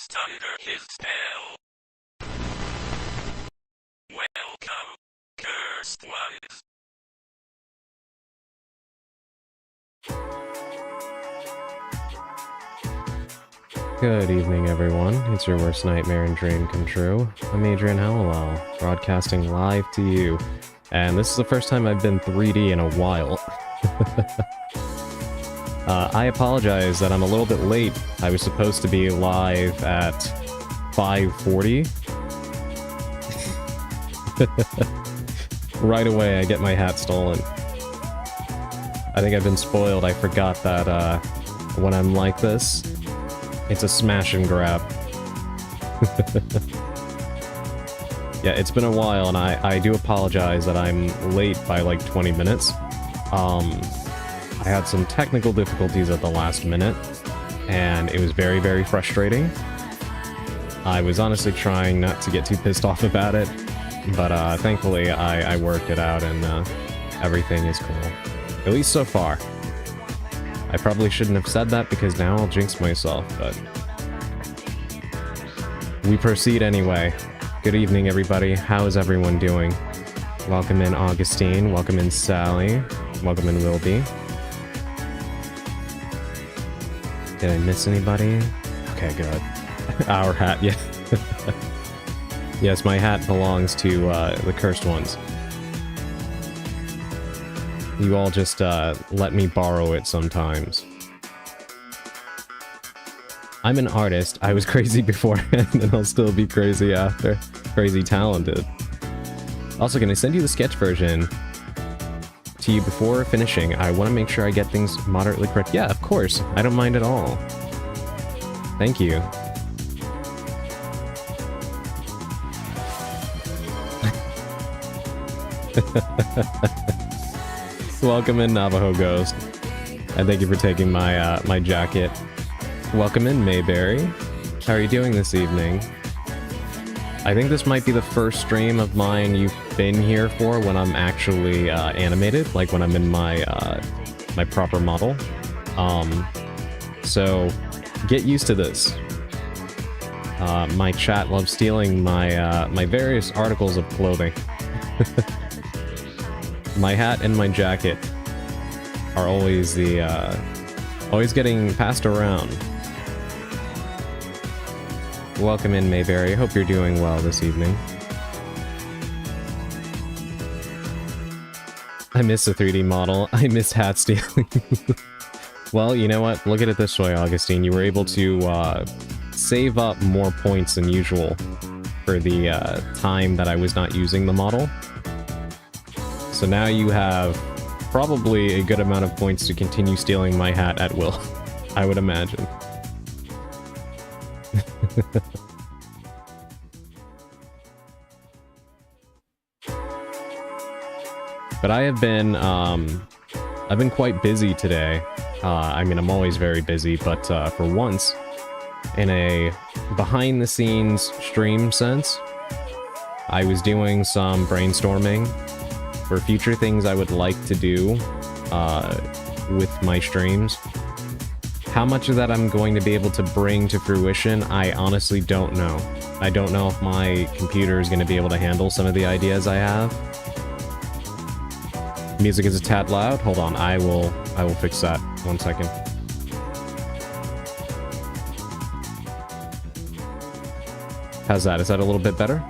cast under his spell. Welcome, cursed ones. Good evening, everyone. It's your worst nightmare and dream come true. I'm Adrian Hallowell, broadcasting live to you. And this is the first time I've been 3D in a while. I apologize that I'm a little bit late. I was supposed to be live at 5:40. Right away, I get my hat stolen. I think I've been spoiled. I forgot that when I'm like this, it's a smash and grab. Yeah, it's been a while, and I do apologize that I'm late by like 20 minutes. I had some technical difficulties at the last minute, and it was very, very frustrating. I was honestly trying not to get too pissed off about it, but thankfully I worked it out, and everything is cool. At least so far. I probably shouldn't have said that because now I'll jinx myself, but we proceed anyway. Good evening, everybody. How is everyone doing? Welcome in, Augustine. Welcome in, Sally. Welcome in, Wilby. Did I miss anybody? Okay, good. Our hat, yeah. Yes, my hat belongs to the cursed ones. You all just let me borrow it sometimes. I'm an artist. I was crazy beforehand, and I'll still be crazy after. Crazy talented. Also, can I send you the sketch version to you before finishing? I want to make sure I get things moderately correct. Yeah, of course. I don't mind at all. Thank you. Welcome in, Navajo Ghost. And thank you for taking my my jacket. Welcome in, Mayberry. How are you doing this evening? I think this might be the first stream of mine you've been here for when I'm actually animated, like when I'm in my my proper model. So get used to this. My chat loves stealing my my various articles of clothing. My hat and my jacket are always the always getting passed around. Welcome in, Mayberry. Hope you're doing well this evening. I miss a 3D model. I miss hat stealing. Well, you know what? Look at it this way, Augustine. You were able to save up more points than usual for the time that I was not using the model. So now you have probably a good amount of points to continue stealing my hat at will, I would imagine. But I've been quite busy today. I mean, I'm always very busy, but for once, in a behind-the-scenes stream sense, I was doing some brainstorming for future things I would like to do with my streams. How much of that I'm going to be able to bring to fruition, I honestly don't know. I don't know if my computer is going to be able to handle some of the ideas I have. Music is a tad loud. Hold on, I will fix that. 1 second. How's that? Is that a little bit better?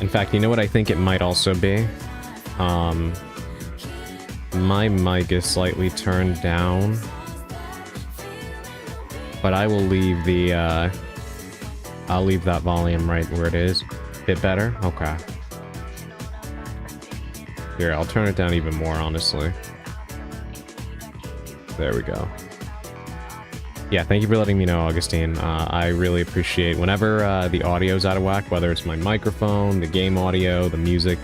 In fact, you know what I think it might also be? My mic is slightly turned down, but I will leave the, I'll leave that volume right where it is. Bit better? Okay. Here, I'll turn it down even more, honestly. There we go. Yeah, thank you for letting me know, Augustine. I really appreciate whenever the audio's out of whack, whether it's my microphone, the game audio, the music,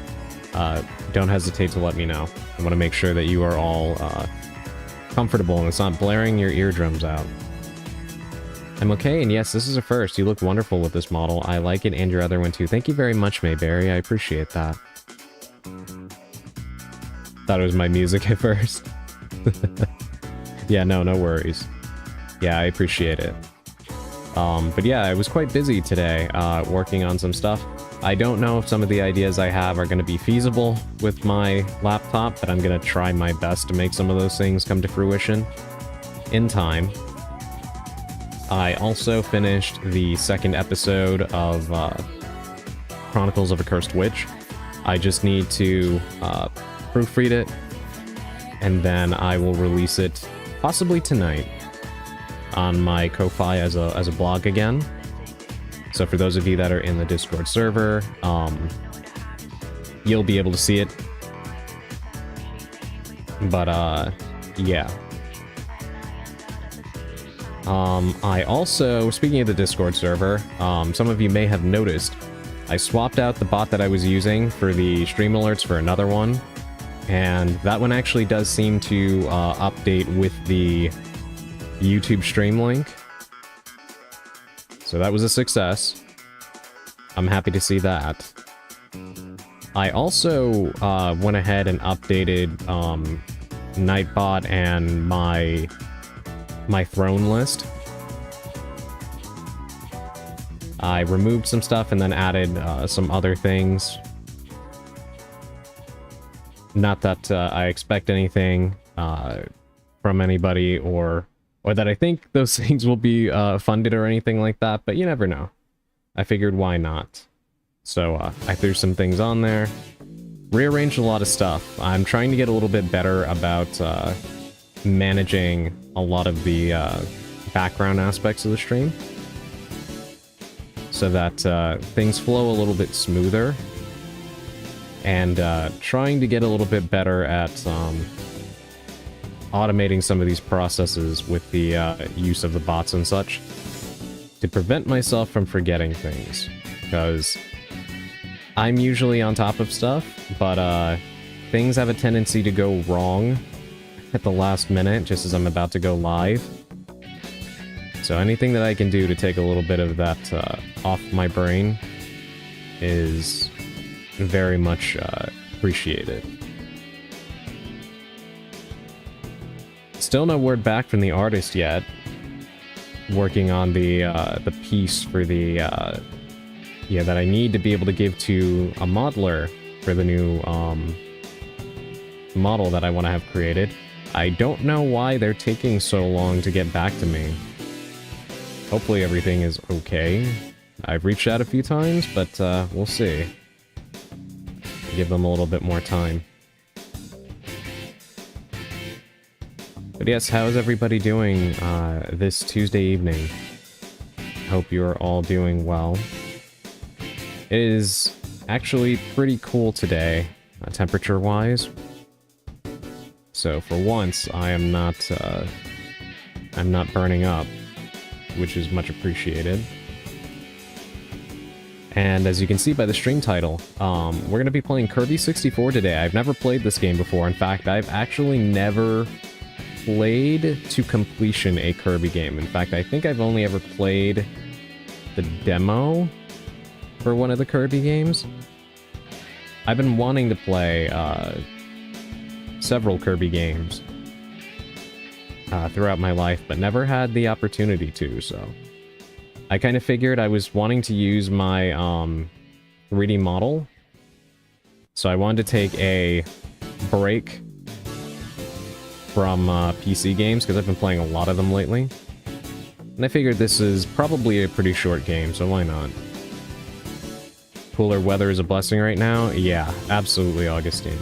don't hesitate to let me know. I want to make sure that you are all comfortable and it's not blaring your eardrums out. I'm okay, and yes, this is a first. You look wonderful with this model. I like it, and your other one too. Thank you very much, Mayberry. I appreciate that. Thought it was my music at first. Yeah, no worries. Yeah, I appreciate it. But yeah, I was quite busy today, working on some stuff. I don't know if some of the ideas I have are going to be feasible with my laptop, but I'm going to try my best to make some of those things come to fruition in time. I also finished the second episode of Chronicles of a Cursed Witch. I just need to proofread it, and then I will release it possibly tonight on my Ko-Fi as a blog again. So for those of you that are in the Discord server, you'll be able to see it. But yeah. I also, speaking of the Discord server, some of you may have noticed, I swapped out the bot that I was using for the stream alerts for another one, and that one actually does seem to update with the YouTube stream link. So that was a success. I'm happy to see that. I also went ahead and updated Nightbot and my throne list. I removed some stuff and then added some other things. Not that I expect anything from anybody or that I think those things will be funded or anything like that, but you never know. I figured why not. So I threw some things on there. Rearranged a lot of stuff. I'm trying to get a little bit better about managing a lot of the background aspects of the stream, so that things flow a little bit smoother, and trying to get a little bit better at automating some of these processes with the use of the bots and such, to prevent myself from forgetting things, because I'm usually on top of stuff, but things have a tendency to go wrong at the last minute, just as I'm about to go live. So anything that I can do to take a little bit of that off my brain is very much appreciated. Still no word back from the artist yet. Working on the piece for the that I need to be able to give to a modeler for the new model that I want to have created. I don't know why they're taking so long to get back to me. Hopefully everything is okay. I've reached out a few times, but we'll see. Give them a little bit more time. But yes, how's everybody doing this Tuesday evening? Hope you're all doing well. It is actually pretty cool today, temperature-wise. So for once, I'm not burning up, which is much appreciated. And as you can see by the stream title, we're going to be playing Kirby 64 today. I've never played this game before. In fact, I've actually never played to completion a Kirby game. In fact, I think I've only ever played the demo for one of the Kirby games. I've been wanting to play several Kirby games throughout my life, but never had the opportunity to, so I kind of figured I was wanting to use my 3D model, so I wanted to take a break from PC games, because I've been playing a lot of them lately. And I figured this is probably a pretty short game, so why not? Cooler weather is a blessing right now? Yeah, absolutely, Augustine.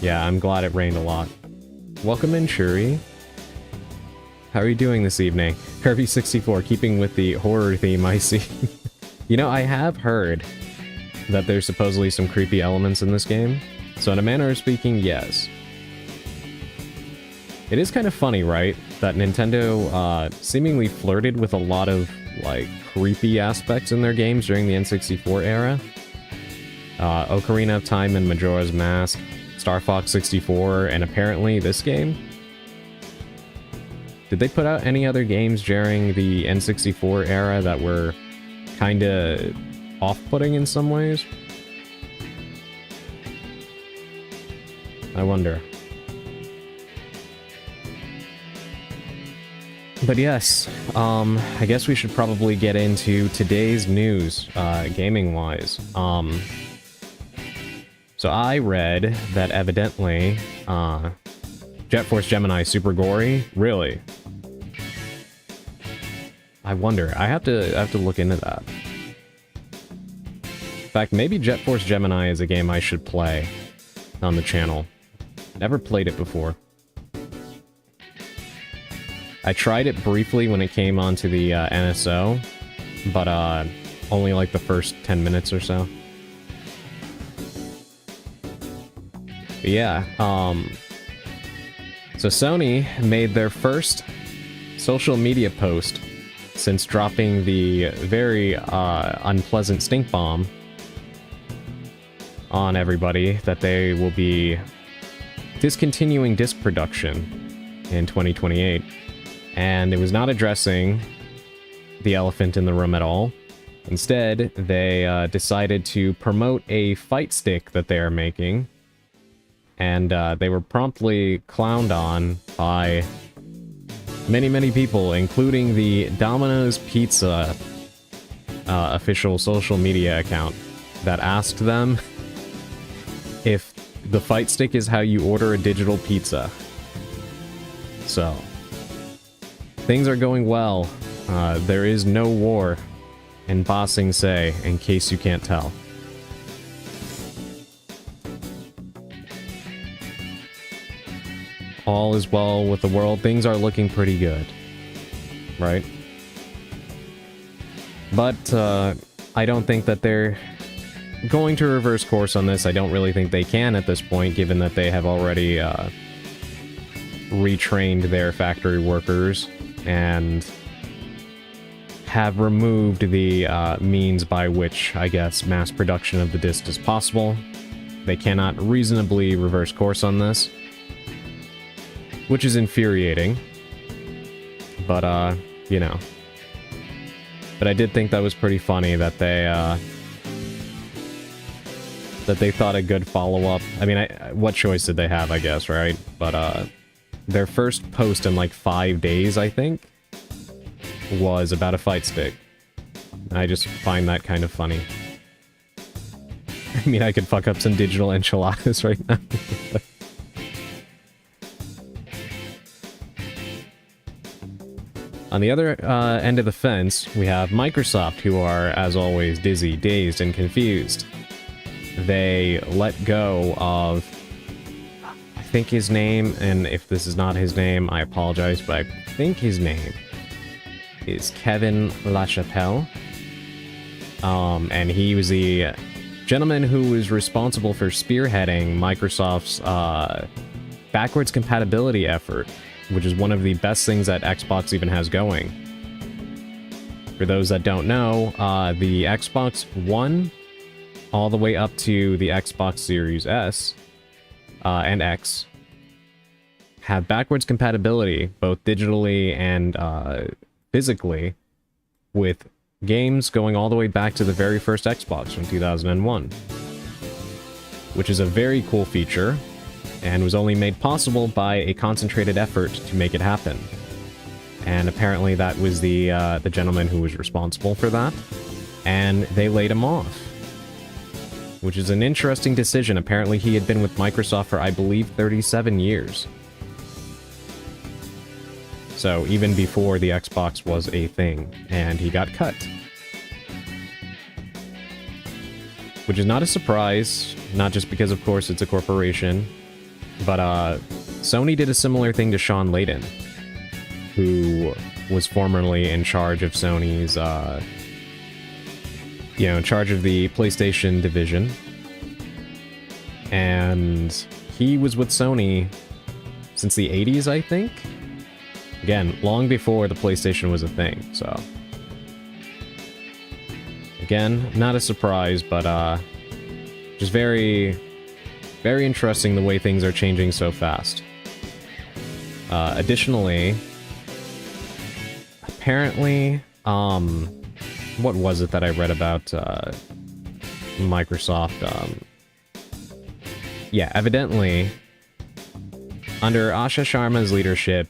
Yeah, I'm glad it rained a lot. Welcome in, Shuri. How are you doing this evening? Kirby 64, keeping with the horror theme, I see. You know, I have heard that there's supposedly some creepy elements in this game. So in a manner of speaking, yes. It is kind of funny, right? That Nintendo seemingly flirted with a lot of, like, creepy aspects in their games during the N64 era. Ocarina of Time and Majora's Mask, Star Fox 64, and apparently this game. Did they put out any other games during the N64 era that were kinda off-putting in some ways? I wonder. But yes, I guess we should probably get into today's news, gaming-wise. So I read that evidently, Jet Force Gemini is super gory. Really? I wonder. I have to look into that. In fact, maybe Jet Force Gemini is a game I should play on the channel. Never played it before. I tried it briefly when it came onto the NSO, but only like the first 10 minutes or so. But yeah, so Sony made their first social media post since dropping the very unpleasant stink bomb on everybody that they will be discontinuing disc production in 2028. And it was not addressing the elephant in the room at all. Instead, they decided to promote a fight stick that they are making. And they were promptly clowned on by many people, including the Domino's Pizza official social media account that asked them if the fight stick is how you order a digital pizza. So things are going well. There is no war in Ba Sing Se, in case you can't tell. All is well with the world. Things are looking pretty good. Right? But I don't think that they're going to reverse course on this. I don't really think they can at this point, given that they have already retrained their factory workers and have removed the means by which, I guess, mass production of the disc is possible. They cannot reasonably reverse course on this, which is infuriating. But, you know. But I did think that was pretty funny that they thought a good follow-up. I mean, what choice did they have, I guess, right? But, their first post in like 5 days, I think, was about a fight stick. I just find that kind of funny. I mean, I could fuck up some digital enchiladas right now. On the other end of the fence, we have Microsoft, who are, as always, dizzy, dazed, and confused. They let go of, I think his name, and if this is not his name, I apologize, but I think his name is Kevin LaChapelle. And he was the gentleman who was responsible for spearheading Microsoft's backwards compatibility effort, which is one of the best things that Xbox even has going. For those that don't know, the Xbox One, all the way up to the Xbox Series S and X, have backwards compatibility, both digitally and physically, with games going all the way back to the very first Xbox from 2001. Which is a very cool feature, and was only made possible by a concentrated effort to make it happen. And apparently that was the gentleman who was responsible for that, and they laid him off. Which is an interesting decision. Apparently he had been with Microsoft for, I believe, 37 years. So even before the Xbox was a thing, and he got cut. Which is not a surprise, not just because, of course, it's a corporation, but Sony did a similar thing to Sean Layden, who was formerly in charge of Sony's, in charge of the PlayStation division. And he was with Sony since the 80s, I think? Again, long before the PlayStation was a thing, so... Again, not a surprise, but just very, very interesting the way things are changing so fast. Additionally, apparently, what was it that I read about Microsoft? Yeah, evidently, under Asha Sharma's leadership,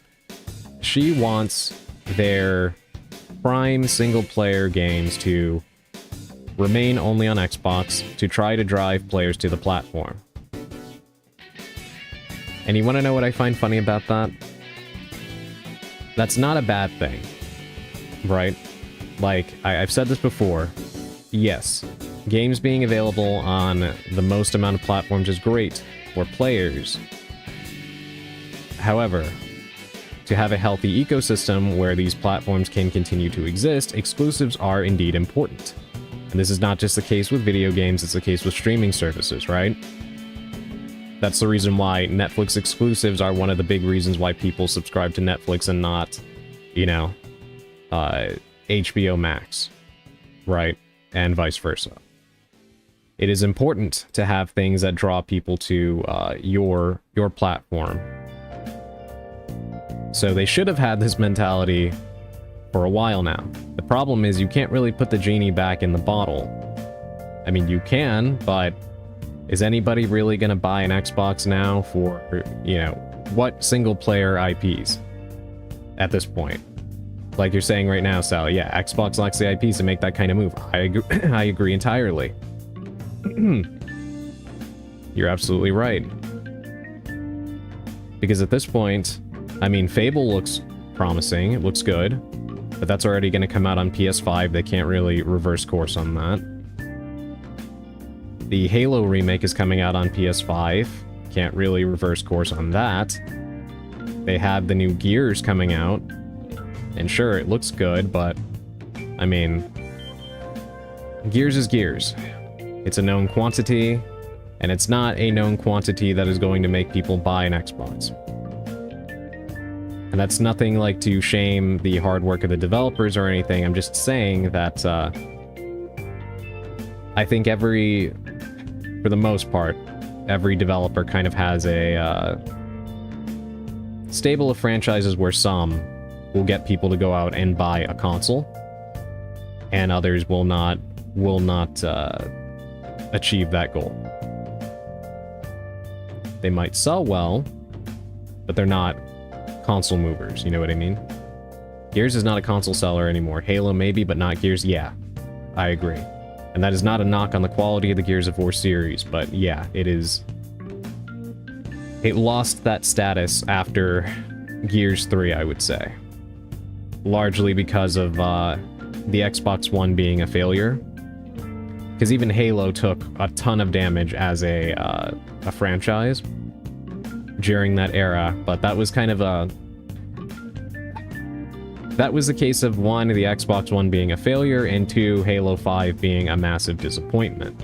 she wants their prime single-player games to remain only on Xbox to try to drive players to the platform. And you want to know what I find funny about that? That's not a bad thing, right? Like, I've said this before. Yes, games being available on the most amount of platforms is great for players. However, to have a healthy ecosystem where these platforms can continue to exist, exclusives are indeed important. And this is not just the case with video games, it's the case with streaming services, right? That's the reason why Netflix exclusives are one of the big reasons why people subscribe to Netflix and not, you know, HBO Max, right? And vice versa. It is important to have things that draw people to your platform. So they should have had this mentality for a while now. The problem is you can't really put the genie back in the bottle. I mean, you can, but is anybody really going to buy an Xbox now for, you know, what single-player IPs at this point? Like you're saying right now, Sally, yeah, Xbox lacks the IPs to make that kind of move. I agree entirely. You're absolutely right. Because at this point, I mean, Fable looks promising, it looks good, but that's already going to come out on PS5, they can't really reverse course on that. The Halo remake is coming out on PS5, can't really reverse course on that. They have the new Gears coming out, and sure, it looks good, but, I mean, Gears is Gears. It's a known quantity, and it's not a known quantity that is going to make people buy an Xbox. And that's nothing like to shame the hard work of the developers or anything, I'm just saying that, I think for the most part, every developer kind of has a, stable of franchises where some will get people to go out and buy a console, and others will not achieve that goal. They might sell well, but they're not console movers, you know what I mean? Gears is not a console seller anymore. Halo maybe, but not Gears, yeah. I agree. And that is not a knock on the quality of the Gears of War series, but yeah, it is... It lost that status after Gears 3, I would say. Largely because of the Xbox One being a failure. Because even Halo took a ton of damage as a franchise during that era, but that was kind of a... That was the case of one, the Xbox One being a failure, and two, Halo 5 being a massive disappointment.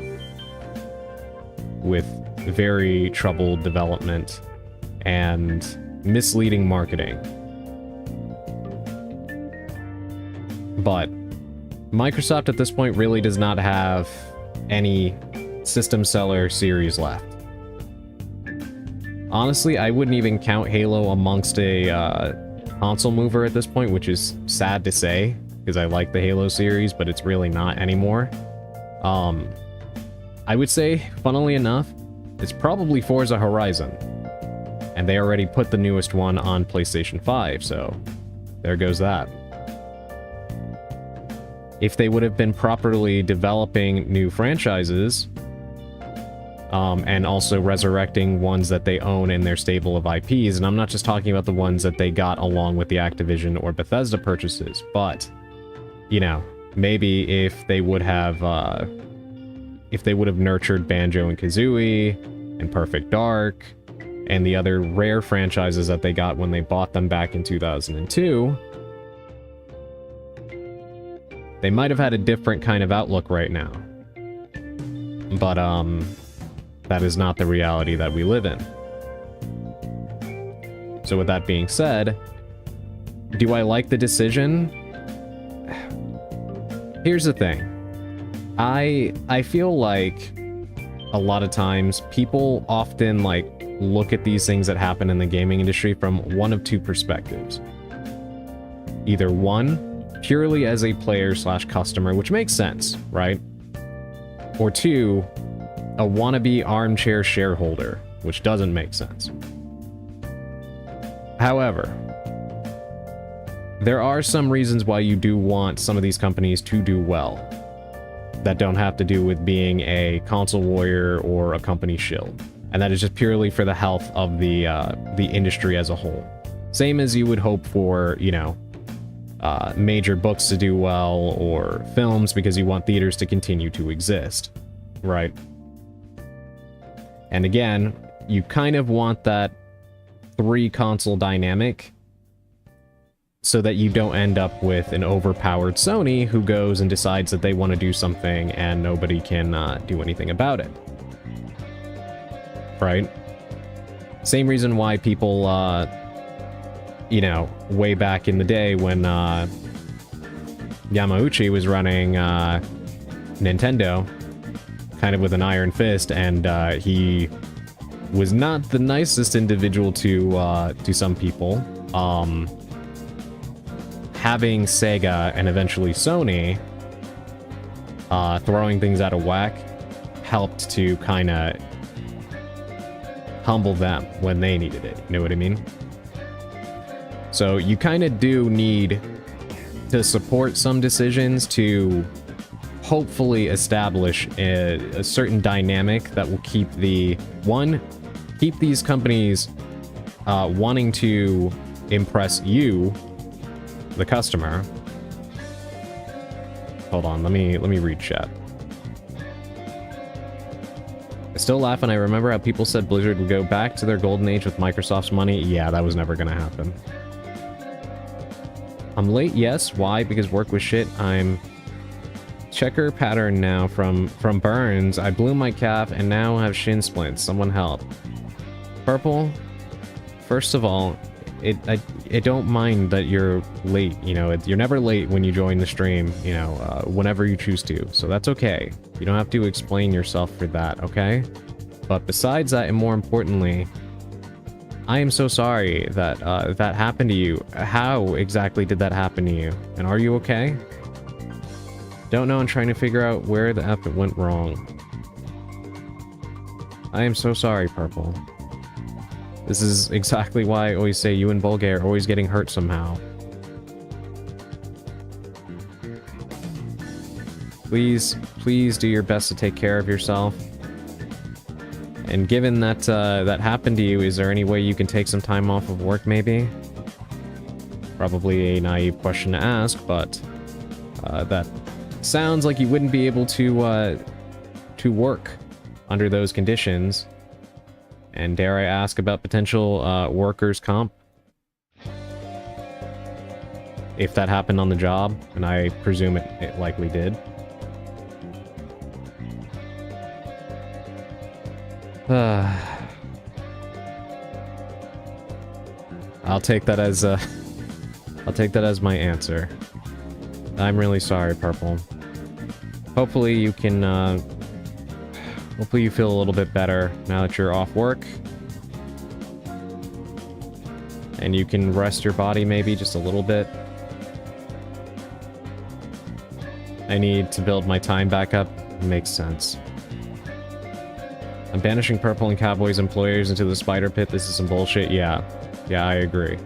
With very troubled development and misleading marketing. But Microsoft at this point really does not have any system seller series left. Honestly, I wouldn't even count Halo amongst a console mover at this point, which is sad to say, because I like the Halo series, but it's really not anymore. I would say, funnily enough, it's probably Forza Horizon. And they already put the newest one on PlayStation 5, so there goes that. If they would have been properly developing new franchises, and also resurrecting ones that they own in their stable of IPs, and I'm not just talking about the ones that they got along with the Activision or Bethesda purchases, but, you know, maybe if they would have nurtured Banjo and Kazooie, and Perfect Dark, and the other Rare franchises that they got when they bought them back in 2002, they might have had a different kind of outlook right now. But, that is not the reality that we live in. So with that being said, do I like the decision? Here's the thing. I feel like a lot of times people often like look at these things that happen in the gaming industry from one of two perspectives. Either one, purely as a player/customer, which makes sense, right? Or two, a wannabe armchair shareholder, which doesn't make sense. However, there are some reasons why you do want some of these companies to do well that don't have to do with being a console warrior or a company shill. And that is just purely for the health of the industry as a whole. Same as you would hope for, you know, major books to do well, or films, because you want theaters to continue to exist, right? And again, you kind of want that 3-console dynamic so that you don't end up with an overpowered Sony who goes and decides that they want to do something and nobody can do anything about it. Right? Same reason why people, you know, way back in the day when Yamauchi was running Nintendo, kind of with an iron fist, and he was not the nicest individual to some people. Having Sega and eventually Sony throwing things out of whack helped to kind of humble them when they needed it. You know what I mean? So you kind of do need to support some decisions to hopefully establish a certain dynamic that will keep keep these companies wanting to impress you, the customer. Hold on, let me read chat. I still laugh when I remember how people said Blizzard would go back to their golden age with Microsoft's money. Yeah, that was never gonna happen. I'm late, yes. Why? Because work was shit. I'm checker pattern now from burns. I blew my calf and now have shin splints. Someone help. Purple, first of all, I don't mind that you're late, you know, you're never late when you join the stream, you know, whenever you choose to, so that's okay. You don't have to explain yourself for that, okay? But besides that, and more importantly, I am so sorry that that happened to you. How exactly did that happen to you? And are you okay? Don't know, I'm trying to figure out where the F it went wrong. I am so sorry, Purple. This is exactly why I always say you and Bulgare are always getting hurt somehow. Please, please do your best to take care of yourself. And given that that happened to you, is there any way you can take some time off of work, maybe? Probably a naive question to ask, but that sounds like you wouldn't be able to work under those conditions. And dare I ask about potential workers' comp? If that happened on the job, and I presume it likely did. I'll take that as my answer. I'm really sorry, Purple. Hopefully you can hopefully you feel a little bit better now that you're off work. And you can rest your body maybe just a little bit. I need to build my time back up. Makes sense. I'm banishing Purple and Cowboy's employers into the spider pit. This is some bullshit. Yeah. Yeah, I agree.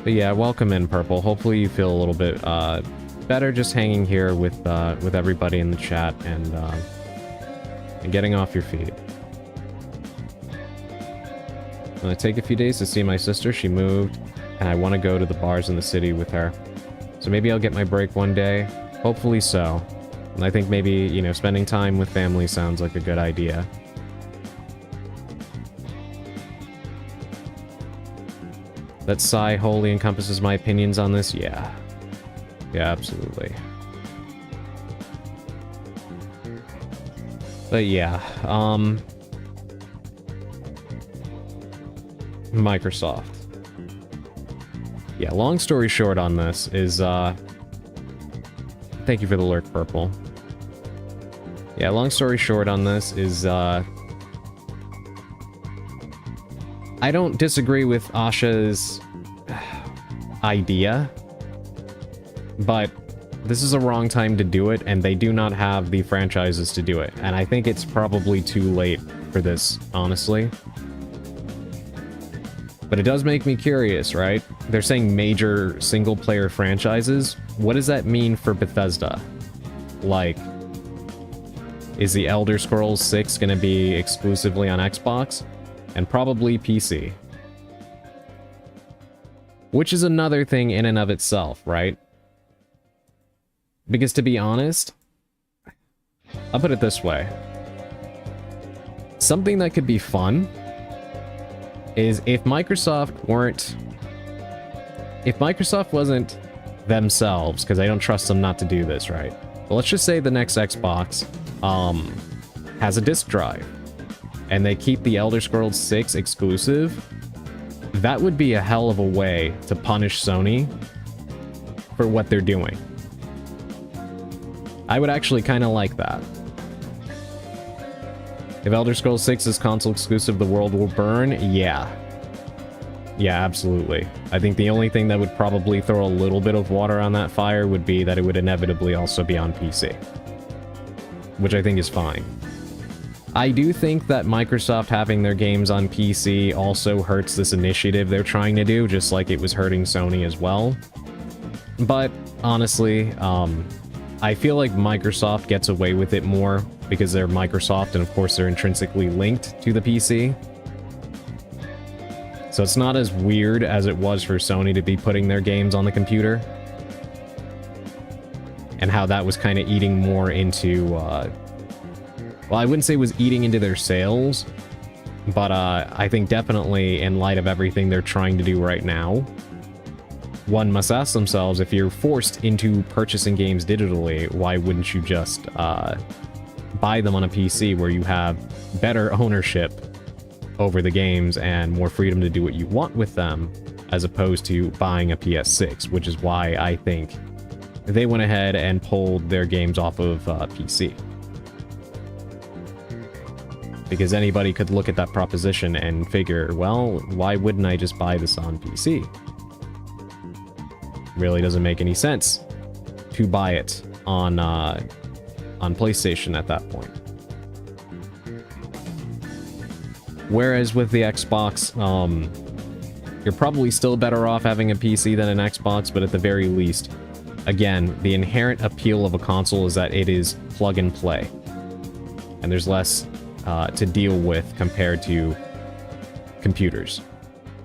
But yeah, welcome in, Purple. Hopefully you feel a little bit better just hanging here with everybody in the chat and getting off your feet. I'm gonna take a few days to see my sister. She moved, and I want to go to the bars in the city with her. So maybe I'll get my break one day. Hopefully so. And I think maybe, you know, spending time with family sounds like a good idea. That sigh wholly encompasses my opinions on this? Yeah. Yeah, absolutely. But yeah, Microsoft. Yeah, long story short on this is, thank you for the lurk, Purple. Yeah, long story short on this is, I don't disagree with Asha's idea, but this is a wrong time to do it, and they do not have the franchises to do it. And I think it's probably too late for this, honestly. But it does make me curious, right? They're saying major single-player franchises. What does that mean for Bethesda? Like, is the Elder Scrolls 6 going to be exclusively on Xbox? And probably PC. Which is another thing in and of itself, right? Because to be honest, I'll put it this way. Something that could be fun is if Microsoft wasn't themselves, because I don't trust them not to do this, right? But let's just say the next Xbox has a disk drive, and they keep the Elder Scrolls 6 exclusive. That would be a hell of a way to punish Sony for what they're doing. I would actually kind of like that. If Elder Scrolls 6 is console exclusive, the world will burn? Yeah. Yeah, absolutely. I think the only thing that would probably throw a little bit of water on that fire would be that it would inevitably also be on PC. Which I think is fine. I do think that Microsoft having their games on PC also hurts this initiative they're trying to do, just like it was hurting Sony as well. But, honestly, I feel like Microsoft gets away with it more because they're Microsoft, and of course they're intrinsically linked to the PC. So it's not as weird as it was for Sony to be putting their games on the computer. And how that was kind of eating more into, well, I wouldn't say it was eating into their sales, but I think definitely in light of everything they're trying to do right now, one must ask themselves, if you're forced into purchasing games digitally, why wouldn't you just buy them on a PC where you have better ownership over the games and more freedom to do what you want with them, as opposed to buying a PS6, which is why I think they went ahead and pulled their games off of PC. Because anybody could look at that proposition and figure, well, why wouldn't I just buy this on PC? Really doesn't make any sense to buy it on PlayStation at that point. Whereas with the Xbox, you're probably still better off having a PC than an Xbox, but at the very least, again, the inherent appeal of a console is that it is plug and play. And there's less to deal with compared to computers.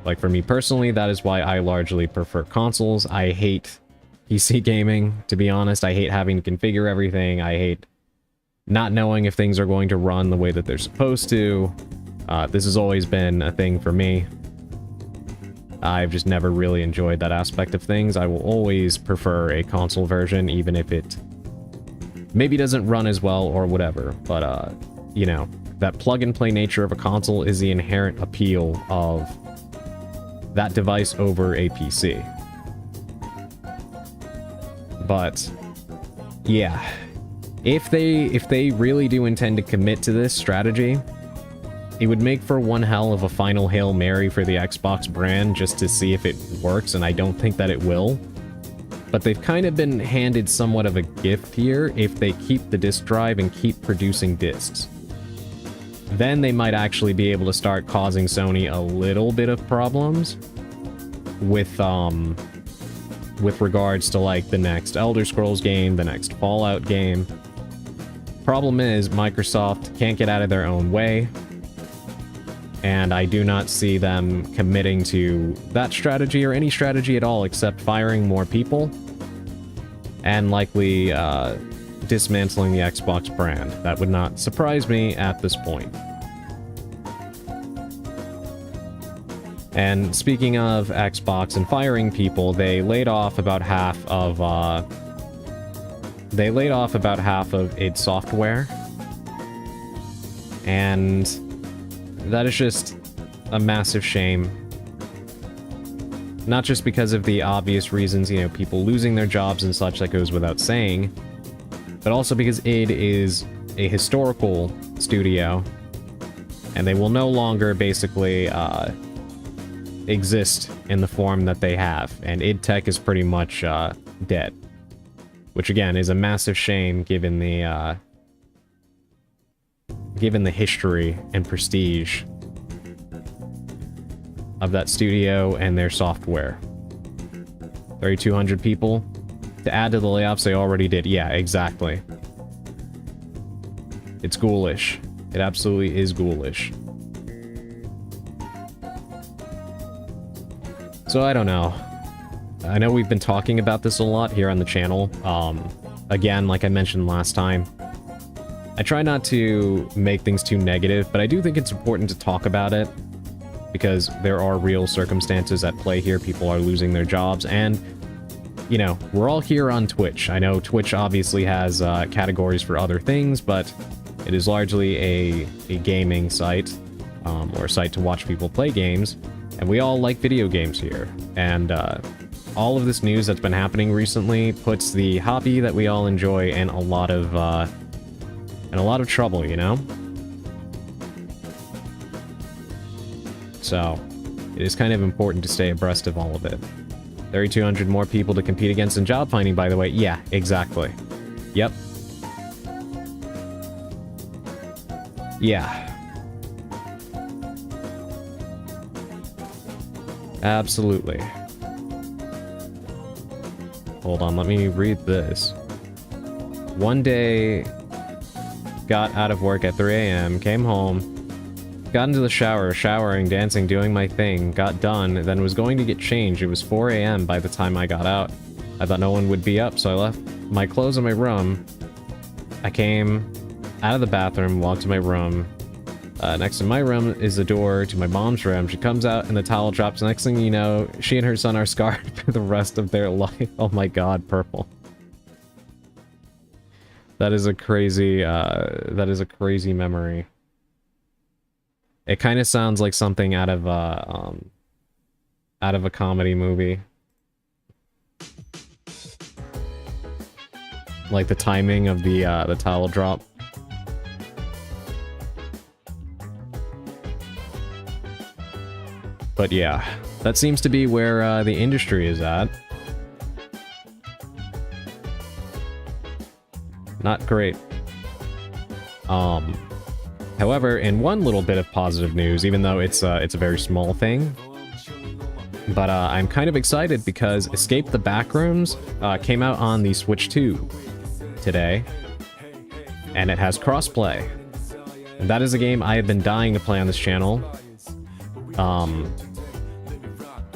Like for me personally, that is why I largely prefer consoles. I hate PC gaming, to be honest. I hate having to configure everything. I hate not knowing if things are going to run the way that they're supposed to. This has always been a thing for me. I've just never really enjoyed that aspect of things. I will always prefer a console version, even if it maybe doesn't run as well or whatever. But, you know, that plug-and-play nature of a console is the inherent appeal of that device over a PC. But, yeah. If they really do intend to commit to this strategy, it would make for one hell of a final Hail Mary for the Xbox brand just to see if it works, and I don't think that it will. But they've kind of been handed somewhat of a gift here if they keep the disk drive and keep producing discs. Then they might actually be able to start causing Sony a little bit of problems with regards to like the next Elder Scrolls game, the next Fallout game. Problem is, Microsoft can't get out of their own way. And I do not see them committing to that strategy or any strategy at all except firing more people and likely dismantling the Xbox brand. That would not surprise me at this point. And speaking of Xbox and firing people, they laid off about half of id Software. And that is just a massive shame. Not just because of the obvious reasons, you know, people losing their jobs and such, that goes without saying, but also because id is a historical studio, and they will no longer basically exist in the form that they have, and id Tech is pretty much dead. which again is a massive shame given the history and prestige of that studio and their software. 3,200 people to add to the layoffs they already did. Yeah, exactly. It's ghoulish. It absolutely is ghoulish. So I don't know. I know we've been talking about this a lot here on the channel. Again, like I mentioned last time, I try not to make things too negative, but I do think it's important to talk about it because there are real circumstances at play here. People are losing their jobs, and, you know, we're all here on Twitch. I know Twitch obviously has categories for other things, but it is largely a gaming site, or a site to watch people play games, and we all like video games here. And all of this news that's been happening recently puts the hobby that we all enjoy in a lot of trouble, you know? So, it is kind of important to stay abreast of all of it. 3,200 more people to compete against in job finding, by the way. Yeah, exactly. Yep. Yeah. Absolutely. Hold on, let me read this. One day, got out of work at 3 a.m., came home, got into the shower, showering, dancing, doing my thing, got done, then was going to get changed. It was 4 a.m. by the time I got out. I thought no one would be up, so I left my clothes in my room. I came out of the bathroom, walked to my room. Next to my room is the door to my mom's room. She comes out and the towel drops. Next thing you know, she and her son are scarred for the rest of their life. Oh my god, Purple. That is a crazy memory. It kind of sounds like something out of a comedy movie. Like the timing of the towel drop. But yeah, that seems to be where the industry is at. Not great. However, in one little bit of positive news, even though it's a very small thing, but I'm kind of excited because Escape the Backrooms came out on the Switch 2 today, and it has crossplay. And that is a game I have been dying to play on this channel.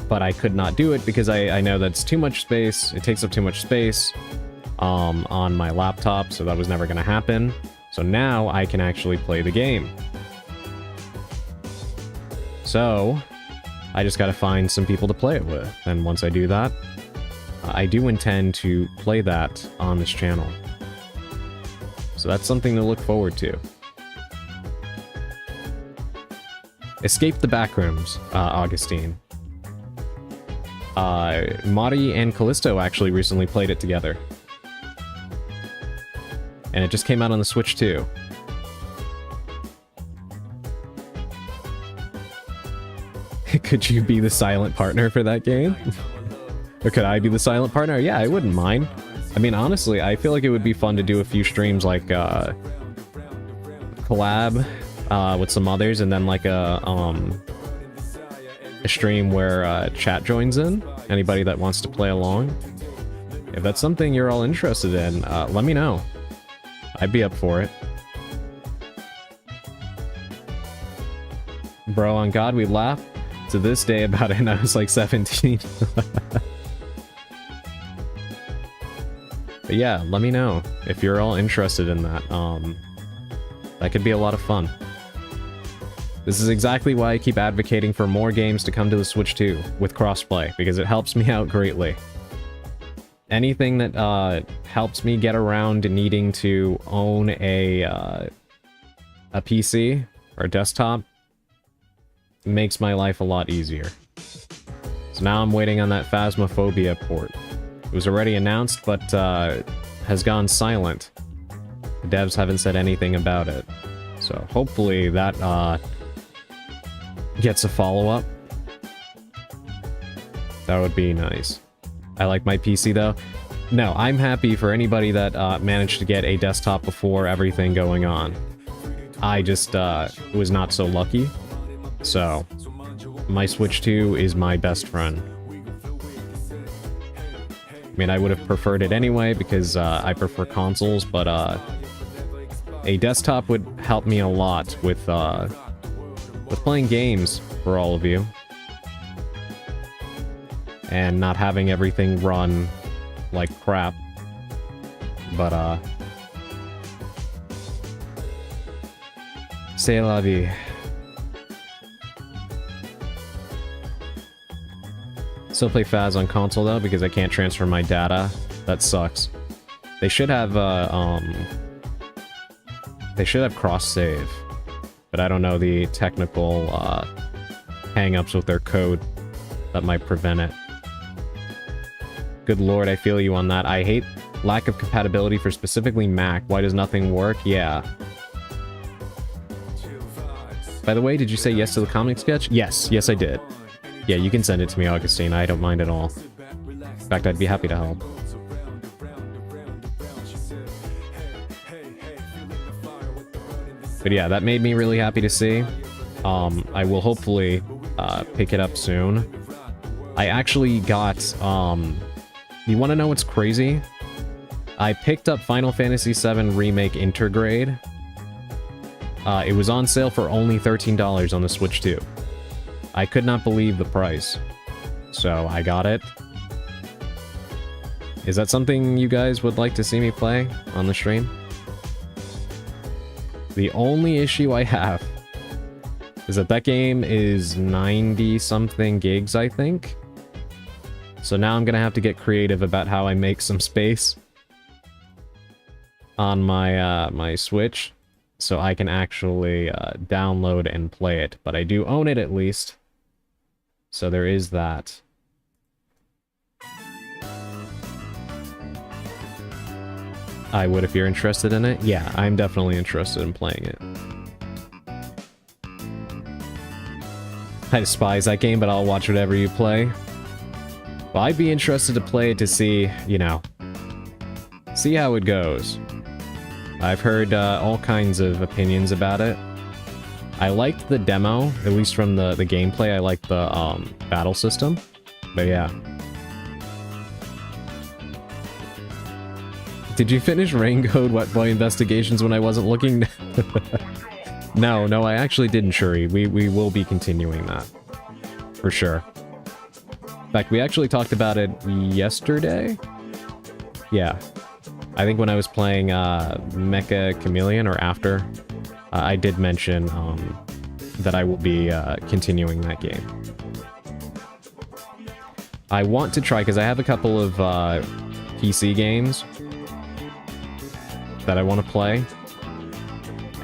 But I could not do it because I know that's too much space. It takes up too much space on my laptop, so that was never going to happen. So now I can actually play the game. So I just got to find some people to play it with. And once I do that, I do intend to play that on this channel. So that's something to look forward to. Escape the Backrooms, Augustine. Mari and Callisto actually recently played it together. And it just came out on the Switch too. Could you be the silent partner for that game? Or could I be the silent partner? Yeah, I wouldn't mind. I mean, honestly, I feel like it would be fun to do a few streams like, collab, with some others, and then like a stream where, chat joins in. Anybody that wants to play along. If that's something you're all interested in, let me know. I'd be up for it. Bro, on God, we laugh to this day about it, and I was like 17. But yeah, let me know if you're all interested in that. That could be a lot of fun. This is exactly why I keep advocating for more games to come to the Switch 2 with crossplay, because it helps me out greatly. Anything that helps me get around needing to own a PC or a desktop makes my life a lot easier. So now I'm waiting on that Phasmophobia port. It was already announced, but has gone silent. The devs haven't said anything about it. So hopefully that gets a follow-up. That would be nice. I like my PC though. No, I'm happy for anybody that managed to get a desktop before everything going on. I just was not so lucky. So, my Switch 2 is my best friend. I mean, I would have preferred it anyway because I prefer consoles, but a desktop would help me a lot with playing games for all of you. And not having everything run like crap. But, c'est la vie. Still play Faz on console though, because I can't transfer my data. That sucks. They should have, cross-save. But I don't know the technical, hang-ups with their code that might prevent it. Good lord, I feel you on that. I hate lack of compatibility for specifically Mac. Why does nothing work? Yeah. By the way, did you say yes to the comic sketch? Yes, yes I did. Yeah, you can send it to me, Augustine. I don't mind at all. In fact, I'd be happy to help. But yeah, that made me really happy to see. I will hopefully pick it up soon. I actually got... you want to know what's crazy? I picked up Final Fantasy VII Remake Intergrade. It was on sale for only $13 on the Switch 2. I could not believe the price. So, I got it. Is that something you guys would like to see me play on the stream? The only issue I have is that game is 90-something gigs, I think. So now I'm gonna have to get creative about how I make some space on my my Switch, so I can actually download and play it. But I do own it at least, so there is that. I would if you're interested in it. Yeah, I'm definitely interested in playing it. I despise that game, but I'll watch whatever you play. Well, I'd be interested to play it to see, you know, see how it goes. I've heard all kinds of opinions about it. I liked the demo, at least from the gameplay. I liked the battle system, but yeah. Did you finish Rain Code Wet Boy Investigations when I wasn't looking? No, I actually didn't, Shuri. We will be continuing that. For sure. In fact, we actually talked about it yesterday? Yeah. I think when I was playing Mecha Chameleon, or after, I did mention that I will be continuing that game. I want to try, because I have a couple of PC games that I want to play.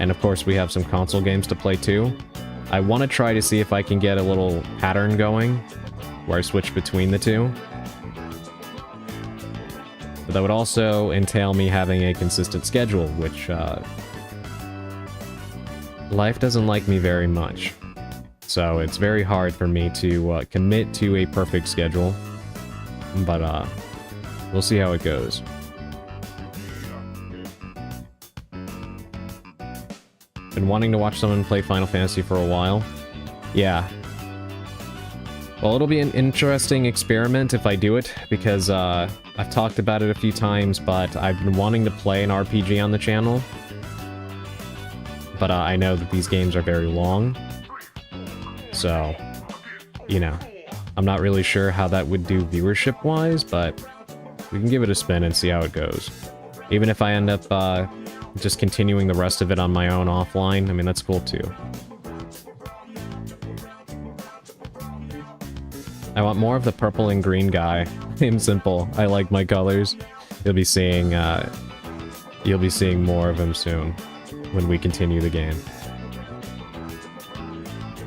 And of course we have some console games to play too. I want to try to see if I can get a little pattern going where I switch between the two. But that would also entail me having a consistent schedule, which life doesn't like me very much. So it's very hard for me to commit to a perfect schedule. But we'll see how it goes. Been wanting to watch someone play Final Fantasy for a while. Yeah. Well, it'll be an interesting experiment if I do it, because I've talked about it a few times, but I've been wanting to play an RPG on the channel. But I know that these games are very long. So, you know, I'm not really sure how that would do viewership-wise, but we can give it a spin and see how it goes. Even if I end up just continuing the rest of it on my own offline, I mean, that's cool too. I want more of the purple and green guy. I'm simple. I like my colors. You'll be seeing more of him soon when we continue the game.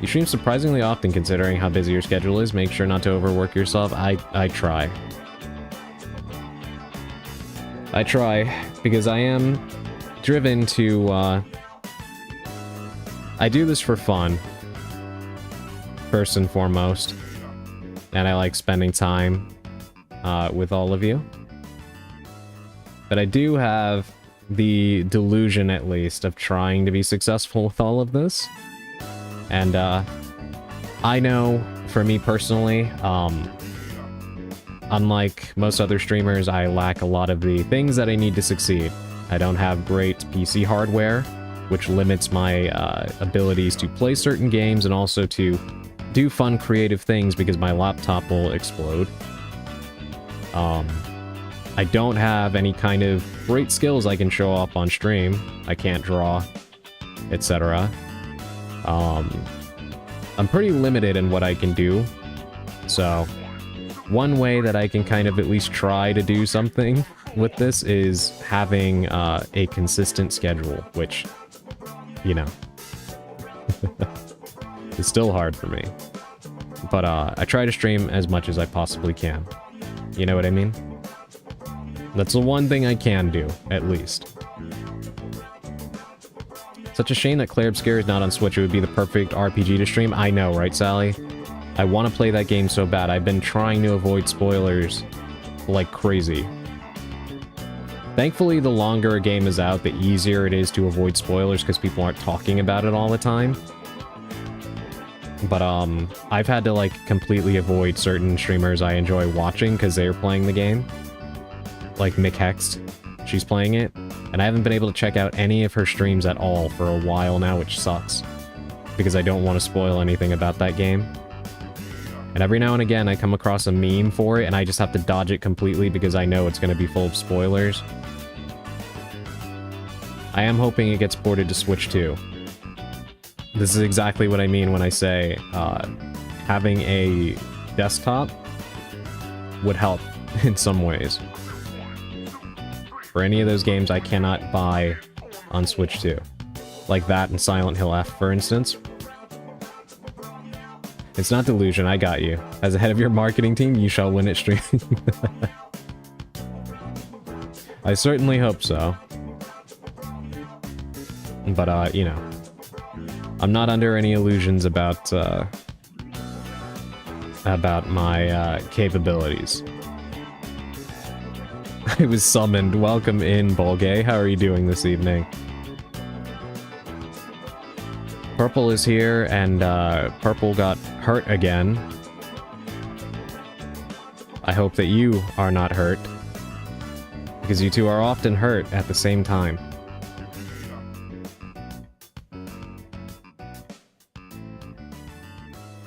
You stream surprisingly often considering how busy your schedule is. Make sure not to overwork yourself. I try. I try, because I am driven to, I do this for fun, first and foremost, and I like spending time with all of you. But I do have the delusion, at least, of trying to be successful with all of this. And, I know, for me personally, unlike most other streamers, I lack a lot of the things that I need to succeed. I don't have great PC hardware, which limits my abilities to play certain games and also to do fun creative things because my laptop will explode. I don't have any kind of great skills I can show up on stream. I can't draw, etc. I'm pretty limited in what I can do. So, one way that I can kind of at least try to do something with this is having a consistent schedule, which, you know, is still hard for me. But I try to stream as much as I possibly can. You know what I mean? That's the one thing I can do, at least. Such a shame that Claire Obscure is not on Switch. It would be the perfect RPG to stream. I know, right, Sally? I want to play that game so bad. I've been trying to avoid spoilers like crazy. Thankfully, the longer a game is out, the easier it is to avoid spoilers because people aren't talking about it all the time. But, I've had to, like, completely avoid certain streamers I enjoy watching because they're playing the game. Like Mick Hext, she's playing it, and I haven't been able to check out any of her streams at all for a while now, which sucks. Because I don't want to spoil anything about that game. And every now and again, I come across a meme for it, and I just have to dodge it completely because I know it's going to be full of spoilers. I am hoping it gets ported to Switch too. This is exactly what I mean when I say having a desktop would help in some ways. For any of those games I cannot buy on Switch 2. Like that and Silent Hill F, for instance. It's not delusion, I got you. As the head of your marketing team, you shall win at stream. I certainly hope so. But, you know. I'm not under any illusions about my capabilities. I was summoned. Welcome in, Bolgay. How are you doing this evening? Purple is here, and Purple got hurt again. I hope that you are not hurt. Because you two are often hurt at the same time.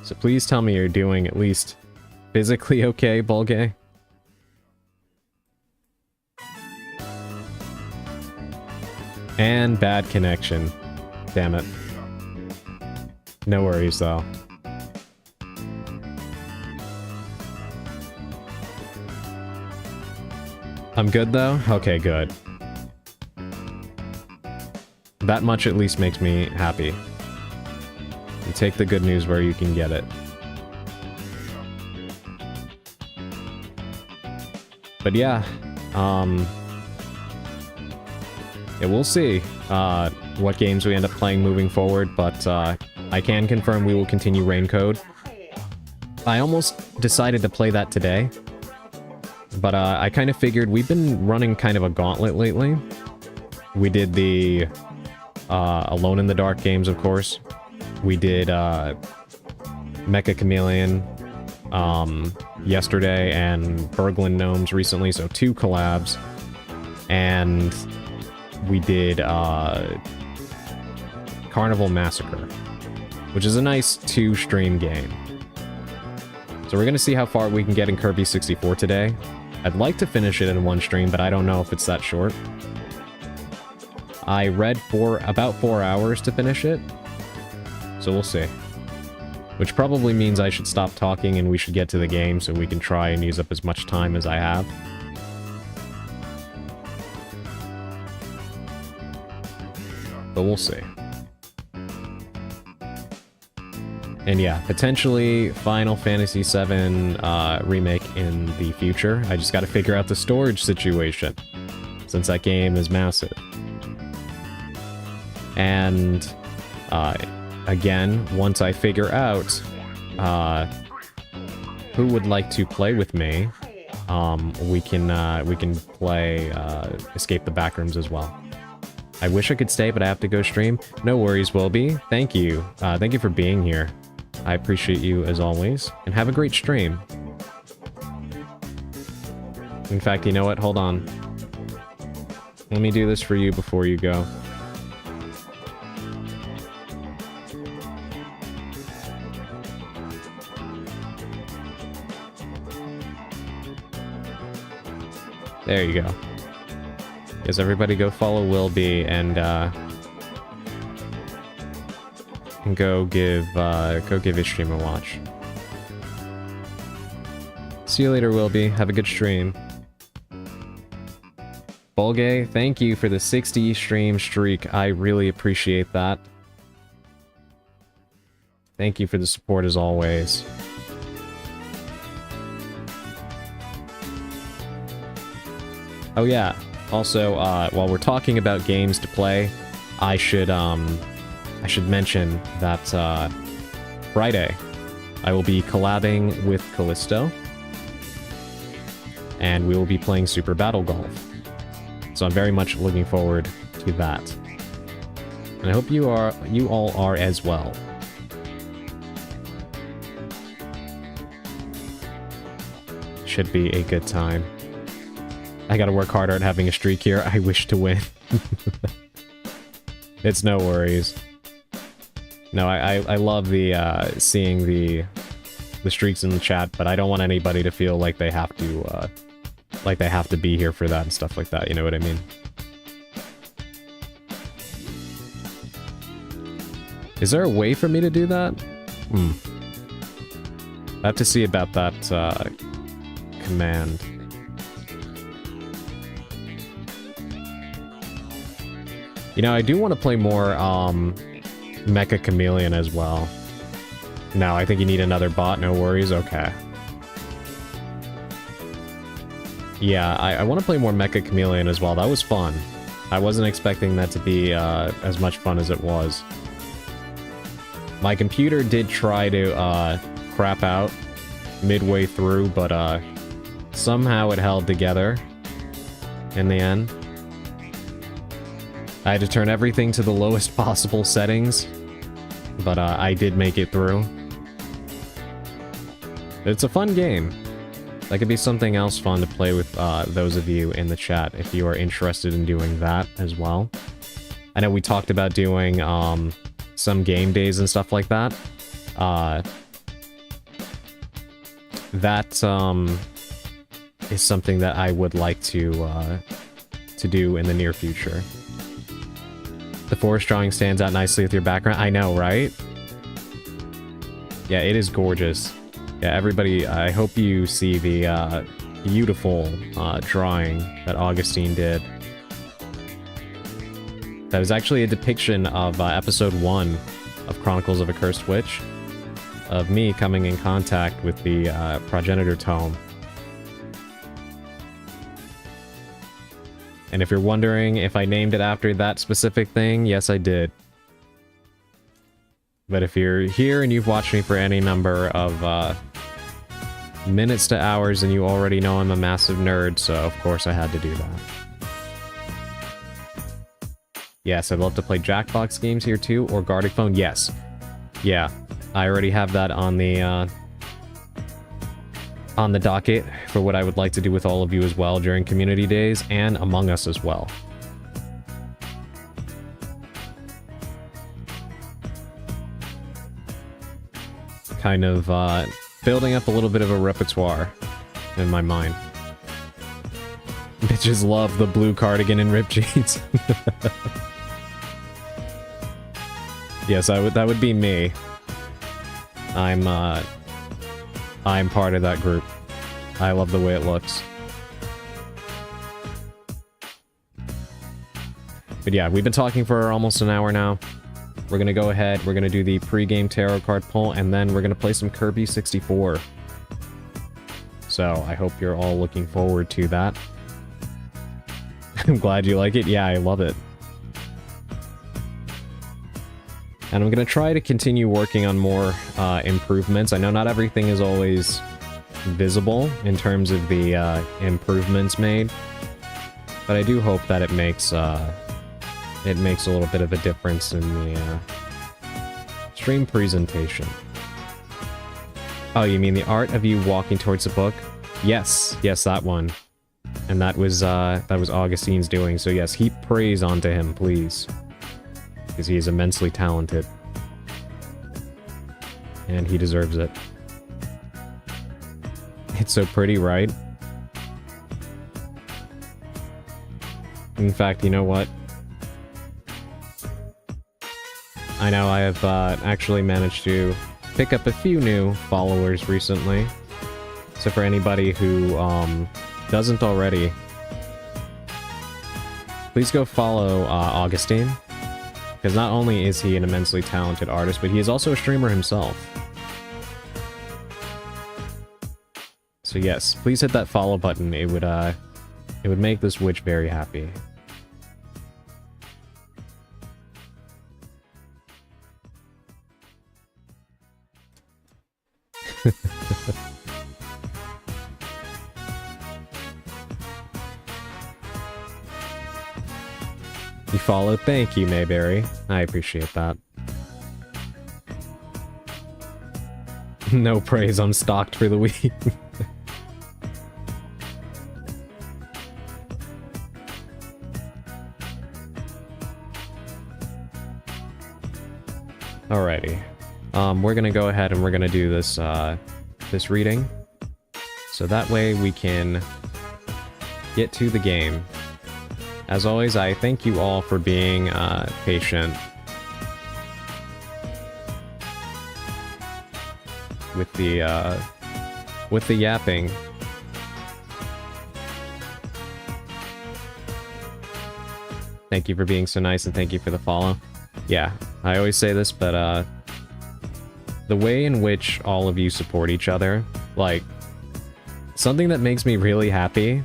So please tell me you're doing at least physically okay, Bolgay. And bad connection. Damn it. No worries, though. I'm good, though? Okay, good. That much at least makes me happy. You take the good news where you can get it. But yeah, yeah, we'll see what games we end up playing moving forward, but I can confirm we will continue Rain Code. I almost decided to play that today, but I kind of figured we've been running kind of a gauntlet lately. We did the Alone in the Dark games, of course. We did Mecha Chameleon yesterday and Berglund Gnomes recently, so 2 collabs. And we did Carnival Massacre, which is a nice 2-stream game. So we're going to see how far we can get in Kirby 64 today. I'd like to finish it in 1 stream, but I don't know if it's that short. I read for about 4 hours to finish it, so we'll see. Which probably means I should stop talking and we should get to the game so we can try and use up as much time as I have. But we'll see. And yeah, potentially Final Fantasy VII Remake in the future. I just gotta figure out the storage situation, since that game is massive. And, again, once I figure out who would like to play with me, we can play Escape the Backrooms as well. I wish I could stay, but I have to go stream. No worries, Wilby. Thank you. Thank you for being here. I appreciate you as always, and have a great stream. In fact, you know what? Hold on. Let me do this for you before you go. There you go. Yes, everybody go follow Wilby and go give his stream a watch. See you later, Wilby. Have a good stream. Bolgay, thank you for the 60 stream streak. I really appreciate that. Thank you for the support as always. Oh yeah. Also, while we're talking about games to play, I should mention that Friday I will be collabing with Callisto, and we will be playing Super Battle Golf. So I'm very much looking forward to that, and I hope you all are as well. Should be a good time. I gotta work harder at having a streak here. I wish to win. It's no worries. No, I love the seeing the streaks in the chat, but I don't want anybody to feel like they have to be here for that and stuff like that. You know what I mean? Is there a way for me to do that? I have to see about that command. You know, I do want to play more Mecha Chameleon as well. No, I think you need another bot. No worries. Okay. Yeah, I want to play more Mecha Chameleon as well. That was fun. I wasn't expecting that to be as much fun as it was. My computer did try to crap out midway through, but somehow it held together in the end. I had to turn everything to the lowest possible settings, but I did make it through. It's a fun game. That could be something else fun to play with those of you in the chat if you are interested in doing that as well. I know we talked about doing some game days and stuff like that. That is something that I would like to do in the near future. The forest drawing stands out nicely with your background. I know, right? Yeah, it is gorgeous. Yeah, everybody, I hope you see the beautiful drawing that Augustine did. That is actually a depiction of episode 1 of Chronicles of a Cursed Witch, of me coming in contact with the progenitor tome. And if you're wondering if I named it after that specific thing, yes, I did. But if you're here and you've watched me for any number of minutes to hours, then you already know I'm a massive nerd, so of course I had to do that. Yes, I'd love to play Jackbox games here too, or Gartic Phone. Yes. Yeah, I already have that on the docket for what I would like to do with all of you as well during community days and Among Us as well. Kind of building up a little bit of a repertoire in my mind. Bitches love the blue cardigan and ripped jeans. Yes, that would be me. I'm part of that group. I love the way it looks. But yeah, we've been talking for almost an hour now. We're gonna go ahead, we're gonna do the pre-game tarot card pull, and then we're gonna play some Kirby 64. So, I hope you're all looking forward to that. I'm glad you like it. Yeah, I love it. And I'm gonna try to continue working on more improvements. I know not everything is always visible in terms of the improvements made, but I do hope that it makes a little bit of a difference in the stream presentation. Oh, you mean the art of you walking towards the book? Yes, that one. And that was Augustine's doing, so yes, heap praise onto him, please. Because he is immensely talented. And he deserves it. It's so pretty, right? In fact, you know what? I know I have actually managed to pick up a few new followers recently. So for anybody who doesn't already, please go follow Augustine. Because not only is he an immensely talented artist, but he is also a streamer himself. So yes, please hit that follow button. It would make this witch very happy. You followed? Thank you, Mayberry. I appreciate that. No praise, I'm stocked for the week. Alrighty. We're gonna go ahead and we're gonna do this, this reading. So that way we can get to the game. As always, I thank you all for being patient with the yapping. Thank you for being so nice and thank you for the follow. Yeah, I always say this, but the way in which all of you support each other, like, something that makes me really happy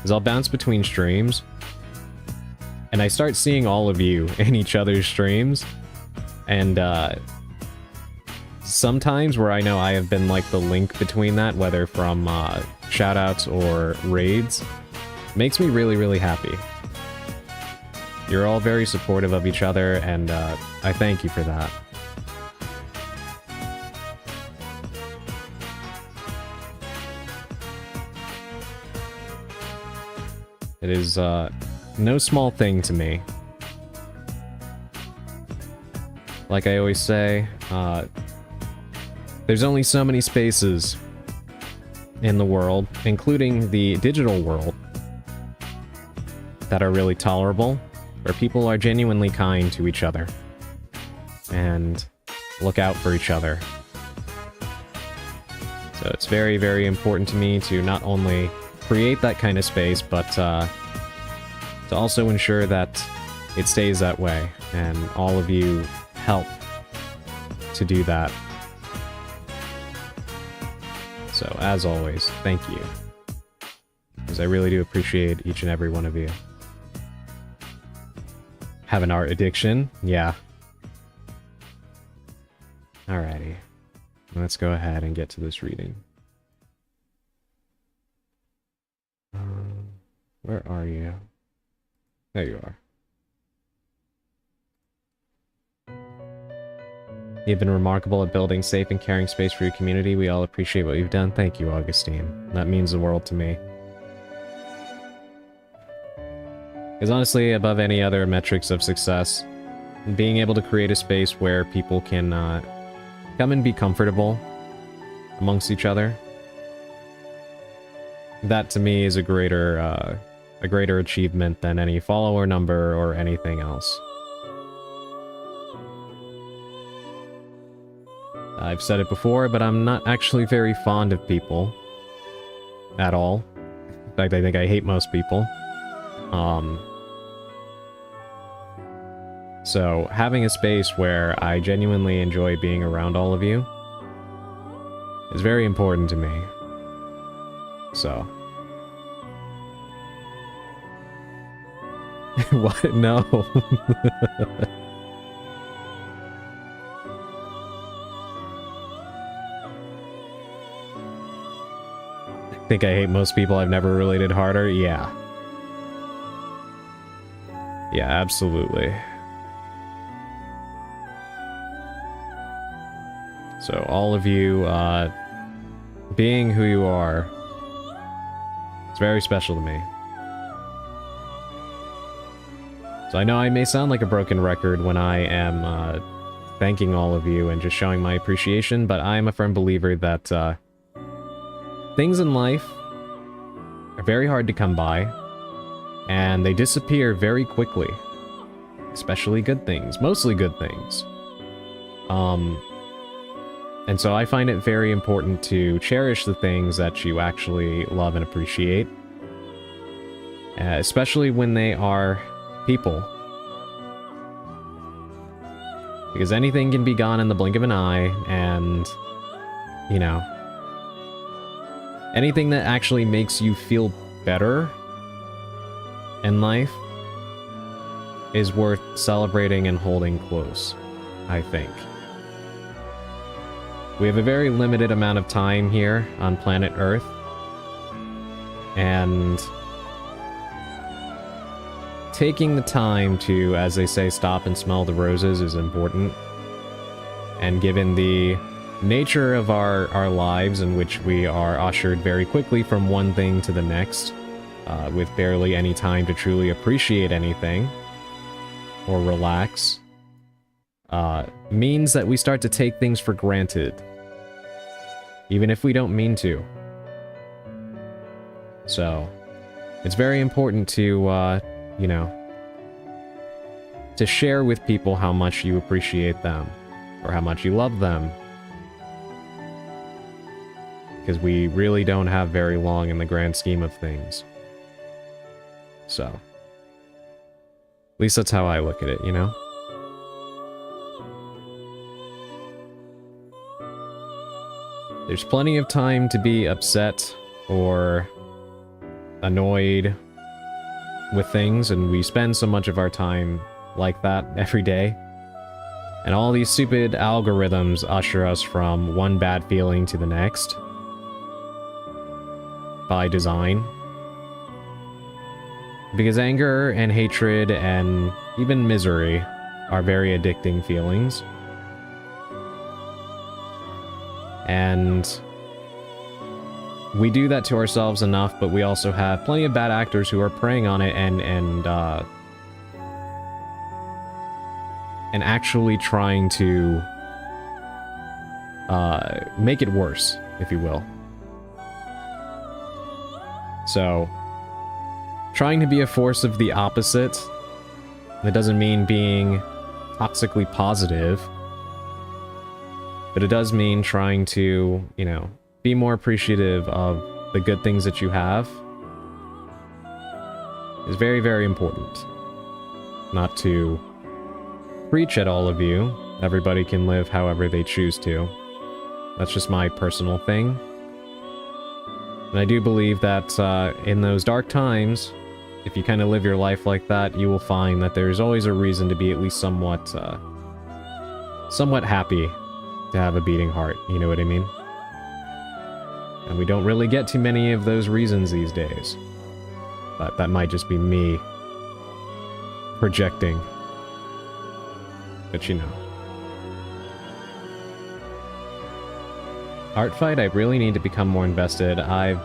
is I'll bounce between streams and I start seeing all of you in each other's streams, and sometimes where I know I have been like the link between that, whether from shoutouts or raids, makes me really, really happy. You're all very supportive of each other, and I thank you for that. It is no small thing to me. Like I always say, there's only so many spaces in the world, including the digital world, that are really tolerable, where people are genuinely kind to each other and look out for each other. So it's very, very important to me to not only create that kind of space, but to also ensure that it stays that way, and all of you help to do that. So, as always, thank you. Because I really do appreciate each and every one of you. Have an art addiction? Yeah. Alrighty. Let's go ahead and get to this reading. Where are you? There you are. You've been remarkable at building safe and caring space for your community. We all appreciate what you've done. Thank you, Augustine. That means the world to me. Because honestly, above any other metrics of success, being able to create a space where people can come and be comfortable amongst each other, that to me is a greater achievement than any follower number or anything else. I've said it before, but I'm not actually very fond of people. At all. In fact, I think I hate most people. So, having a space where I genuinely enjoy being around all of you is very important to me. So. What? No. Think I hate most people I've never related harder? Yeah. Yeah, absolutely. So all of you, being who you are, it's very special to me. So I know I may sound like a broken record when I am thanking all of you and just showing my appreciation, but I am a firm believer that things in life are very hard to come by, and they disappear very quickly. Especially good things. Mostly good things. And so I find it very important to cherish the things that you actually love and appreciate. Especially when they are people. Because anything can be gone in the blink of an eye, and, you know, anything that actually makes you feel better in life is worth celebrating and holding close, I think. We have a very limited amount of time here on planet Earth, and taking the time to, as they say, stop and smell the roses is important. And given the nature of our lives, in which we are ushered very quickly from one thing to the next, with barely any time to truly appreciate anything or relax, means that we start to take things for granted, even if we don't mean to. So, it's very important to, you know, to share with people how much you appreciate them, or how much you love them. Because we really don't have very long in the grand scheme of things. So, at least that's how I look at it, you know? There's plenty of time to be upset or annoyed with things, and we spend so much of our time like that every day. And all these stupid algorithms usher us from one bad feeling to the next. By design. Because anger and hatred and even misery are very addicting feelings. And we do that to ourselves enough, but we also have plenty of bad actors who are preying on it and actually trying to make it worse, if you will. So, trying to be a force of the opposite, that doesn't mean being toxically positive, but it does mean trying to, you know, be more appreciative of the good things that you have is very, very important. Not to preach at all of you. Everybody can live however they choose to. That's just my personal thing. And I do believe that in those dark times, if you kind of live your life like that, you will find that there's always a reason to be at least somewhat happy to have a beating heart, you know what I mean? And we don't really get too many of those reasons these days. But that might just be me projecting. But you know. Art fight, I really need to become more invested. I've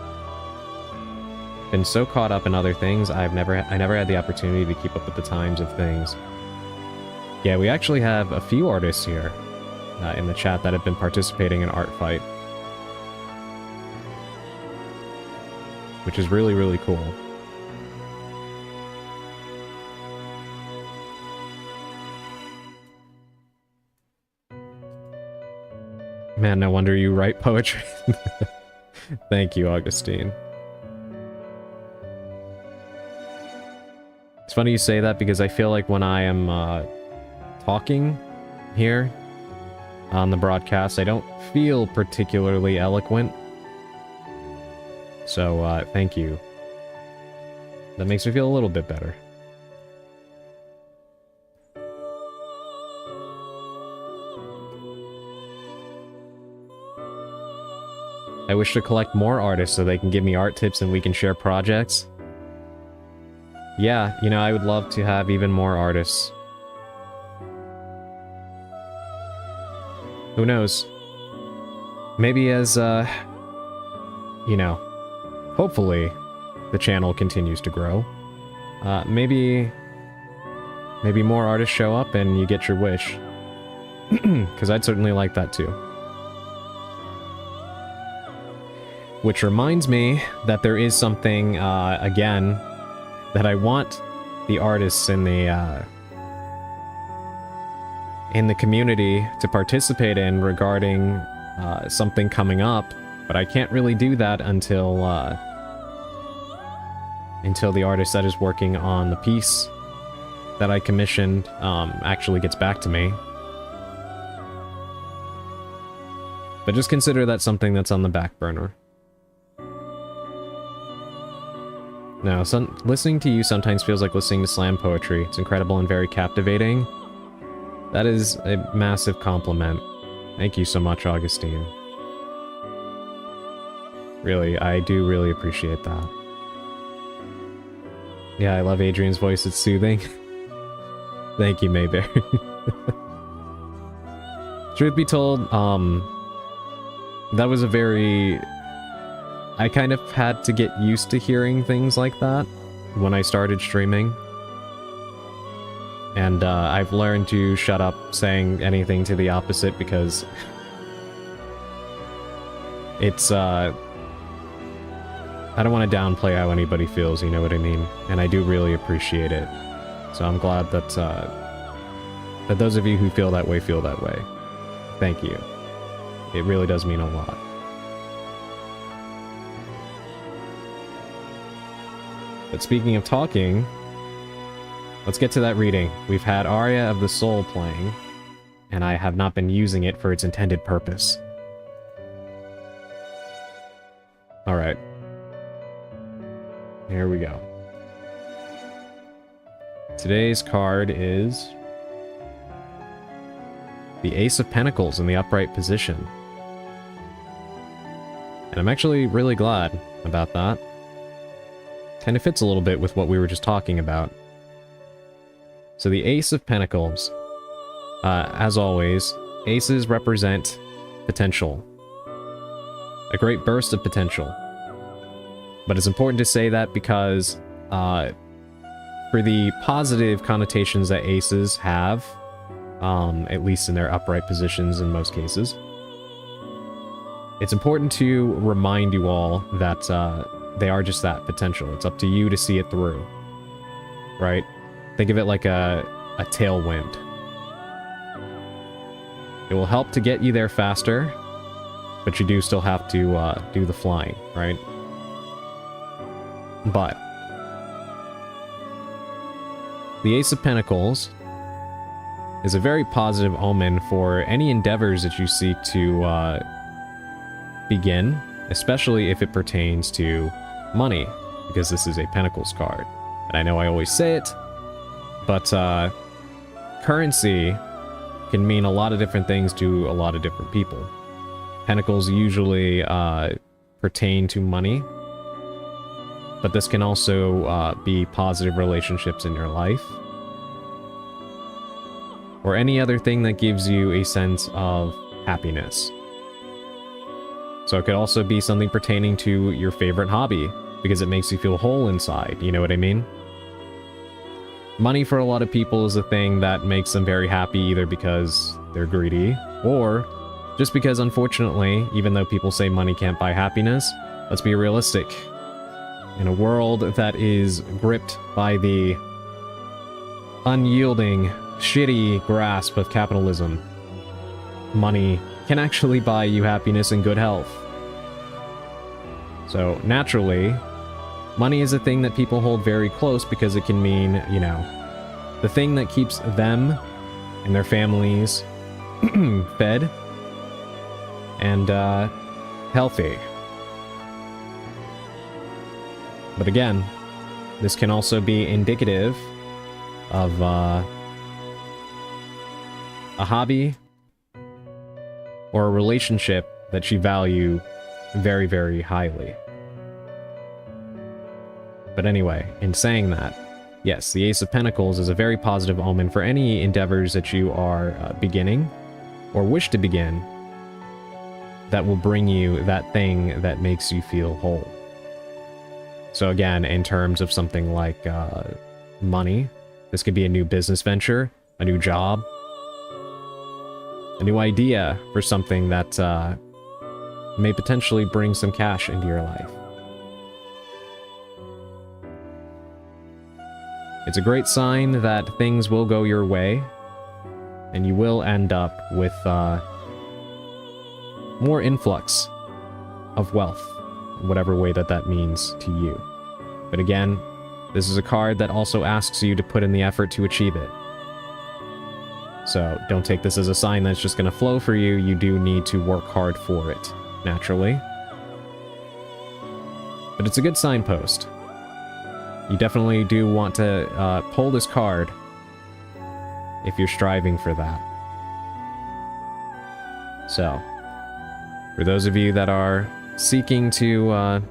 been so caught up in other things, I never had the opportunity to keep up with the times of things. Yeah, we actually have a few artists here in the chat that have been participating in art fight. Which is really, really cool. Man, no wonder you write poetry. Thank you, Augustine. It's funny you say that because I feel like when I am talking here on the broadcast, I don't feel particularly eloquent. So, thank you. That makes me feel a little bit better. I wish to collect more artists so they can give me art tips and we can share projects. Yeah, you know, I would love to have even more artists. Who knows? Maybe as, you know, hopefully the channel continues to grow. Maybe more artists show up and you get your wish. Because I'd certainly like that too. Which reminds me that there is something, again, that I want the artists in the community to participate in regarding something coming up, but I can't really do that until the artist that is working on the piece that I commissioned actually gets back to me. But just consider that something that's on the back burner. Now, listening to you sometimes feels like listening to slam poetry. It's incredible and very captivating. That is a massive compliment. Thank you so much, Augustine. Really, I do really appreciate that. Yeah, I love Adrian's voice. It's soothing. Thank you, Mayberry. Truth be told, that was a very... I kind of had to get used to hearing things like that when I started streaming. And I've learned to shut up saying anything to the opposite because it's, I don't want to downplay how anybody feels, you know what I mean? And I do really appreciate it. So I'm glad that, that those of you who feel that way. Thank you. It really does mean a lot. But speaking of talking, let's get to that reading. We've had Aria of the Soul playing, and I have not been using it for its intended purpose. Alright. Here we go. Today's card is the Ace of Pentacles in the upright position. And I'm actually really glad about that. Kind of fits a little bit with what we were just talking about. So the Ace of Pentacles, as always, aces represent potential. A great burst of potential. But it's important to say that because for the positive connotations that aces have, at least in their upright positions in most cases, it's important to remind you all that they are just that, potential. It's up to you to see it through, right? Think of it like a tailwind. It will help to get you there faster, but you do still have to do the flying, right? But the Ace of Pentacles is a very positive omen for any endeavors that you seek to begin, especially if it pertains to money, because this is a Pentacles card. And I know I always say it, but currency can mean a lot of different things to a lot of different people. Pentacles usually pertain to money, but this can also be positive relationships in your life, or any other thing that gives you a sense of happiness. So it could also be something pertaining to your favorite hobby, because it makes you feel whole inside, you know what I mean? Money for a lot of people is a thing that makes them very happy, either because they're greedy, or just because, unfortunately, even though people say money can't buy happiness, let's be realistic. In a world that is gripped by the unyielding, shitty grasp of capitalism, money can actually buy you happiness and good health. So, naturally, money is a thing that people hold very close because it can mean, you know, the thing that keeps them and their families fed and healthy. But again, this can also be indicative of a hobby or a relationship that you value very, very highly. But anyway, in saying that, yes, the Ace of Pentacles is a very positive omen for any endeavors that you are beginning or wish to begin that will bring you that thing that makes you feel whole. So again, in terms of something like money, this could be a new business venture, a new job, a new idea for something that may potentially bring some cash into your life. It's a great sign that things will go your way, and you will end up with more influx of wealth, in whatever way that that means to you. But again, this is a card that also asks you to put in the effort to achieve it. So don't take this as a sign that's just going to flow for you. You do need to work hard for it, naturally. But it's a good signpost. You definitely do want to pull this card if you're striving for that. So, for those of you that are seeking to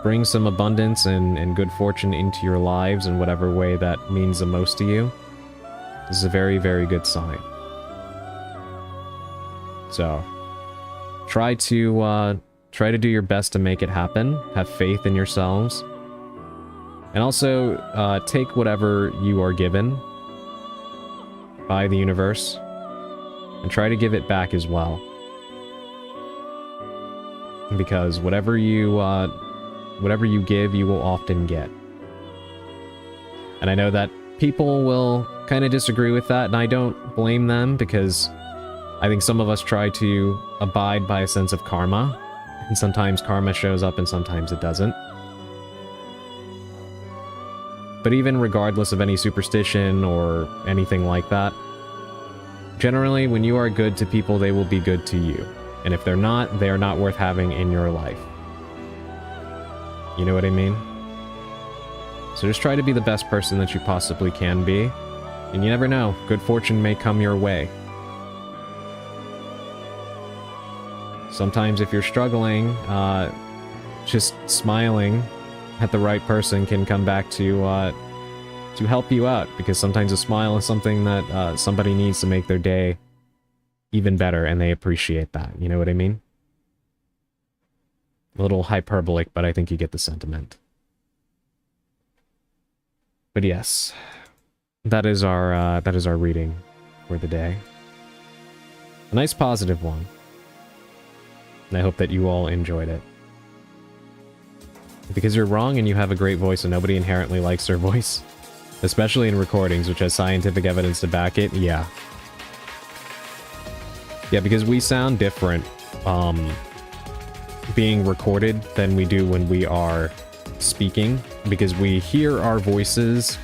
bring some abundance and good fortune into your lives in whatever way that means the most to you, this is a very, very good sign. So, try to do your best to make it happen. Have faith in yourselves. And also, take whatever you are given by the universe and try to give it back as well. Because whatever you give, you will often get. And I know that people will kind of disagree with that, and I don't blame them, because I think some of us try to abide by a sense of karma, and sometimes karma shows up and sometimes it doesn't. But even regardless of any superstition or anything like that, generally when you are good to people, they will be good to you. And if they're not, they are not worth having in your life. You know what I mean? So just try to be the best person that you possibly can be. And you never know, good fortune may come your way. Sometimes if you're struggling, just smiling at the right person can come back to help you out, because sometimes a smile is something that somebody needs to make their day even better, and they appreciate that. You know what I mean? A little hyperbolic, but I think you get the sentiment. But yes, that is our reading for the day. A nice positive one. And I hope that you all enjoyed it. Because you're wrong and you have a great voice and nobody inherently likes their voice. Especially in recordings, which has scientific evidence to back it, yeah. Yeah, because we sound different being recorded than we do when we are speaking. Because we hear our voices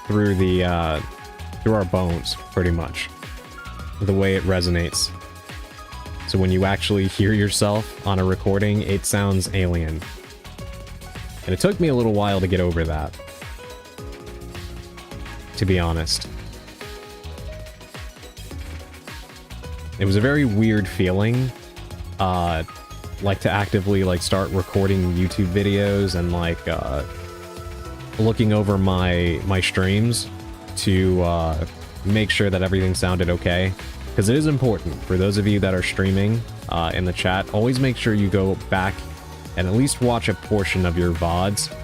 through through our bones, pretty much. The way it resonates. So when you actually hear yourself on a recording, it sounds alien. And it took me a little while to get over that, to be honest. It was a very weird feeling, like to actively like start recording YouTube videos and like looking over my streams to make sure that everything sounded okay. Because it is important for those of you that are streaming in the chat, always make sure you go back and at least watch a portion of your VODs,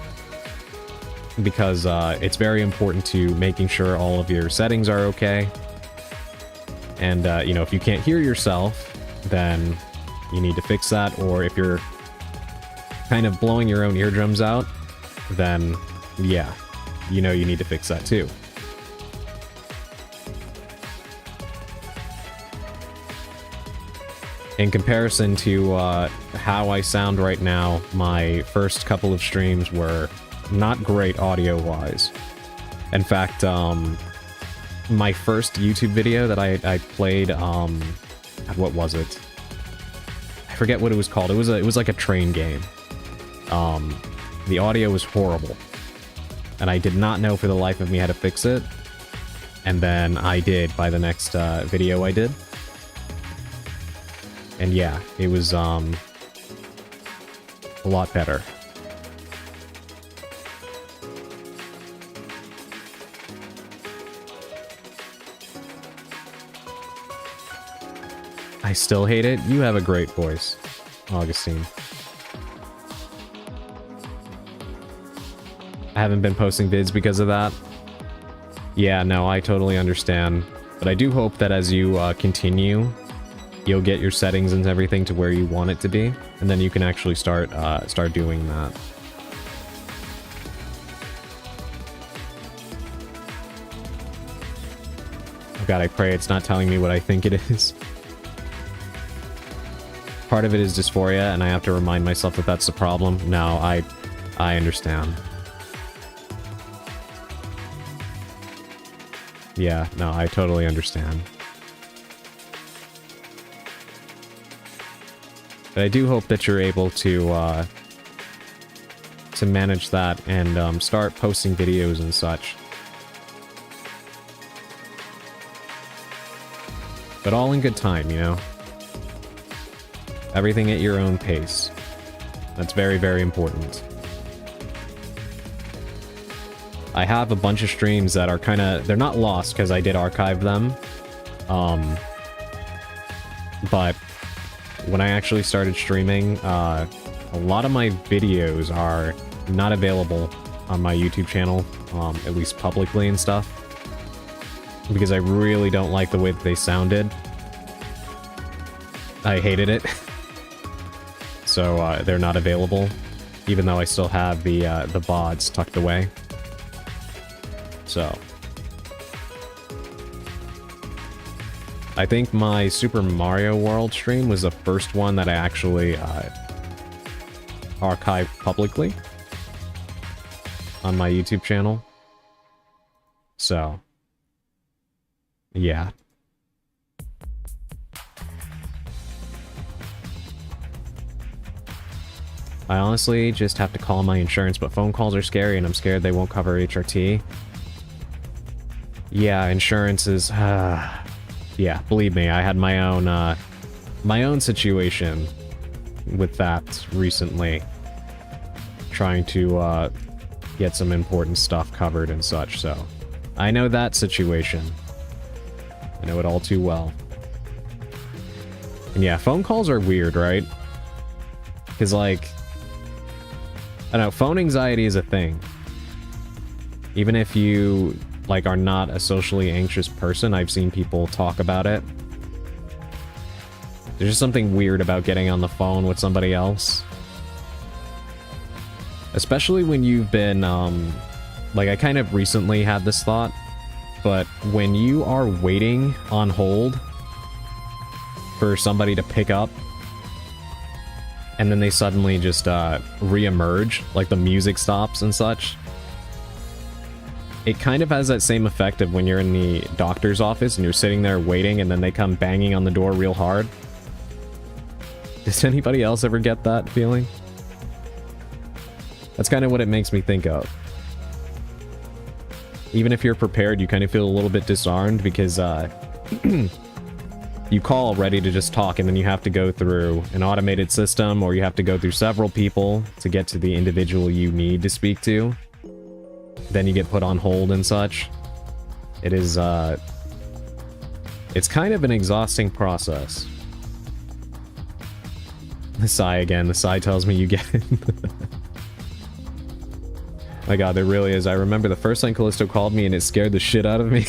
because it's very important to making sure all of your settings are okay. And, you know, if you can't hear yourself, then you need to fix that, or if you're kind of blowing your own eardrums out, then, yeah, you know you need to fix that too. In comparison to how I sound right now, my first couple of streams were not great audio-wise. In fact, my first YouTube video that I played, what was it? I forget what it was called. It was like a train game. The audio was horrible, and I did not know for the life of me how to fix it. And then I did by the next video I did. And yeah, it was a lot better. I still hate it. You have a great voice, Augustine. I haven't been posting vids because of that. Yeah, no, I totally understand. But I do hope that as you continue, you'll get your settings and everything to where you want it to be, and then you can actually start doing that. Oh god, I pray it's not telling me what I think it is. Part of it is dysphoria, and I have to remind myself that that's the problem. No, I understand. Yeah, no, I totally understand. But I do hope that you're able to manage that and start posting videos and such. But all in good time, you know? Everything at your own pace. That's very, very important. I have a bunch of streams that are kind of... They're not lost, because I did archive them. But when I actually started streaming, a lot of my videos are not available on my YouTube channel, at least publicly and stuff. Because I really don't like the way that they sounded. I hated it. So they're not available, even though I still have the VODs tucked away. So I think my Super Mario World stream was the first one that I actually archived publicly on my YouTube channel. So yeah. I honestly just have to call my insurance, but phone calls are scary and I'm scared they won't cover HRT. Yeah, insurance is... yeah, believe me, I had my own situation with that recently. Trying to get some important stuff covered and such, so... I know that situation. I know it all too well. And yeah, phone calls are weird, right? Because, like... I don't know, phone anxiety is a thing. Even if you, like, are not a socially anxious person, I've seen people talk about it. There's just something weird about getting on the phone with somebody else. Especially when you've been, like, I kind of recently had this thought, but when you are waiting on hold for somebody to pick up, and then they suddenly just re-emerge, like the music stops and such. It kind of has that same effect of when you're in the doctor's office and you're sitting there waiting and then they come banging on the door real hard. Does anybody else ever get that feeling? That's kind of what it makes me think of. Even if you're prepared, you kind of feel a little bit disarmed because you call ready to just talk, and then you have to go through an automated system, or you have to go through several people to get to the individual you need to speak to. Then you get put on hold and such. It is, it's kind of an exhausting process. The sigh again. The sigh tells me you get it. My god, there really is. I remember the first time Callisto called me and it scared the shit out of me.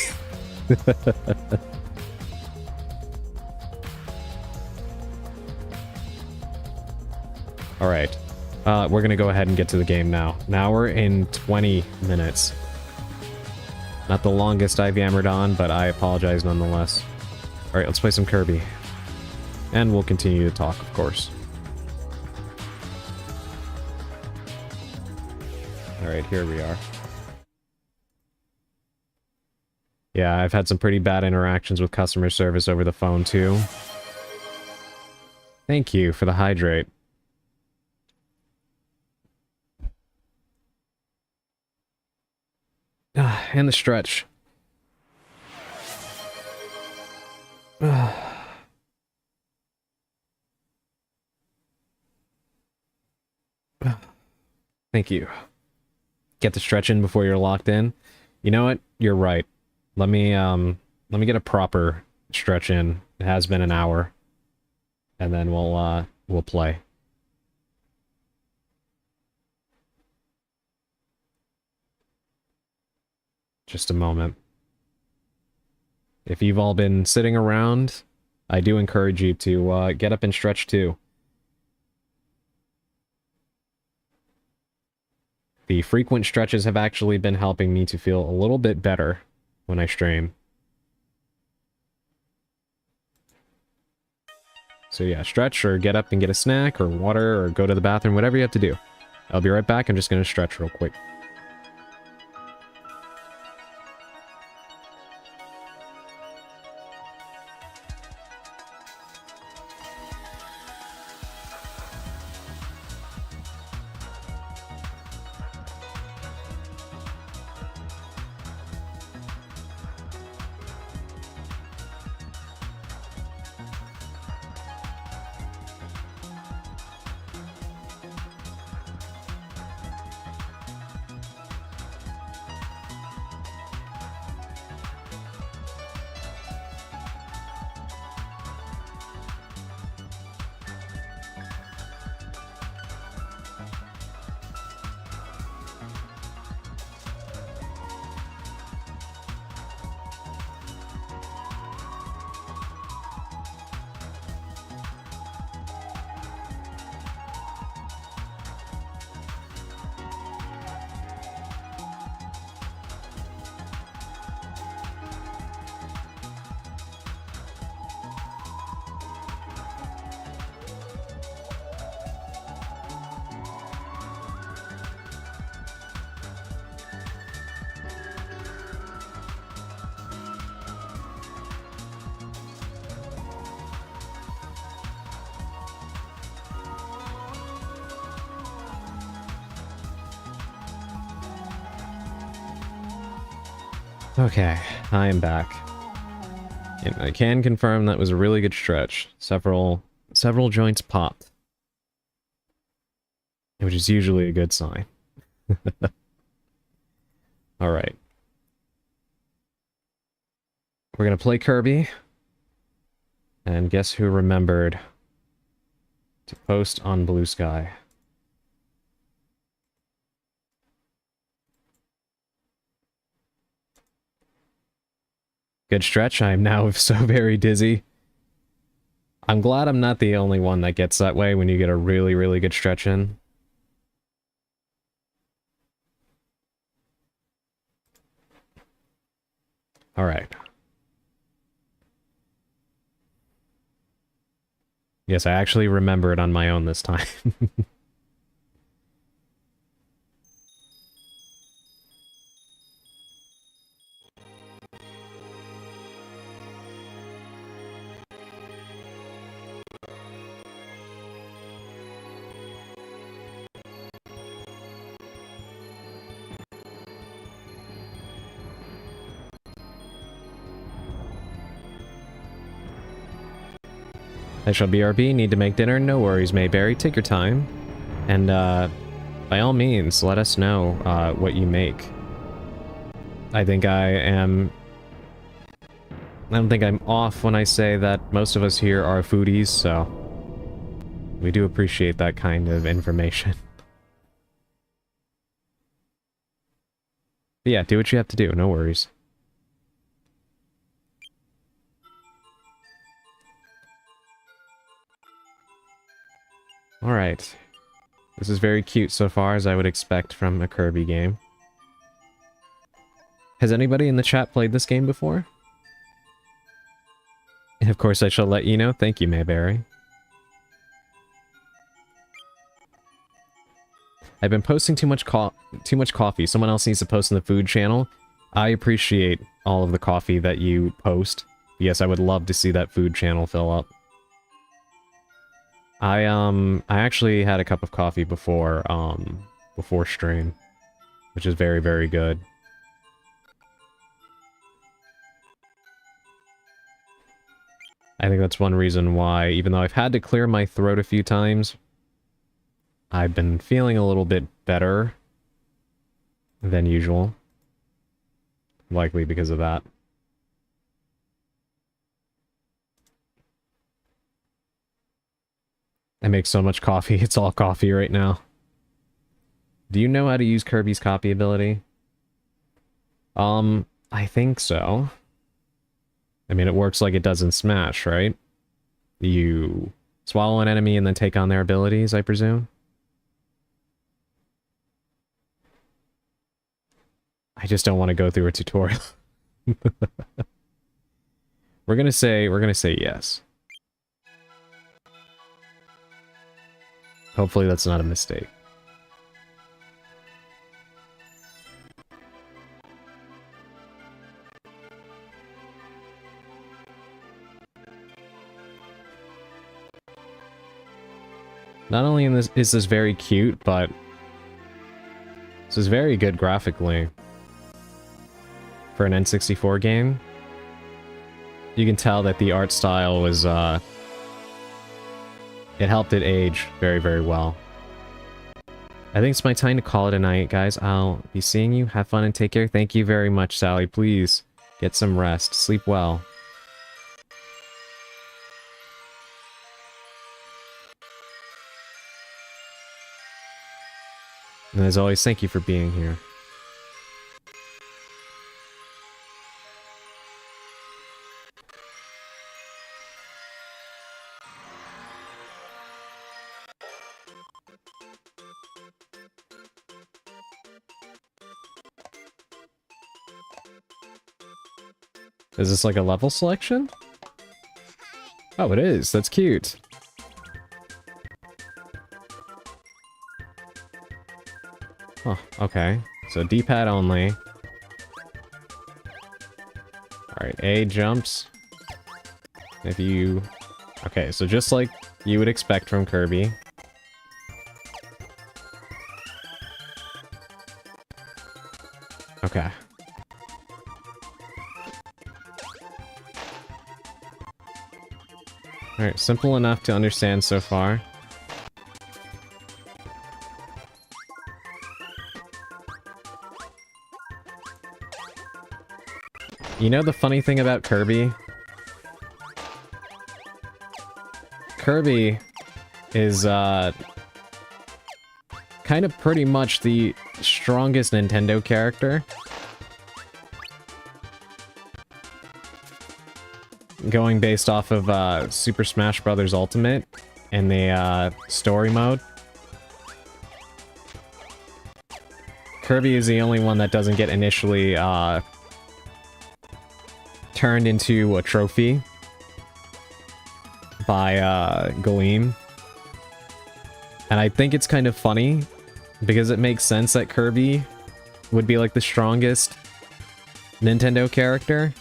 Alright. We're gonna go ahead and get to the game now. Now we're in 20 minutes. Not the longest I've yammered on, but I apologize nonetheless. Alright, let's play some Kirby. And we'll continue to talk, of course. Alright, here we are. Yeah, I've had some pretty bad interactions with customer service over the phone, too. Thank you for the hydrate. And the stretch. Thank you. Get the stretch in before you're locked in. You know what? You're right. Let me get a proper stretch in. It has been an hour. And then we'll play. Just a moment. If you've all been sitting around, I do encourage you to get up and stretch too. The frequent stretches have actually been helping me to feel a little bit better when I stream. So yeah, stretch or get up and get a snack or water or go to the bathroom, whatever you have to do. I'll be right back. I'm just going to stretch real quick. Okay, I am back. And I can confirm that was a really good stretch. Several joints popped. Which is usually a good sign. Alright. We're gonna play Kirby. And guess who remembered to post on Blue Sky? Good stretch. I am now so very dizzy. I'm glad I'm not the only one that gets that way when you get a really, really good stretch in. Alright. Yes, I actually remembered on my own this time. I shall BRB, need to make dinner, no worries, Mayberry, take your time. And, by all means, let us know, what you make. I don't think I'm off when I say that most of us here are foodies, so... we do appreciate that kind of information. But yeah, do what you have to do, no worries. Alright. This is very cute so far, as I would expect from a Kirby game. Has anybody in the chat played this game before? And of course I shall let you know. Thank you, Mayberry. I've been posting too much coffee. Someone else needs to post in the food channel. I appreciate all of the coffee that you post. Yes, I would love to see that food channel fill up. I actually had a cup of coffee before stream, which is very, very good. I think that's one reason why, even though I've had to clear my throat a few times, I've been feeling a little bit better than usual. Likely because of that. I make so much coffee, it's all coffee right now. Do you know how to use Kirby's copy ability? I think so. I mean, it works like it does in Smash, right? You swallow an enemy and then take on their abilities, I presume? I just don't want to go through a tutorial. We're gonna say yes. Hopefully that's not a mistake. Not only is this very cute, but this is very good graphically. For an N64 game, you can tell that the art style was, it helped it age very, very well. I think it's my time to call it a night, guys. I'll be seeing you. Have fun and take care. Thank you very much, Sally. Please get some rest. Sleep well. And as always, thank you for being here. Is this like a level selection? Oh, it is. That's cute. Oh, okay. So D-pad only. Alright, A jumps. If you... Okay, so just like you would expect from Kirby. Okay. Alright, simple enough to understand so far. You know the funny thing about Kirby? Kirby is, kind of pretty much the strongest Nintendo character. Going based off of, Super Smash Bros. Ultimate and the, story mode. Kirby is the only one that doesn't get initially, turned into a trophy by Galeem. And I think it's kind of funny because it makes sense that Kirby would be like the strongest Nintendo character.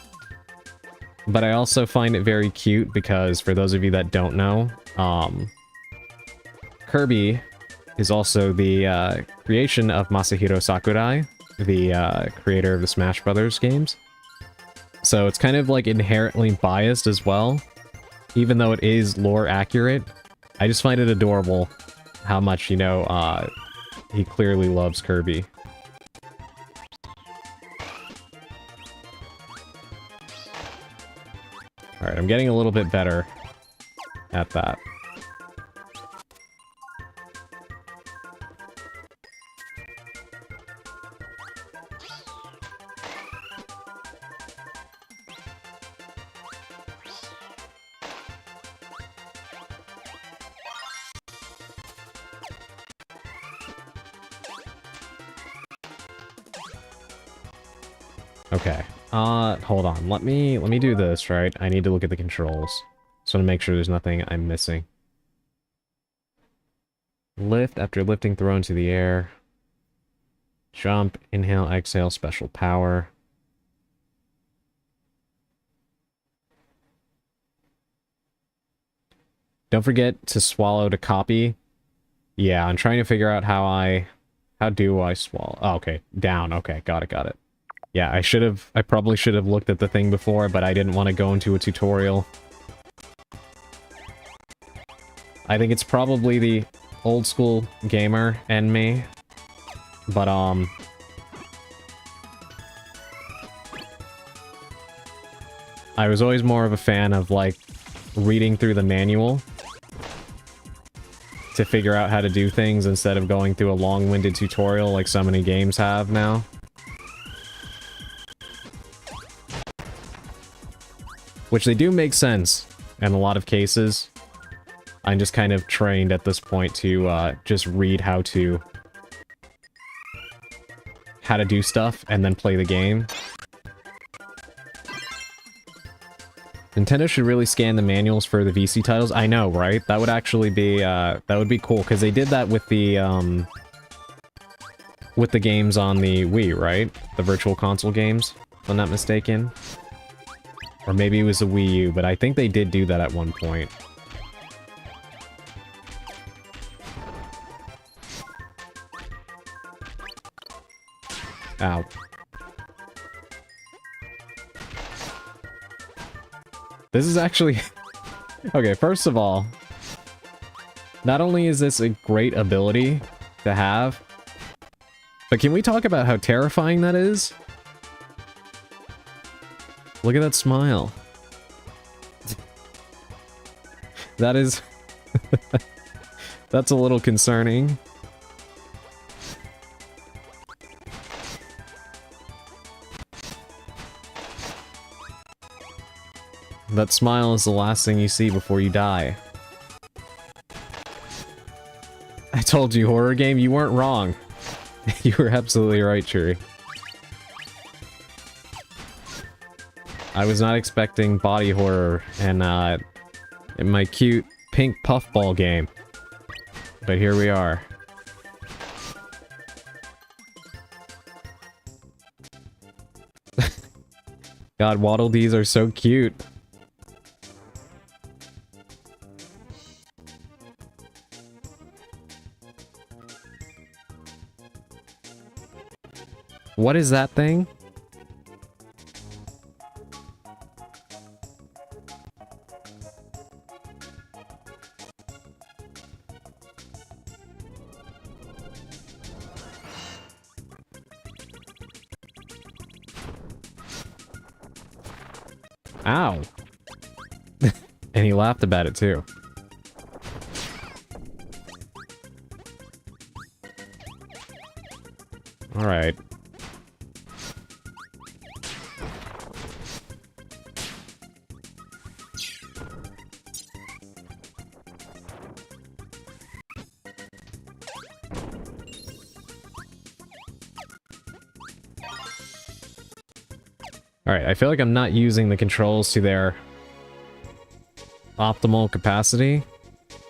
But I also find it very cute because for those of you that don't know, Kirby is also the creation of Masahiro Sakurai, the creator of the Smash Brothers games. So it's kind of like inherently biased as well, even though it is lore accurate. I just find it adorable how much, you know, he clearly loves Kirby. Alright, I'm getting a little bit better at that. Okay. Hold on. Let me do this, right? I need to look at the controls. So to make sure there's nothing I'm missing. Lift after lifting, throw into the air. Jump, inhale, exhale, special power. Don't forget to swallow to copy. Yeah, I'm trying to figure out how do I swallow? Oh, okay. Down. Okay, got it. Yeah, I probably should have looked at the thing before, but I didn't want to go into a tutorial. I think it's probably the old school gamer and me But, I was always more of a fan of, like, reading through the manual to figure out how to do things instead of going through a long-winded tutorial like so many games have now. Which they do make sense in a lot of cases. I'm just kind of trained at this point to just read how to do stuff and then play the game. Nintendo should really scan the manuals for the VC titles. I know, right? That would actually be, that would be cool, because they did that with the games on the Wii, right? The Virtual Console games, if I'm not mistaken. Or maybe it was a Wii U, but I think they did do that at one point. Ow. This is actually... Okay, first of all, not only is this a great ability to have, but can we talk about how terrifying that is? Look at that smile. That is... That's a little concerning. That smile is the last thing you see before you die. I told you, horror game, you weren't wrong. You were absolutely right, Churi. I was not expecting body horror in my cute pink puffball game. But here we are. God, Waddle Dees are so cute. What is that thing? Ow. And he laughed about it too. All right. Alright, I feel like I'm not using the controls to their optimal capacity,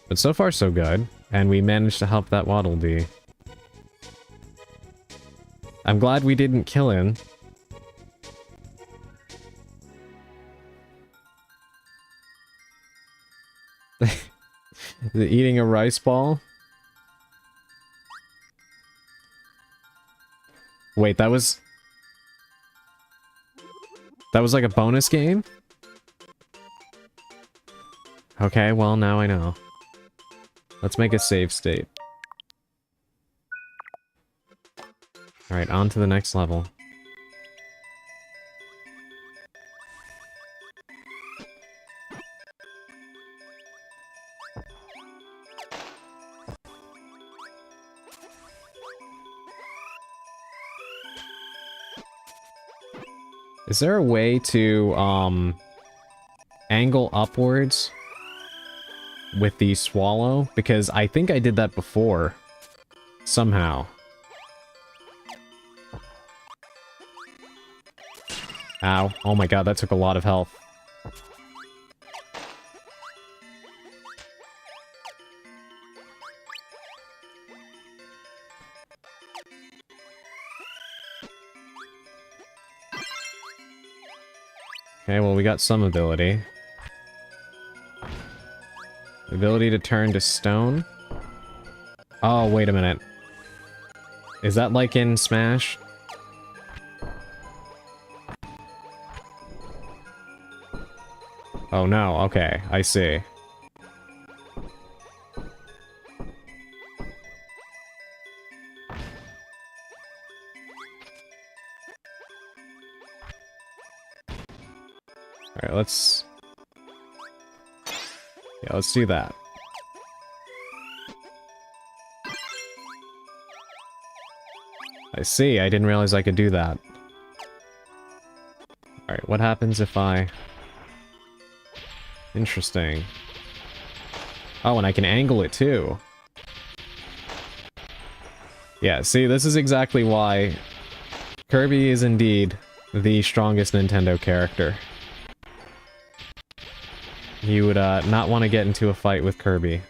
but so far so good, and we managed to help that Waddle Dee. I'm glad we didn't kill him. Eating a rice ball? Wait, that was like a bonus game? Okay, well, now I know. Let's make a save state. Alright, on to the next level. Is there a way to, angle upwards with the swallow? Because I think I did that before. Somehow. Ow. Oh my god, that took a lot of health. Okay, well, we got some ability. The ability to turn to stone? Oh, wait a minute. Is that like in Smash? Oh no, okay, I see. Alright, let's... Yeah, let's do that. I see, I didn't realize I could do that. Alright, what happens if I... Interesting. Oh, and I can angle it too. Yeah, see, this is exactly why Kirby is indeed the strongest Nintendo character. You would not want to get into a fight with Kirby.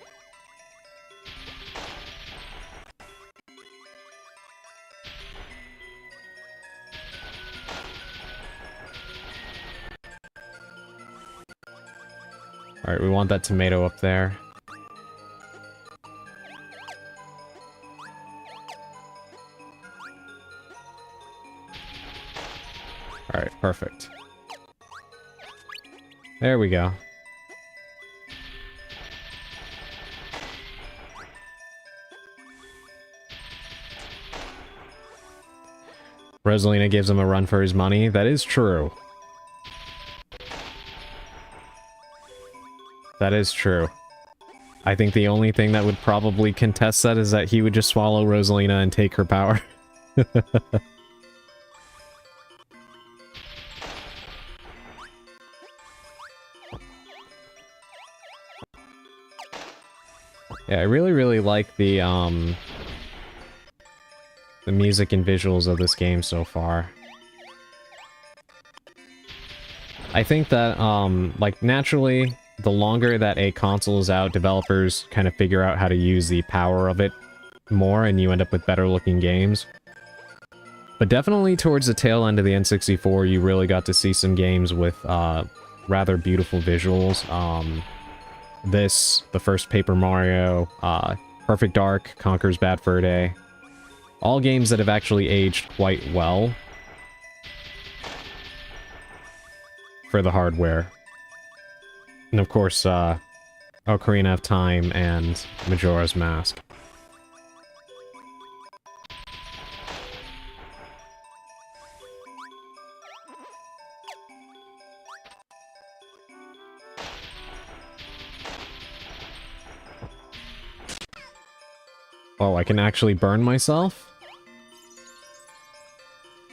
Alright, we want that tomato up there. Alright, perfect. There we go. Rosalina gives him a run for his money. That is true. That is true. I think the only thing that would probably contest that is that he would just swallow Rosalina and take her power. Yeah, I really like the music and visuals of this game so far. I think that, like, naturally, the longer that a console is out, developers kind of figure out how to use the power of it more, and you end up with better-looking games. But definitely towards the tail end of the N64, you really got to see some games with, rather beautiful visuals. The first Paper Mario, Perfect Dark, Conker's Bad Fur Day. All games that have actually aged quite well for the hardware. And of course, Ocarina of Time and Majora's Mask. Oh, I can actually burn myself?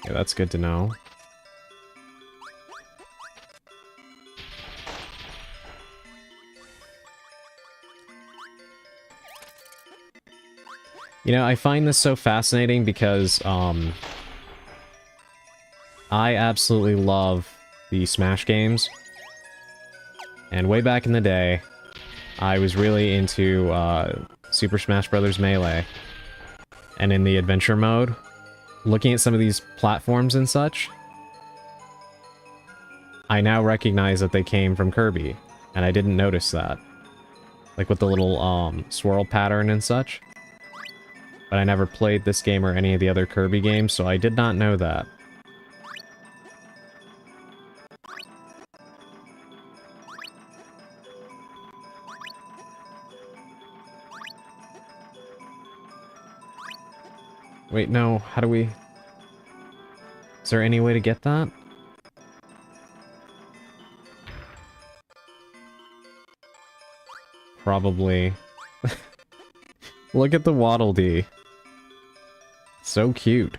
Yeah, that's good to know. You know, I find this so fascinating because, I absolutely love the Smash games. And way back in the day, I was really into, Super Smash Bros. Melee. And in the adventure mode, looking at some of these platforms and such, I now recognize that they came from Kirby, and I didn't notice that. Like with the little, swirl pattern and such. But I never played this game or any of the other Kirby games, so I did not know that. Wait, no, how do we... Is there any way to get that? Probably. Look at the Waddle Dee. So cute.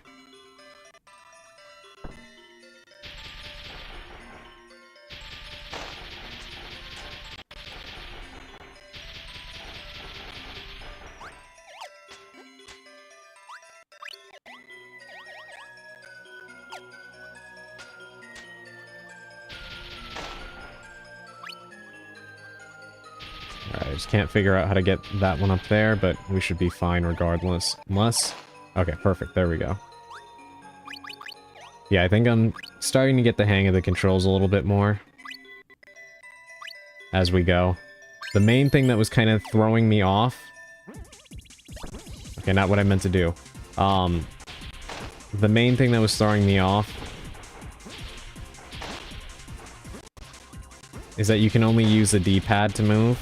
I just can't figure out how to get that one up there, but we should be fine regardless. Unless... Okay, perfect. There we go. Yeah, I think I'm starting to get the hang of the controls a little bit more as we go. The main thing that was kind of throwing me off... Okay, not what I meant to do. The main thing that was throwing me off is that you can only use the D-pad to move.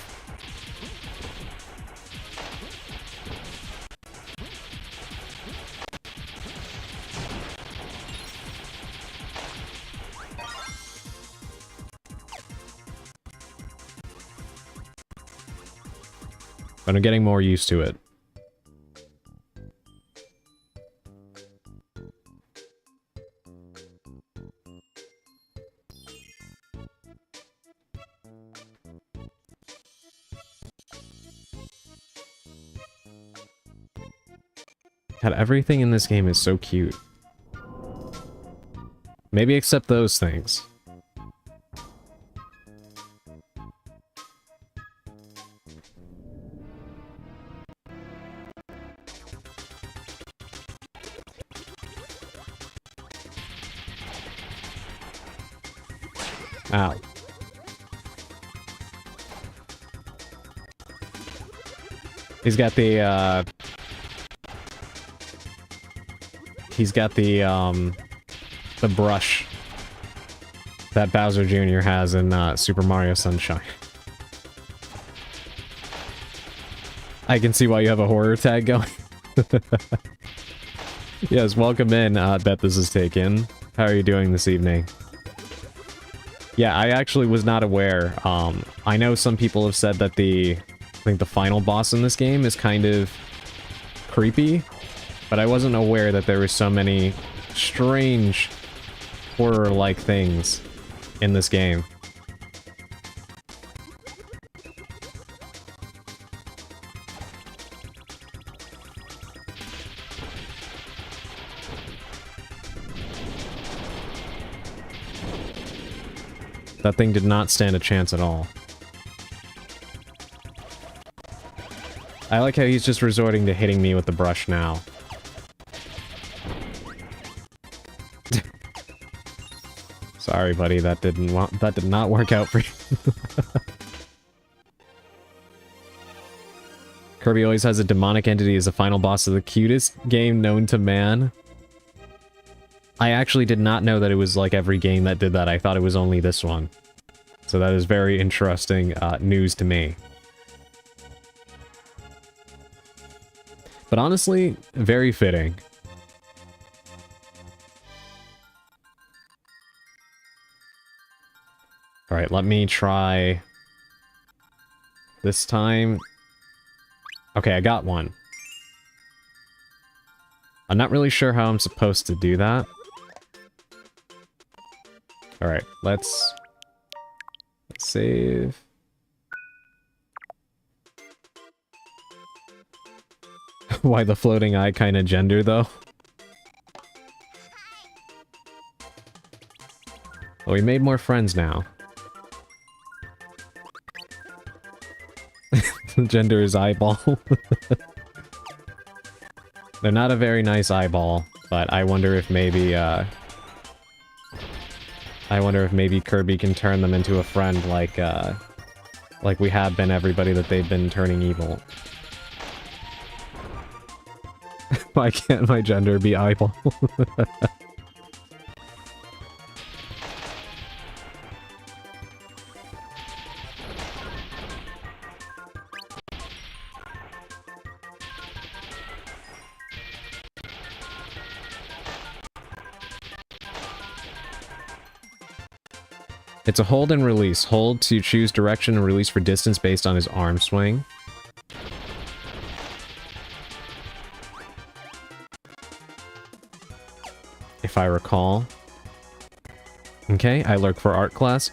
but I'm getting more used to it. God, everything in this game is so cute. Maybe except those things. Ow. He's got the, the brush that Bowser Jr. has in, Super Mario Sunshine. I can see why you have a horror tag going. Yes, welcome in, Bet This Is Taken. How are you doing this evening? Yeah, I actually was not aware. I know some people have said that I think the final boss in this game is kind of creepy, but I wasn't aware that there were so many strange horror-like things in this game. That thing did not stand a chance at all. I like how he's just resorting to hitting me with the brush now. Sorry, buddy, that did not work out for you. Kirby always has a demonic entity as the final boss of the cutest game known to man. I actually did not know that it was like every game that did that. I thought it was only this one. So that is very interesting news to me. But honestly, very fitting. Alright, let me try this time. Okay, I got one. I'm not really sure how I'm supposed to do that. Alright, let's save. Why the floating eye kind of gender, though? Well, we made more friends now. Gender is eyeball. They're not a very nice eyeball, but I wonder if maybe, Kirby can turn them into a friend like we have been everybody that they've been turning evil. Why can't my gender be eyeball? It's a hold and release. Hold to choose direction and release for distance based on his arm swing. If I recall. Okay, I lurk for art class.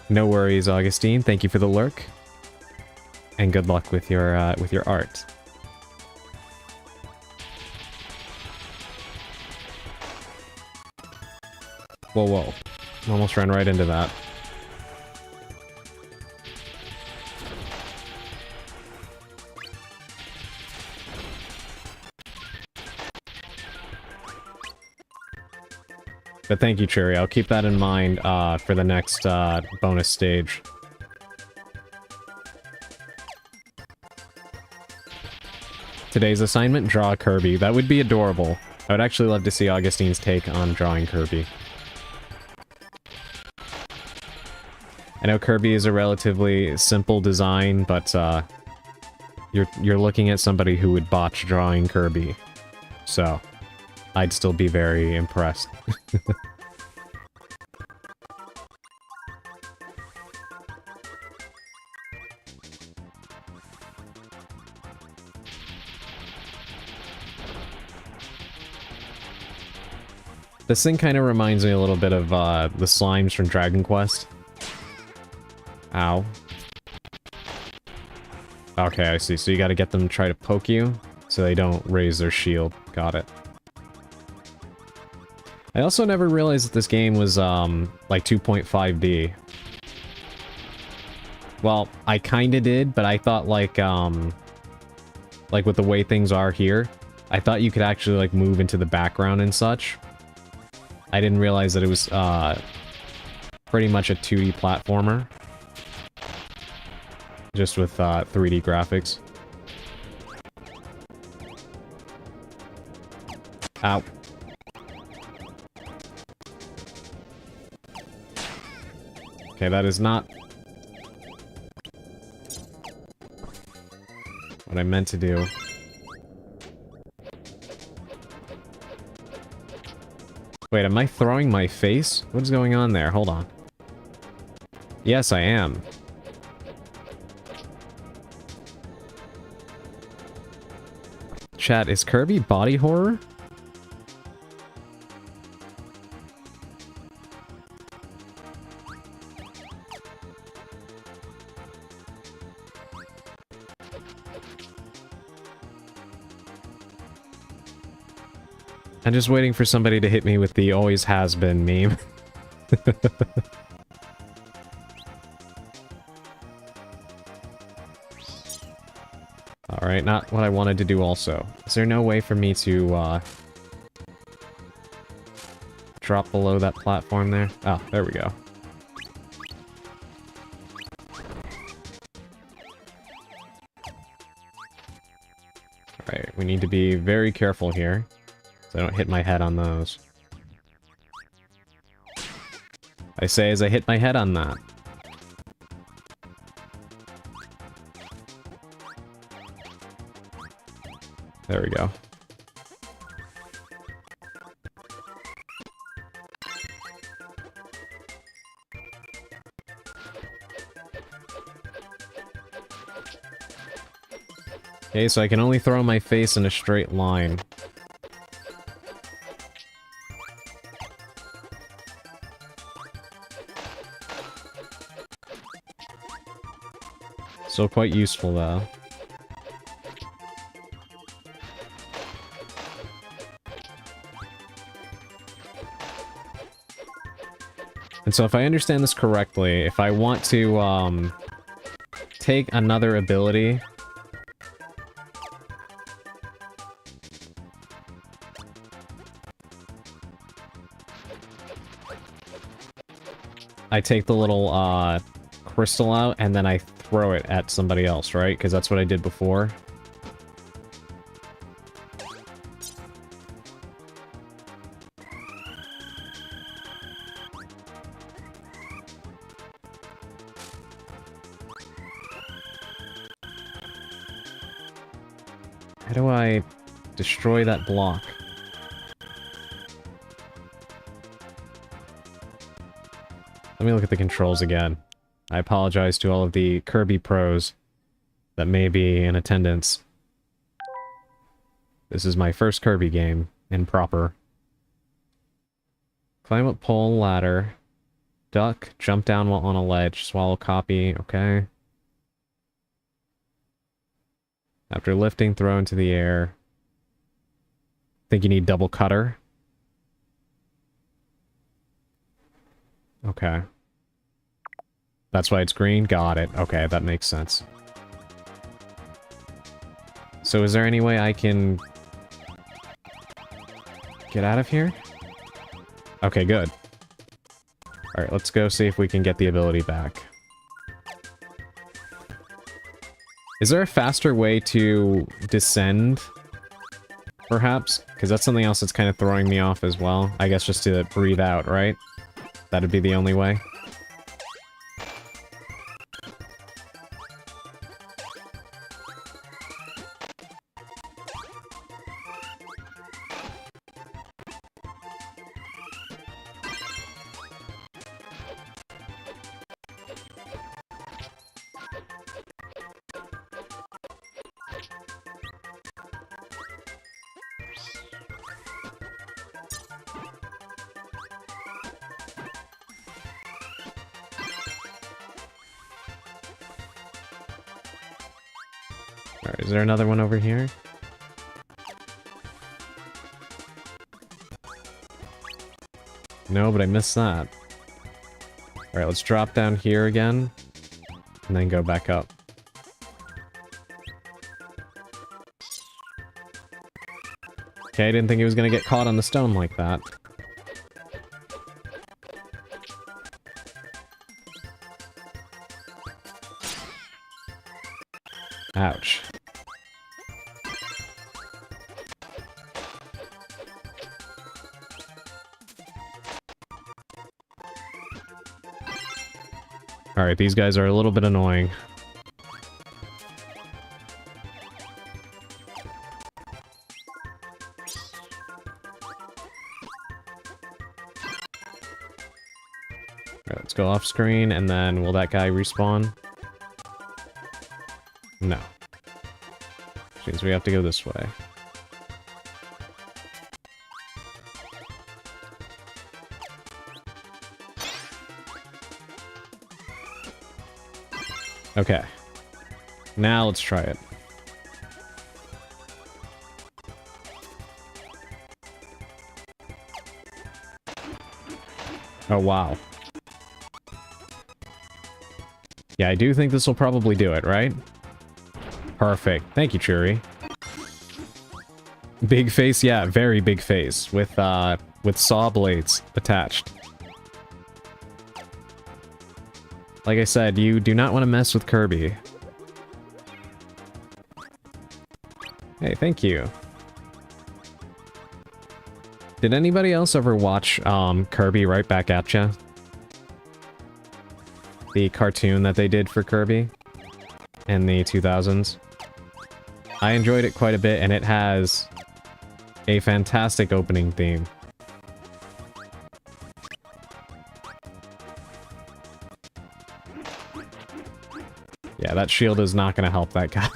No worries, Augustine. Thank you for the lurk. And good luck with your art. Whoa, whoa. Almost ran right into that. But thank you, Cherry. I'll keep that in mind for the next bonus stage. Today's assignment, draw Kirby. That would be adorable. I would actually love to see Augustine's take on drawing Kirby. I know Kirby is a relatively simple design, but you're looking at somebody who would botch drawing Kirby. So, I'd still be very impressed. This thing kind of reminds me a little bit of the slimes from Dragon Quest. Ow. Okay, I see. So you gotta get them to try to poke you, so they don't raise their shield. Got it. I also never realized that this game was, like 2.5D. Well, I kinda did, but I thought, like with the way things are here, I thought you could actually, like, move into the background and such. I didn't realize that it was, pretty much a 2D platformer. Just with, 3D graphics. Ow. Okay, that is not what I meant to do. Wait, am I throwing my face? What's going on there? Hold on. Yes, I am. Chat, is Kirby body horror? I'm just waiting for somebody to hit me with the always has been meme. Alright, not what I wanted to do also. Is there no way for me to, drop below that platform there? Oh, there we go. Alright, we need to be very careful here, so I don't hit my head on those. I say as I hit my head on that. There we go. Okay, so I can only throw my face in a straight line. Still quite useful, though. And so if I understand this correctly, if I want to, take another ability... I take the little, crystal out, and then I throw it at somebody else, right? Because that's what I did before. How do I destroy that block? Let me look at the controls again. I apologize to all of the Kirby pros that may be in attendance. This is my first Kirby game, in proper. Climb up pole, ladder. Duck, jump down while on a ledge, swallow copy, okay. After lifting, throw into the air. Think you need double cutter? Okay. That's why it's green? Got it. Okay, that makes sense. So is there any way I can... get out of here? Okay, good. Alright, let's go see if we can get the ability back. Is there a faster way to descend? Perhaps? Because that's something else that's kind of throwing me off as well. I guess just to breathe out, right? That'd be the only way. Alright, is there another one over here? No, but I missed that. Alright, let's drop down here again. And then go back up. Okay, I didn't think he was gonna get caught on the stone like that. Ouch. Alright, these guys are a little bit annoying. Alright, let's go off screen, and then will that guy respawn? No. Which means we have to go this way. Okay. Now let's try it. Oh, wow. Yeah, I do think this will probably do it, right? Perfect. Thank you, Churi. Big face? Yeah, very big face. With saw blades attached. Like I said, you do not want to mess with Kirby. Hey, thank you. Did anybody else ever watch Kirby Right Back at Ya? The cartoon that they did for Kirby in the 2000s. I enjoyed it quite a bit, and it has a fantastic opening theme. Yeah, that shield is not going to help that guy.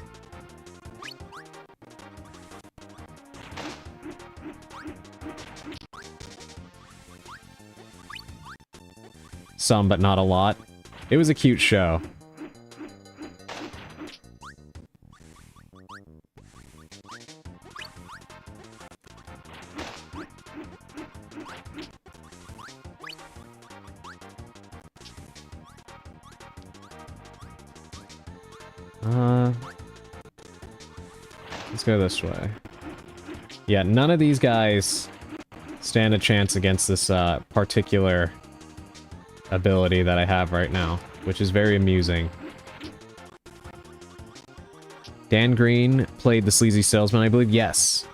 Some, but not a lot. It was a cute show. Let's go this way. Yeah, none of these guys stand a chance against this particular ability that I have right now, which is very amusing. Dan Green played the sleazy salesman, I believe. Yes.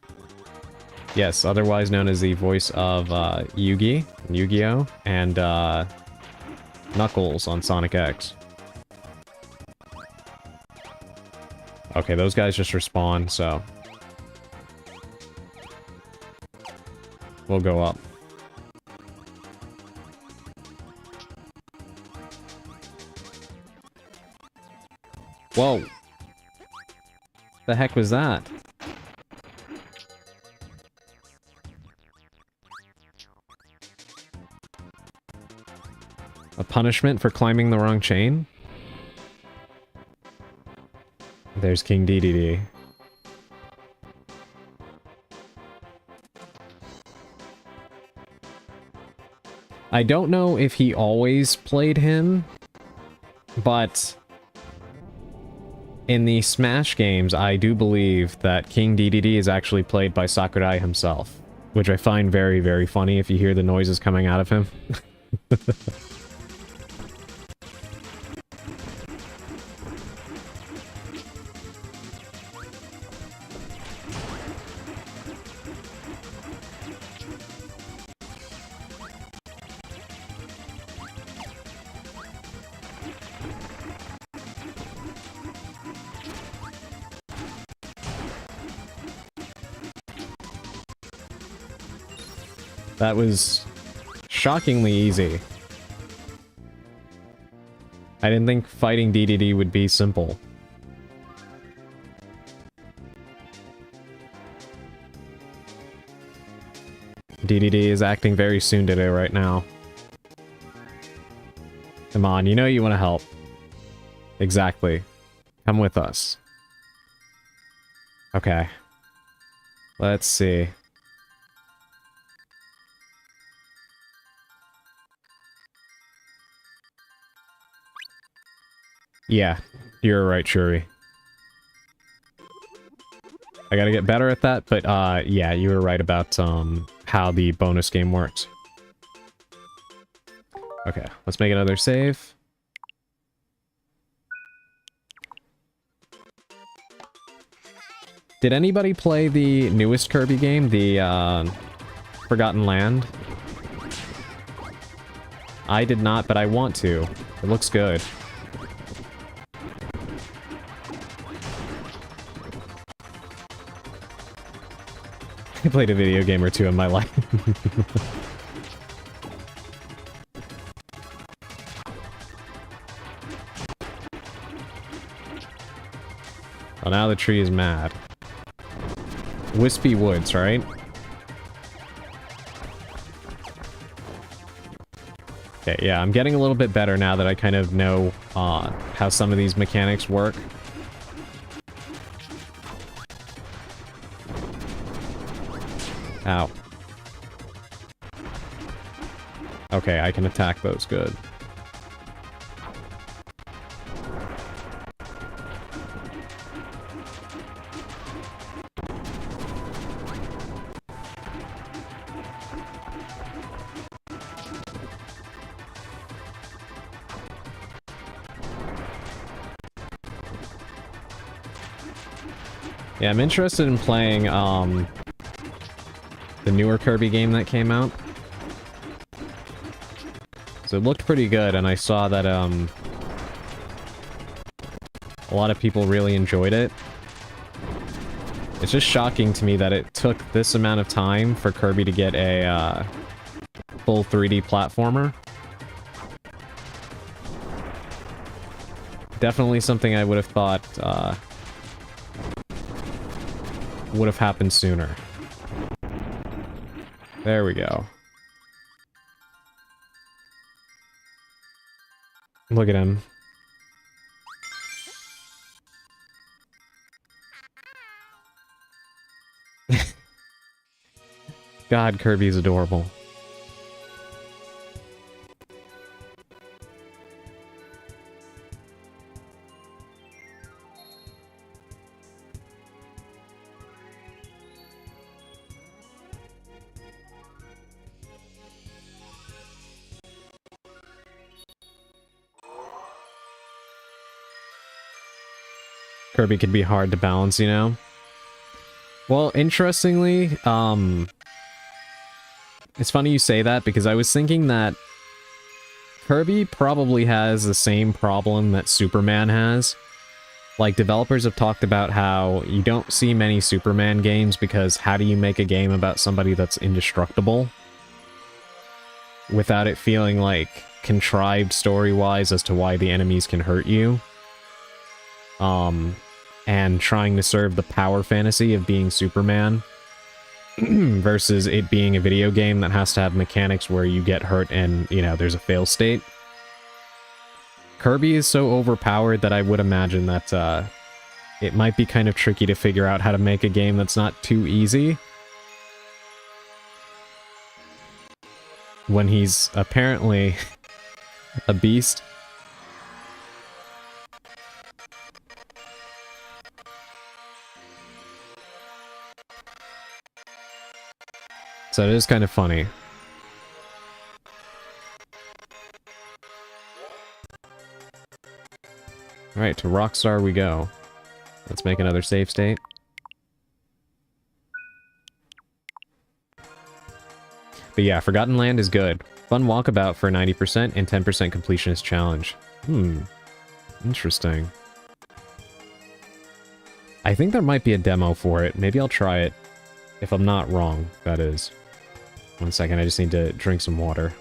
Yes, otherwise known as the voice of Yugi, Yu-Gi-Oh, and Knuckles on Sonic X. Okay, those guys just respawn, so we'll go up. Whoa! The heck was that? A punishment for climbing the wrong chain? There's King DDD. I don't know if he always played him, but in the Smash games, I do believe that King DDD is actually played by Sakurai himself, which I find very, very funny if you hear the noises coming out of him. That was shockingly easy. I didn't think fighting DDD would be simple. DDD is acting very soon today right now. Come on, you know you want to help. Exactly. Come with us. Okay. Let's see. Yeah, you're right, Shuri. I gotta get better at that, but yeah, you were right about how the bonus game works. Okay, let's make another save. Did anybody play the newest Kirby game, the Forgotten Land? I did not, but I want to. It looks good. I played a video game or two in my life. Well, now the tree is mad. Wispy Woods, right? Okay, yeah, I'm getting a little bit better now that I kind of know how some of these mechanics work. Ow. Okay, I can attack those, good. Yeah, I'm interested in playing, the newer Kirby game that came out. So it looked pretty good, and I saw that, a lot of people really enjoyed it. It's just shocking to me that it took this amount of time for Kirby to get a, full 3D platformer. Definitely something I would have thought, would have happened sooner. There we go. Look at him. God, Kirby's adorable. Kirby could be hard to balance, you know? Well, interestingly, it's funny you say that because I was thinking that Kirby probably has the same problem that Superman has. Like, developers have talked about how you don't see many Superman games because how do you make a game about somebody that's indestructible without it feeling like contrived story-wise as to why the enemies can hurt you? And trying to serve the power fantasy of being Superman versus it being a video game that has to have mechanics where you get hurt and, you know, there's a fail state. Kirby is so overpowered that I would imagine that, it might be kind of tricky to figure out how to make a game that's not too easy when he's apparently a beast. So it is kind of funny. Alright, to Rockstar we go. Let's make another save state. But yeah, Forgotten Land is good. Fun walkabout for 90% and 10% completionist challenge. Interesting. I think there might be a demo for it. Maybe I'll try it. If I'm not wrong, that is. 1 second, I just need to drink some water.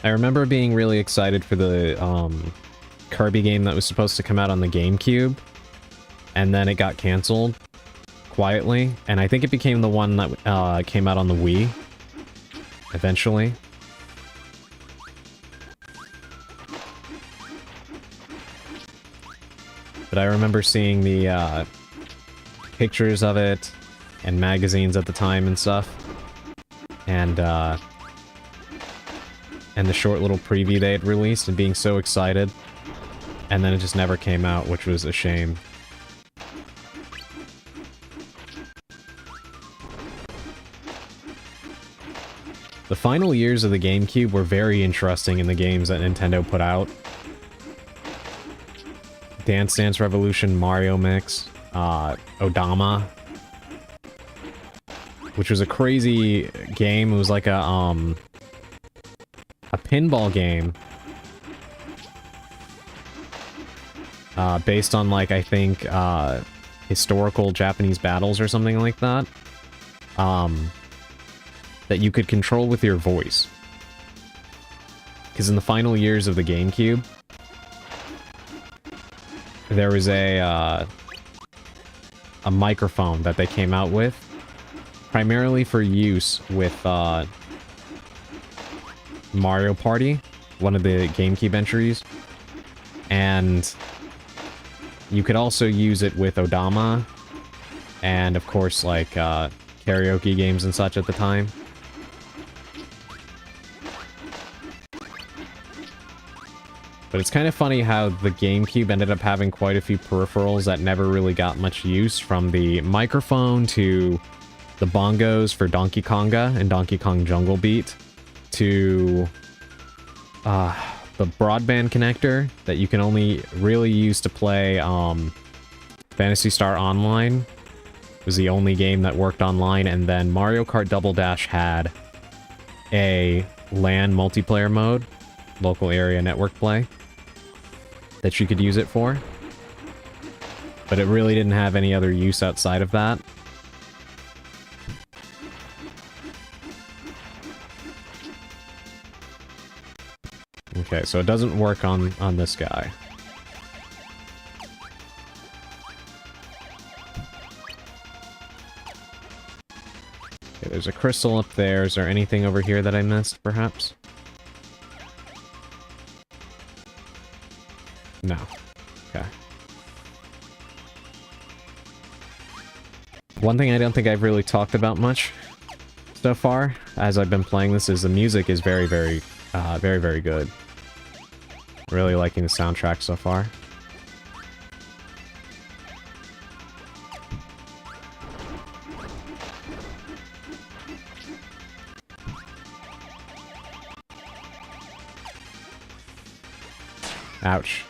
I remember being really excited for the Kirby game that was supposed to come out on the GameCube, and then it got canceled quietly, and I think it became the one that came out on the Wii. eventually. But I remember seeing the pictures of it and magazines at the time and stuff. And the short little preview they had released and being so excited. And then it just never came out, which was a shame. The final years of the GameCube were very interesting in the games that Nintendo put out. Dance Dance Revolution, Mario Mix, Odama, which was a crazy game. It was like a pinball game based on, like, I think historical Japanese battles or something like that. That you could control with your voice. Because in the final years of the GameCube, there was a microphone that they came out with, primarily for use with Mario Party, one of the GameCube entries, and you could also use it with Odama, and of course, like, karaoke games and such at the time. But it's kind of funny how the GameCube ended up having quite a few peripherals that never really got much use, from the microphone to the bongos for Donkey Konga and Donkey Kong Jungle Beat to the broadband connector that you can only really use to play Phantasy Star Online. It was the only game that worked online, and then Mario Kart Double Dash had a LAN multiplayer mode, local area network play, that you could use it for. But it really didn't have any other use outside of that. Okay, so it doesn't work on this guy. Okay, there's a crystal up there. Is there anything over here that I missed, perhaps? No. Okay. One thing I don't think I've really talked about much so far, as I've been playing this, is the music is very, very good. Really liking the soundtrack so far. Ouch.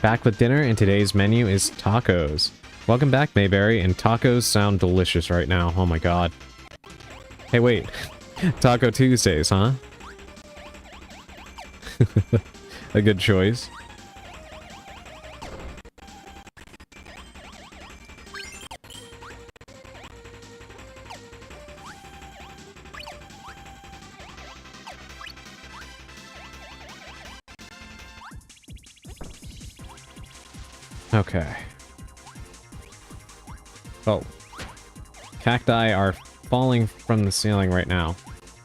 Back with dinner, and today's menu is tacos. Welcome back, Mayberry, and tacos sound delicious right now. Oh my god. Hey, wait. Taco Tuesdays, huh? A good choice. Okay. Oh. Cacti are falling from the ceiling right now.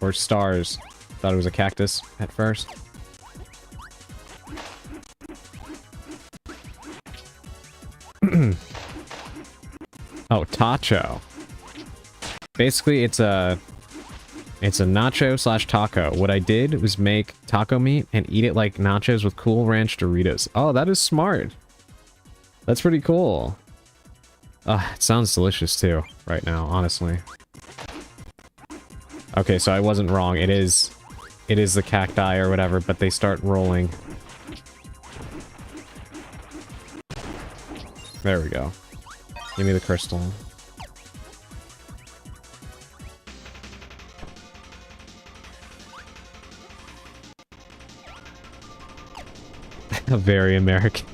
Or stars. Thought it was a cactus at first. Oh, tacho. Basically, it's a nacho slash taco. What I did was make taco meat and eat it like nachos with Cool Ranch Doritos. Oh, that is smart. That's pretty cool. It sounds delicious too, right now, honestly. Okay, so I wasn't wrong. It is the cacti or whatever, but they start rolling. There we go. Give me the crystal. Very American.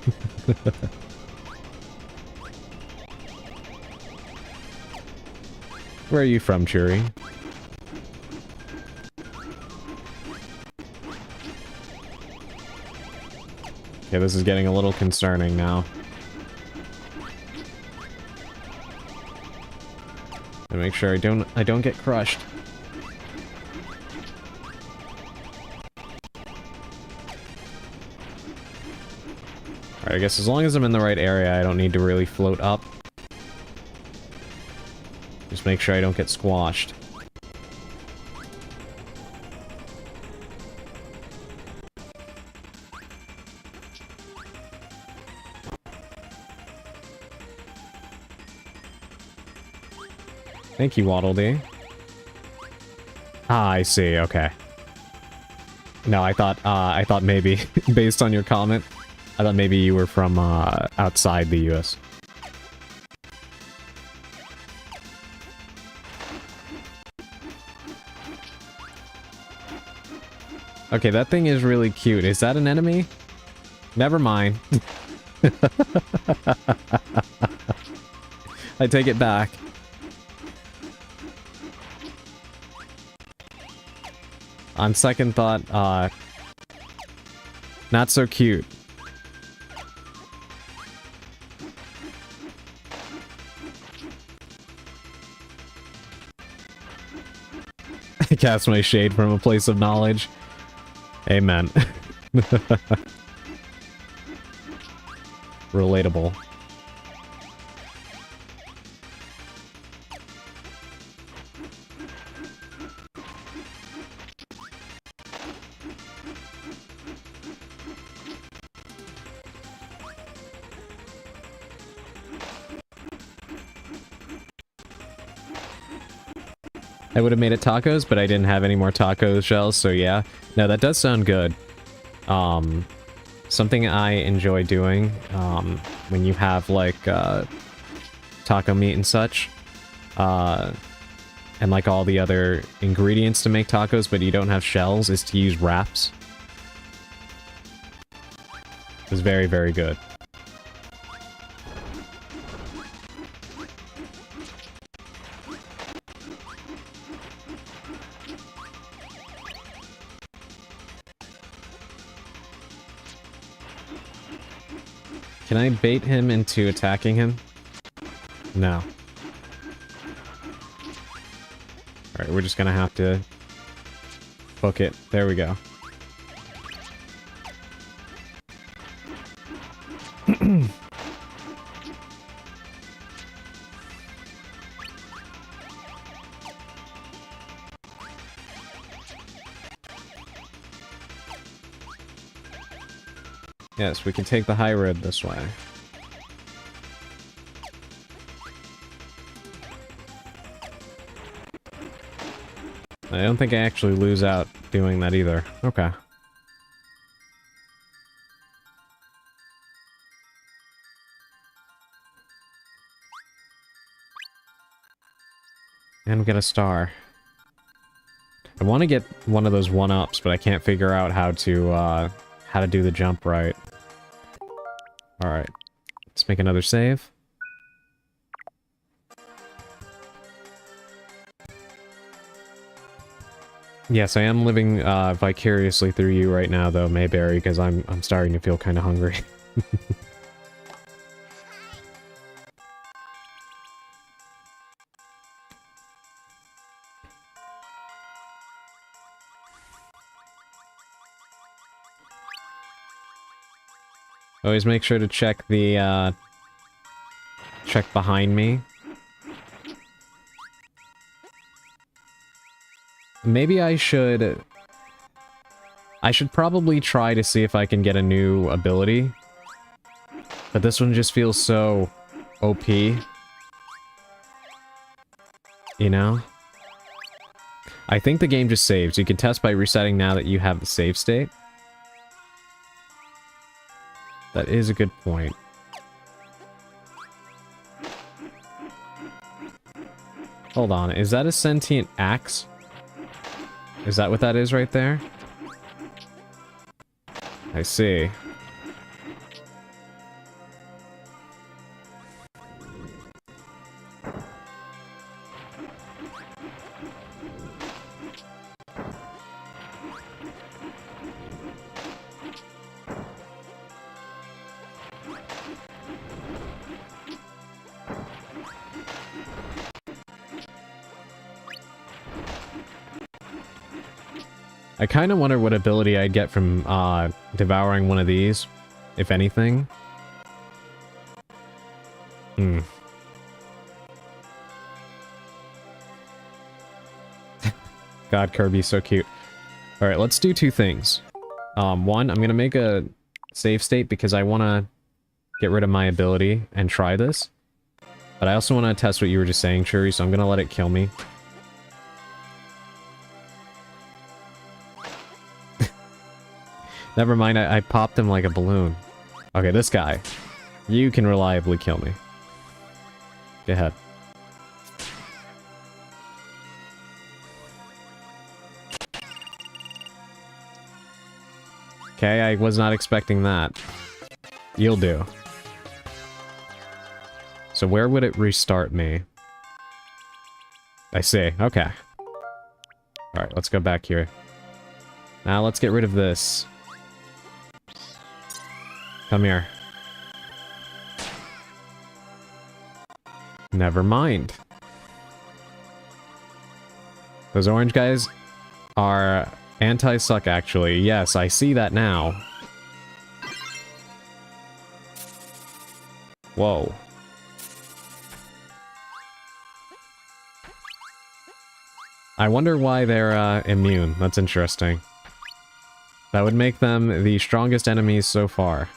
Where are you from, Churi? Okay, this is getting a little concerning now. And make sure I don't get crushed. Alright, I guess as long as I'm in the right area, I don't need to really float up. Just make sure I don't get squashed. Thank you, Waddle Dee. Ah, I see, okay. No, I thought maybe, based on your comment, I thought maybe you were from, outside the US. Okay, that thing is really cute. Is that an enemy? Never mind. I take it back. On second thought, not so cute. I cast my shade from a place of knowledge. Amen. Relatable. I would have made it tacos, but I didn't have any more taco shells, so yeah. No, that does sound good. Something I enjoy doing, when you have, like, taco meat and such, and, like, all the other ingredients to make tacos, but you don't have shells, is to use wraps. It's very, very good. Can I bait him into attacking him? No. Alright, we're just gonna have to book it. There we go. Yes, we can take the high road this way. I don't think I actually lose out doing that either. Okay. And we get a star. I want to get one of those one-ups, but I can't figure out how to do the jump right. Alright. Let's make another save. Yes, I am living vicariously through you right now, though, Mayberry, because I'm starting to feel kind of hungry. Always make sure to check the, check behind me. Maybe I should probably try to see if I can get a new ability. But this one just feels so OP. You know? I think the game just saves. You can test by resetting now that you have the save state. That is a good point. Hold on, is that a sentient axe? Is that what that is right there? I see. I kind of wonder what ability I'd get from devouring one of these, if anything. Hmm. God, Kirby's so cute. Alright, let's do two things. One, I'm gonna make a save state because I want to get rid of my ability and try this. But I also want to test what you were just saying, Shuri, so I'm gonna let it kill me. Never mind, I popped him like a balloon. Okay, this guy. You can reliably kill me. Go ahead. Okay, I was not expecting that. You'll do. So where would it restart me? I see. Okay. Alright, let's go back here. Now let's get rid of this. Come here. Never mind. Those orange guys are anti-suck, actually. Yes, I see that now. Whoa. I wonder why they're immune. That's interesting. That would make them the strongest enemies so far.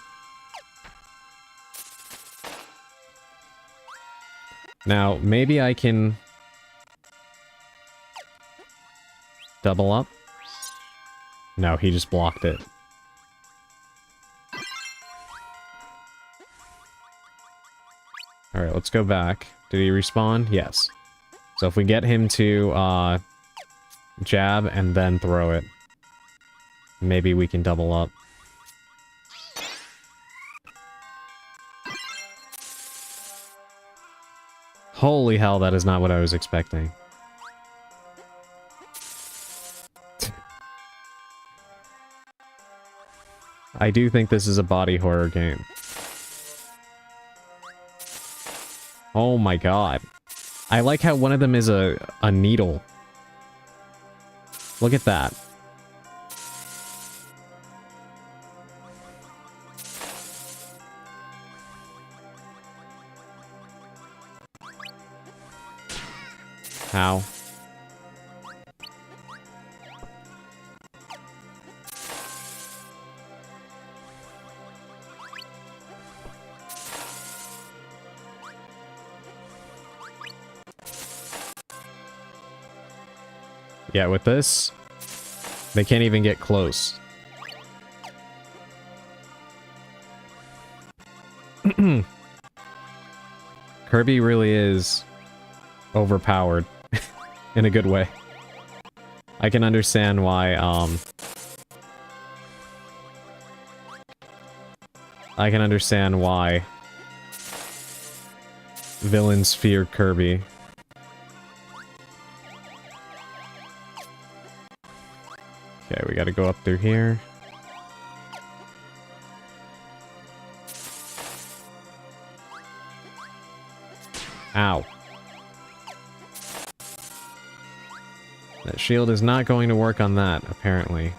Now, maybe I can double up? No, he just blocked it. Alright, let's go back. Did he respawn? Yes. So if we get him to, jab and then throw it, maybe we can double up. Holy hell, that is not what I was expecting. I do think this is a body horror game. Oh my god. I like how one of them is a needle. Look at that. How? Yeah, with this, they can't even get close. Kirby really is overpowered in a good way. I can understand why, I can understand why villains fear Kirby. Okay, we gotta go up through here. Ow. That shield is not going to work on that, apparently.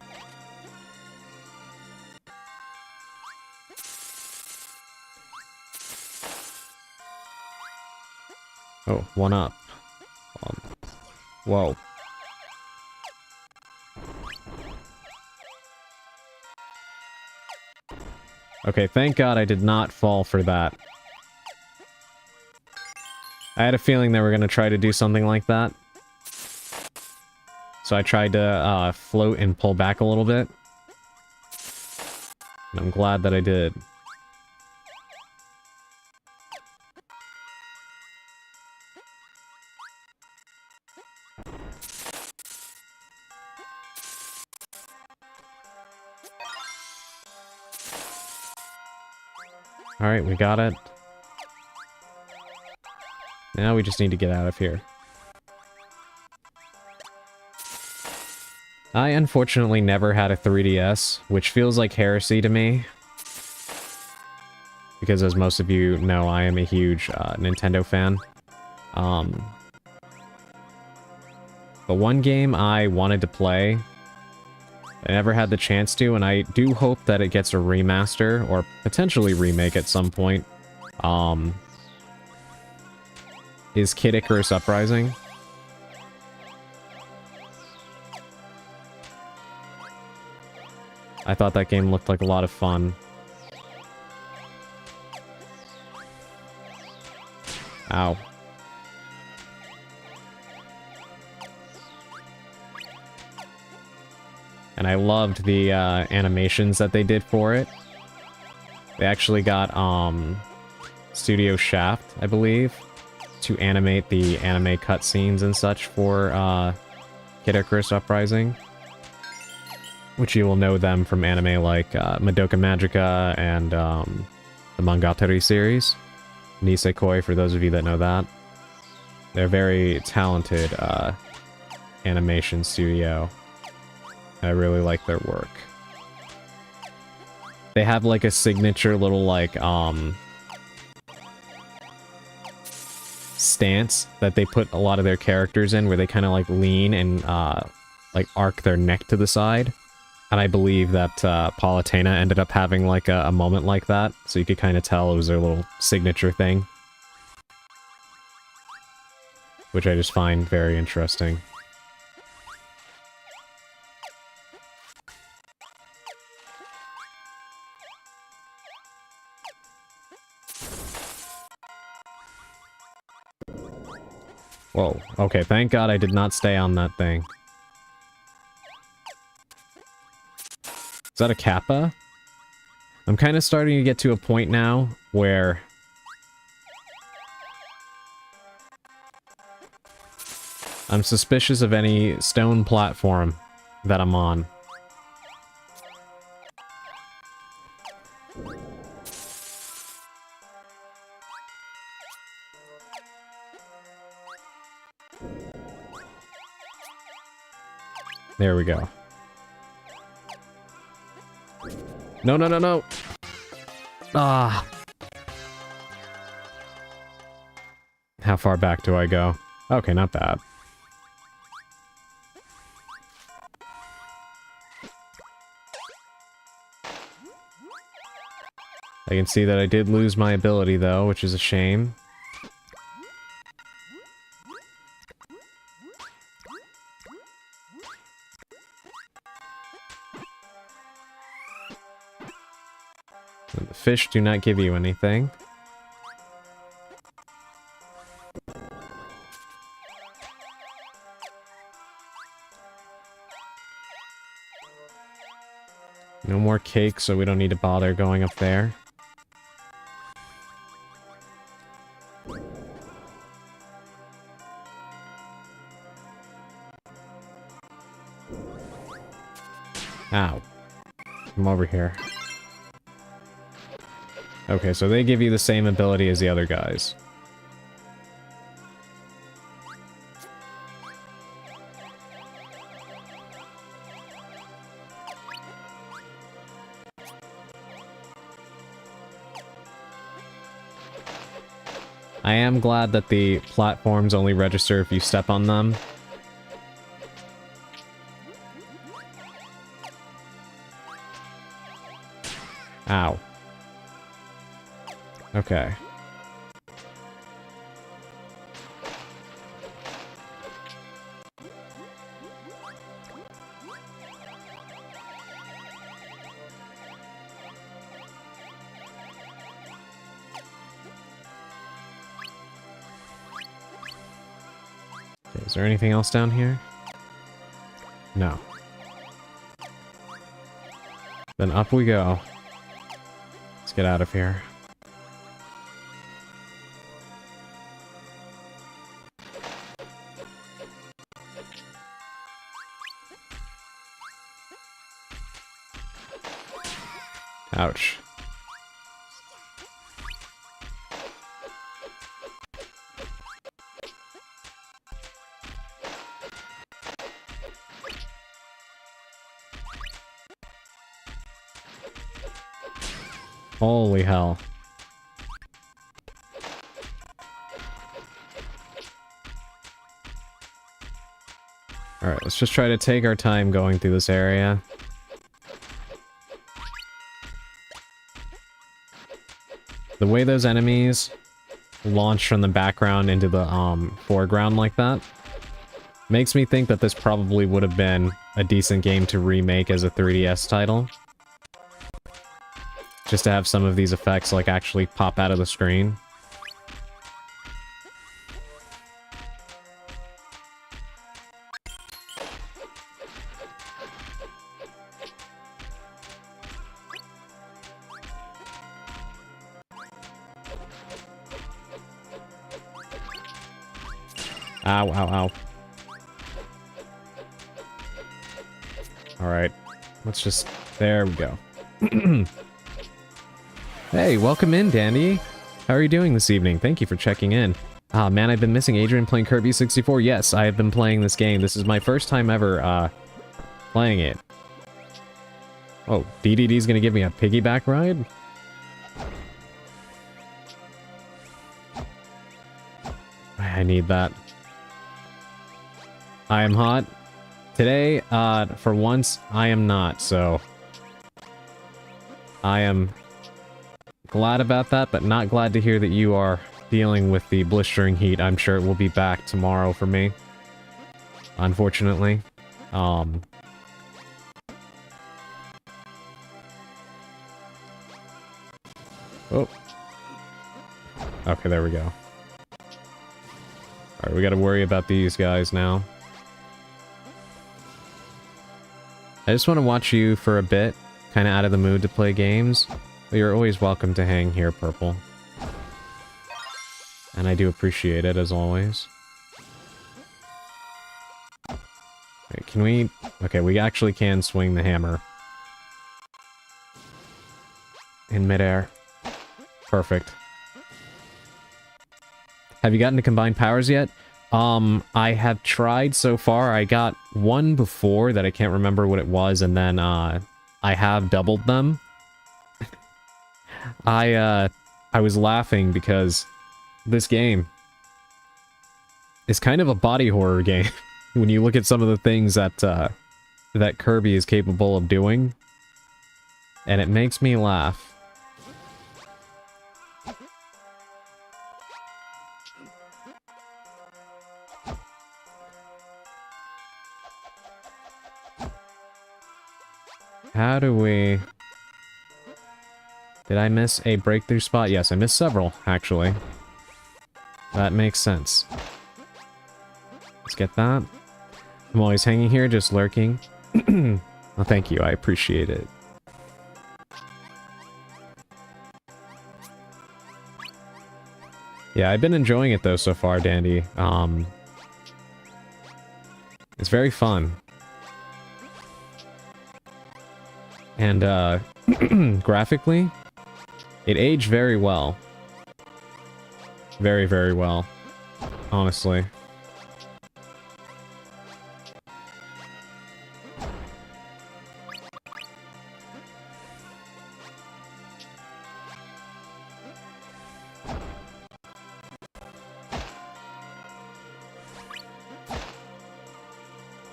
Oh, one up. Whoa. Okay, thank God I did not fall for that. I had a feeling they were going to try to do something like that. So I tried to float and pull back a little bit. And I'm glad that I did. Alright, we got it. Now we just need to get out of here. I unfortunately never had a 3DS, which feels like heresy to me. Because as most of you know, I am a huge Nintendo fan. But one game I wanted to play, I never had the chance to, and I do hope that it gets a remaster, or potentially remake at some point. is Kid Icarus Uprising. I thought that game looked like a lot of fun. Ow. And I loved the animations that they did for it. They actually got Studio Shaft, I believe, to animate the anime cutscenes and such for Kid Icarus Uprising. Which you will know them from anime like Madoka Magica and the Monogatari series. Nisekoi, for those of you that know that. They're a very talented animation studio. I really like their work. They have like a signature little like stance that they put a lot of their characters in, where they kind of like lean and like arc their neck to the side. And I believe that Palutena ended up having like a moment like that, so you could kind of tell it was their little signature thing. Which I just find very interesting. Whoa, okay, thank God I did not stay on that thing. Is that a Kappa? I'm kind of starting to get to a point now where I'm suspicious of any stone platform that I'm on. There we go. No, no, no, no! Ah! How far back do I go? Okay, not bad. I can see that I did lose my ability, though, which is a shame. And the fish do not give you anything. No more cake, so we don't need to bother going up there. Ow. I'm over here. Okay, so they give you the same ability as the other guys. I am glad that the platforms only register if you step on them. Ow. Okay. Is there anything else down here? No. Then up we go. Let's get out of here. Ouch. Holy hell. Alright, let's just try to take our time going through this area. The way those enemies launch from the background into the foreground like that. Makes me think that this probably would have been a decent game to remake as a 3DS title. Just to have some of these effects like actually pop out of the screen. Ow, ow, ow. Alright. Let's just... There we go. Hey, welcome in, Dandy. How are you doing this evening? Thank you for checking in. Ah, man, I've been missing Adrian playing Kirby 64. Yes, I have been playing this game. This is my first time ever, playing it. Oh, DDD's gonna give me a piggyback ride? I need that. I am hot. Today, for once, I am not, so... I am glad about that, but not glad to hear that you are dealing with the blistering heat. I'm sure it will be back tomorrow for me. Unfortunately. Oh. Okay, there we go. Alright, we gotta worry about these guys now. I just want to watch you for a bit. Kind of out of the mood to play games. But you're always welcome to hang here, Purple. And I do appreciate it, as always. Wait, can we... Okay, we actually can swing the hammer. In midair. Perfect. Have you gotten to combine powers yet? I have tried so far. I got one before that I can't remember what it was, and then, I have doubled them. I was laughing because this game is kind of a body horror game when you look at some of the things that, that Kirby is capable of doing. And it makes me laugh. How do we... Did I miss a breakthrough spot? Yes, I missed several, actually. That makes sense. Let's get that. I'm always hanging here, just lurking. Well, thank you, I appreciate it. Yeah, I've been enjoying it, though, so far, Dandy. It's very fun. And, graphically, it aged very well. Very, very well. Honestly.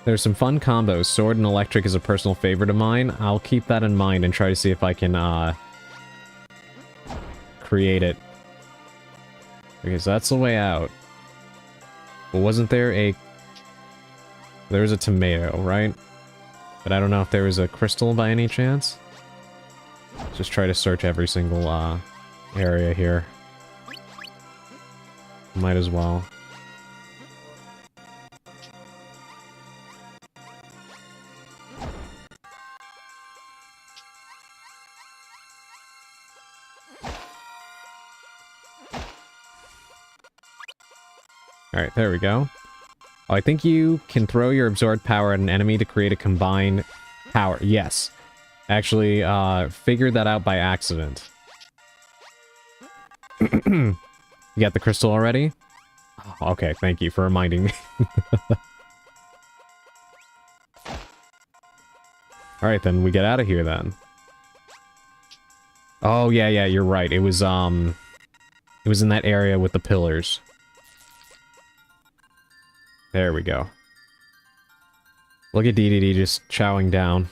There's some fun combos. Sword and electric is a personal favorite of mine. I'll keep that in mind and try to see if I can, create it. Okay, so that's the way out. But wasn't there a... There was a tomato, right? But I don't know if there was a crystal by any chance. Just try to search every single, area here. Might as well. Alright, there we go. Oh, I think you can throw your absorbed power at an enemy to create a combined power. Yes. Actually, figured that out by accident. You got the crystal already? Oh, okay, thank you for reminding me. Alright, then we get out of here then. Oh, yeah, you're right. It was in that area with the pillars. There we go. Look at DDD just chowing down.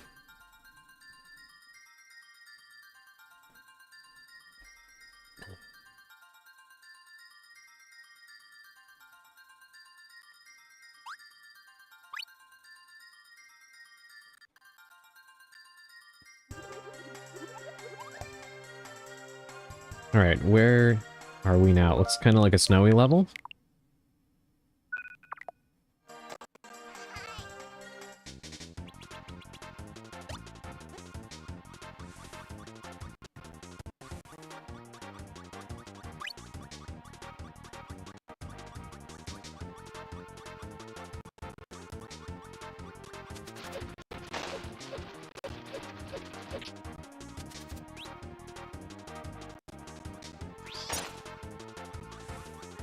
Alright, where are we now? It looks kind of like a snowy level.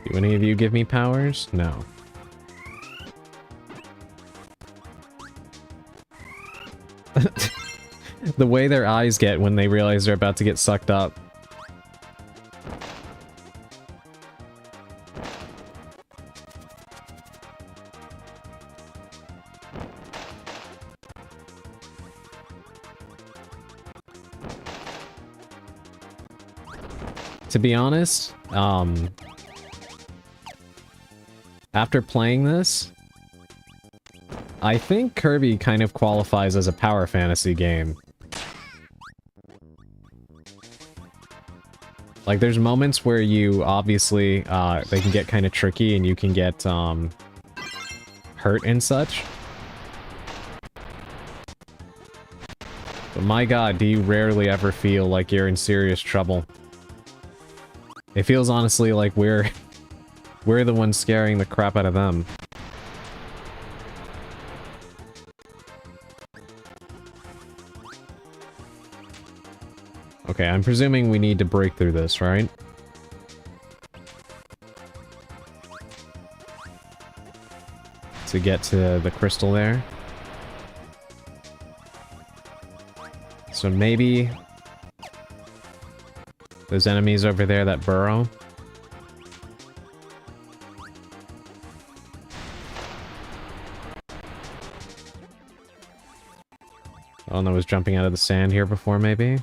Do any of you give me powers? No. The way their eyes get when they realize they're about to get sucked up. To be honest, after playing this, I think Kirby kind of qualifies as a power fantasy game. Like, there's moments where you, obviously, they can get kind of tricky and you can get, hurt and such. But my god, do you rarely ever feel like you're in serious trouble. It feels honestly like we're the ones scaring the crap out of them. Okay, I'm presuming we need to break through this, right? To get to the crystal there. So maybe those enemies over there that burrow. Oh, and I was jumping out of the sand here before, maybe?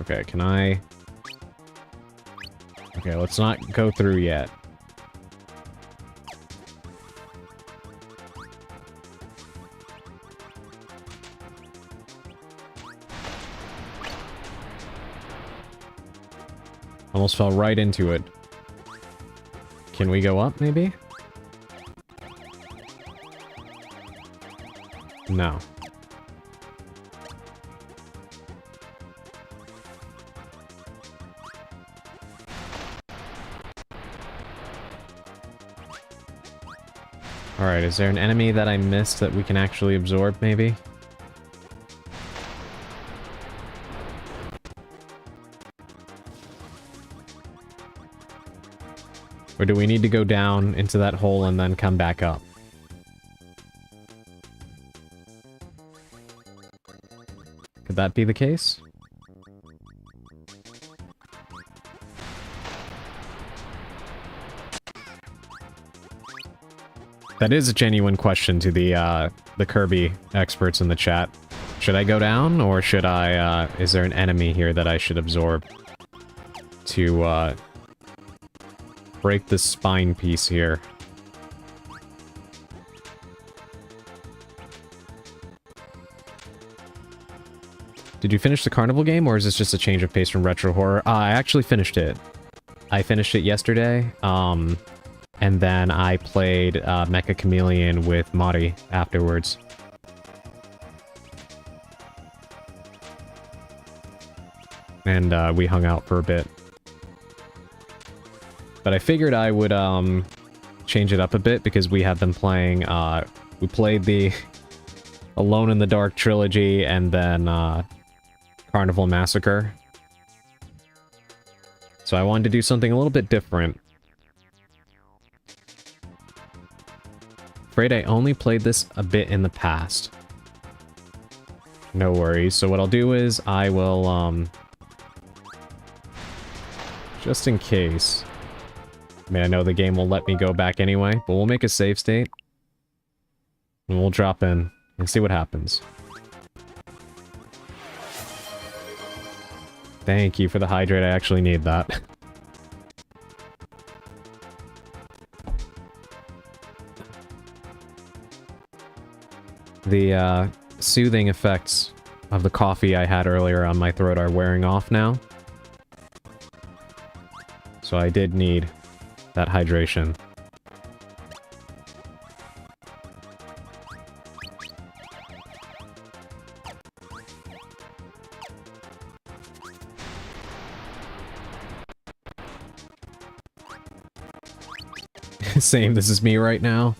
Okay, can I... Okay, let's not go through yet. Almost fell right into it. Can we go up, maybe? No. Alright, is there an enemy that I missed that we can actually absorb, maybe? Or do we need to go down into that hole and then come back up? Could that be the case? That is a genuine question to the Kirby experts in the chat. Should I go down, or should I, is there an enemy here that I should absorb to, break the spine piece here? Did you finish the carnival game, or is this just a change of pace from retro horror? I actually finished it. I finished it yesterday, and then I played Mecha Chameleon with Mari afterwards. And we hung out for a bit. But I figured I would change it up a bit because we had them playing, we played the Alone in the Dark trilogy and then Carnival Massacre. So I wanted to do something a little bit different. Afraid I only played this a bit in the past. No worries. So what I'll do is I will, just in case. I mean, I know the game will let me go back anyway, but we'll make a save state. And we'll drop in and see what happens. Thank you for the hydrate, I actually need that. The soothing effects of the coffee I had earlier on my throat are wearing off now. So I did need that hydration. Same, this is me right now.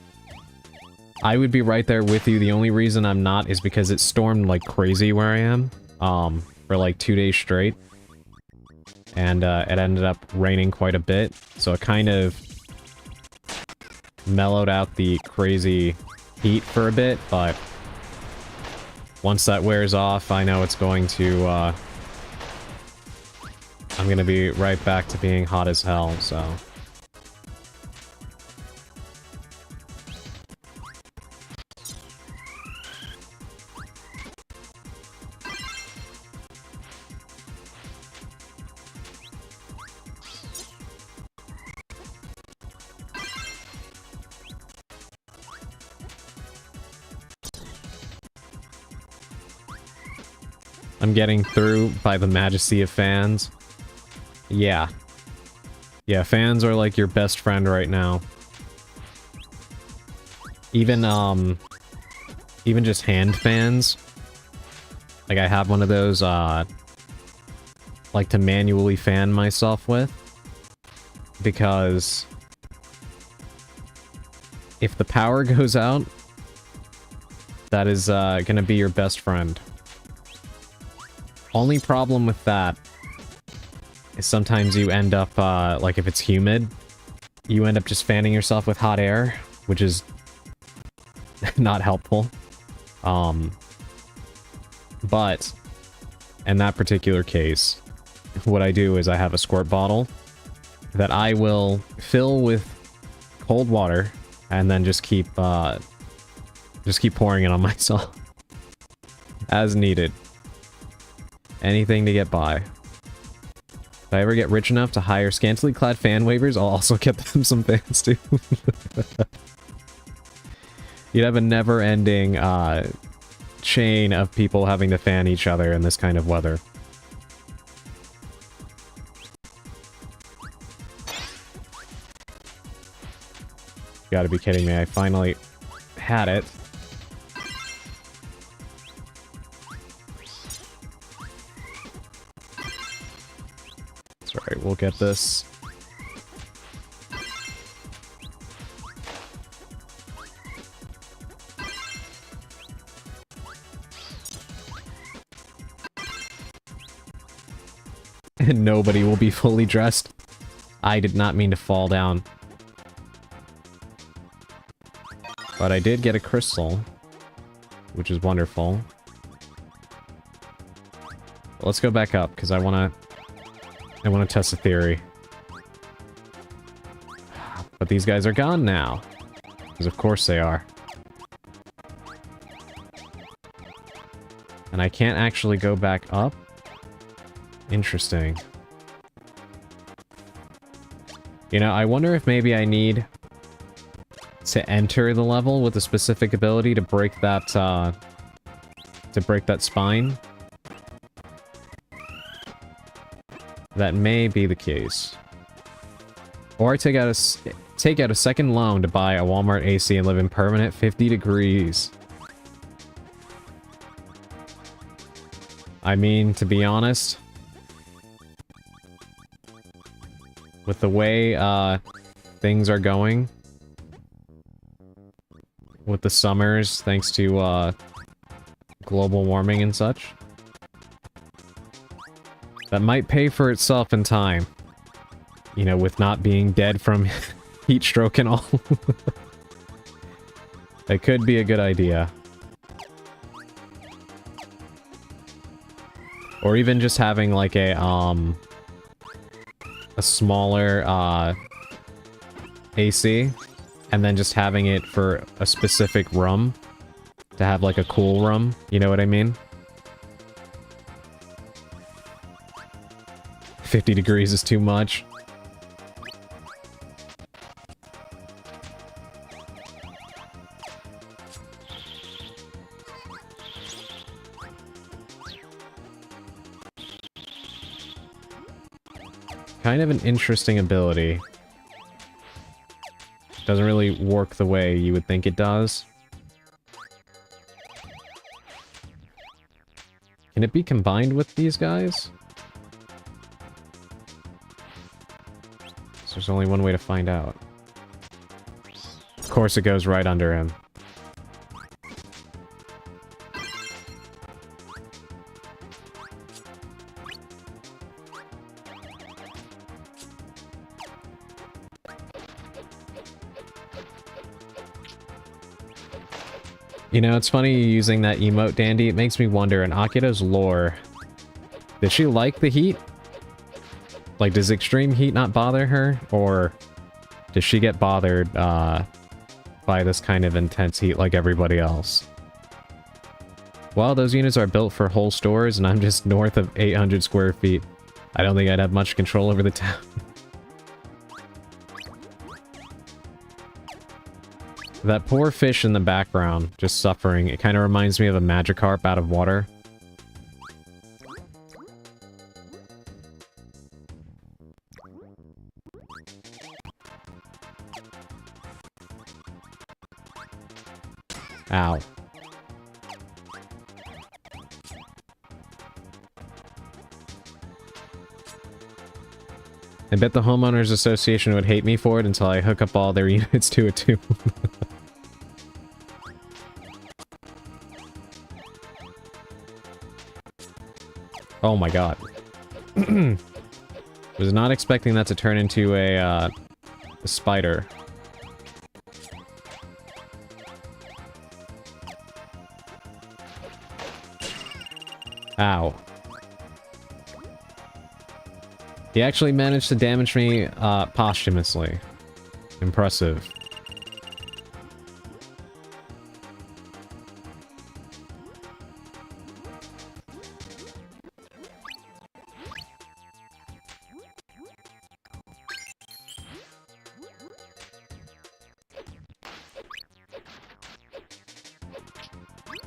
I would be right there with you. The only reason I'm not is because it stormed like crazy where I am, for like 2 days straight. And, it ended up raining quite a bit, so it kind of mellowed out the crazy heat for a bit, but once that wears off, I know it's going to, I'm gonna be right back to being hot as hell, so... I'm getting through by the majesty of fans. Yeah. Yeah, fans are like your best friend right now. Even, even just hand fans. Like, I have one of those, like to manually fan myself with. Because if the power goes out, that is, gonna be your best friend. Only problem with that is sometimes you end up, like if it's humid, you end up just fanning yourself with hot air, which is not helpful. But in that particular case, what I do is I have a squirt bottle that I will fill with cold water and then just keep pouring it on myself as needed. Anything to get by. If I ever get rich enough to hire scantily clad fan waivers, I'll also get them some fans too. You'd have a never-ending chain of people having to fan each other in this kind of weather. You gotta be kidding me, I finally had it. Alright, we'll get this. And nobody will be fully dressed. I did not mean to fall down. But I did get a crystal, which is wonderful. Let's go back up, because I want to test a theory. But these guys are gone now. Because of course they are. And I can't actually go back up? Interesting. You know, I wonder if maybe I need to enter the level with a specific ability to break that, spine. That may be the case. Or I take out a second loan to buy a Walmart AC and live in permanent 50 degrees. I mean, to be honest, with the way things are going with the summers, thanks to global warming and such, that might pay for itself in time. You know, with not being dead from heat stroke and all. It could be a good idea. Or even just having like a smaller AC, and then just having it for a specific room to have like a cool room, you know what I mean? 50 degrees is too much. Kind of an interesting ability. Doesn't really work the way you would think it does. Can it be combined with these guys? So there's only one way to find out. Of course it goes right under him. You know, it's funny using that emote, Dandy. It makes me wonder, in Akira's lore, does she like the heat? Like, does extreme heat not bother her? Or does she get bothered by this kind of intense heat like everybody else? Well, those units are built for whole stores, and I'm just north of 800 square feet. I don't think I'd have much control over the town. That poor fish in the background, just suffering, it kind of reminds me of a Magikarp out of water. Ow. I bet the homeowners association would hate me for it until I hook up all their units to it too. Oh my god. Was not expecting that to turn into a spider. Ow. He actually managed to damage me posthumously. Impressive.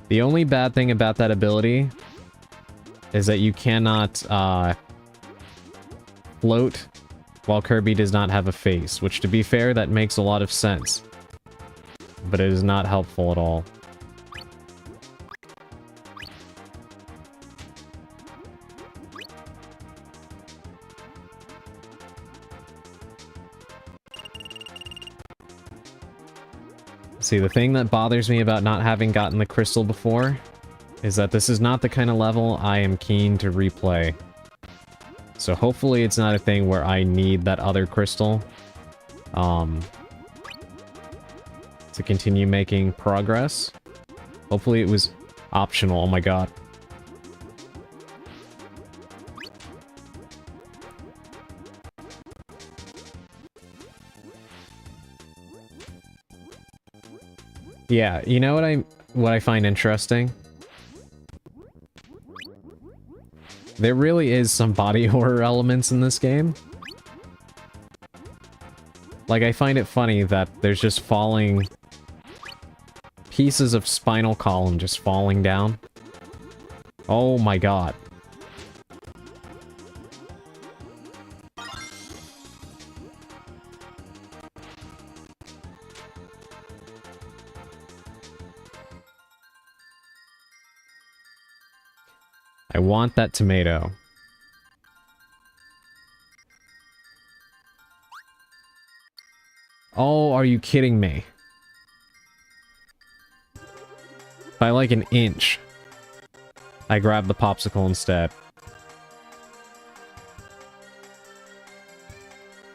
The only bad thing about that ability is that you cannot float while Kirby does not have a face, which, to be fair, that makes a lot of sense. But it is not helpful at all. See, the thing that bothers me about not having gotten the crystal before is that this is not the kind of level I am keen to replay. So hopefully it's not a thing where I need that other crystal to continue making progress. Hopefully it was optional. Oh my god. Yeah, you know what I find interesting? There really is some body horror elements in this game. Like, I find it funny that there's just falling pieces of spinal column just falling down. Oh my god. I want that tomato. Oh, are you kidding me? By like an inch. I grabbed the popsicle instead.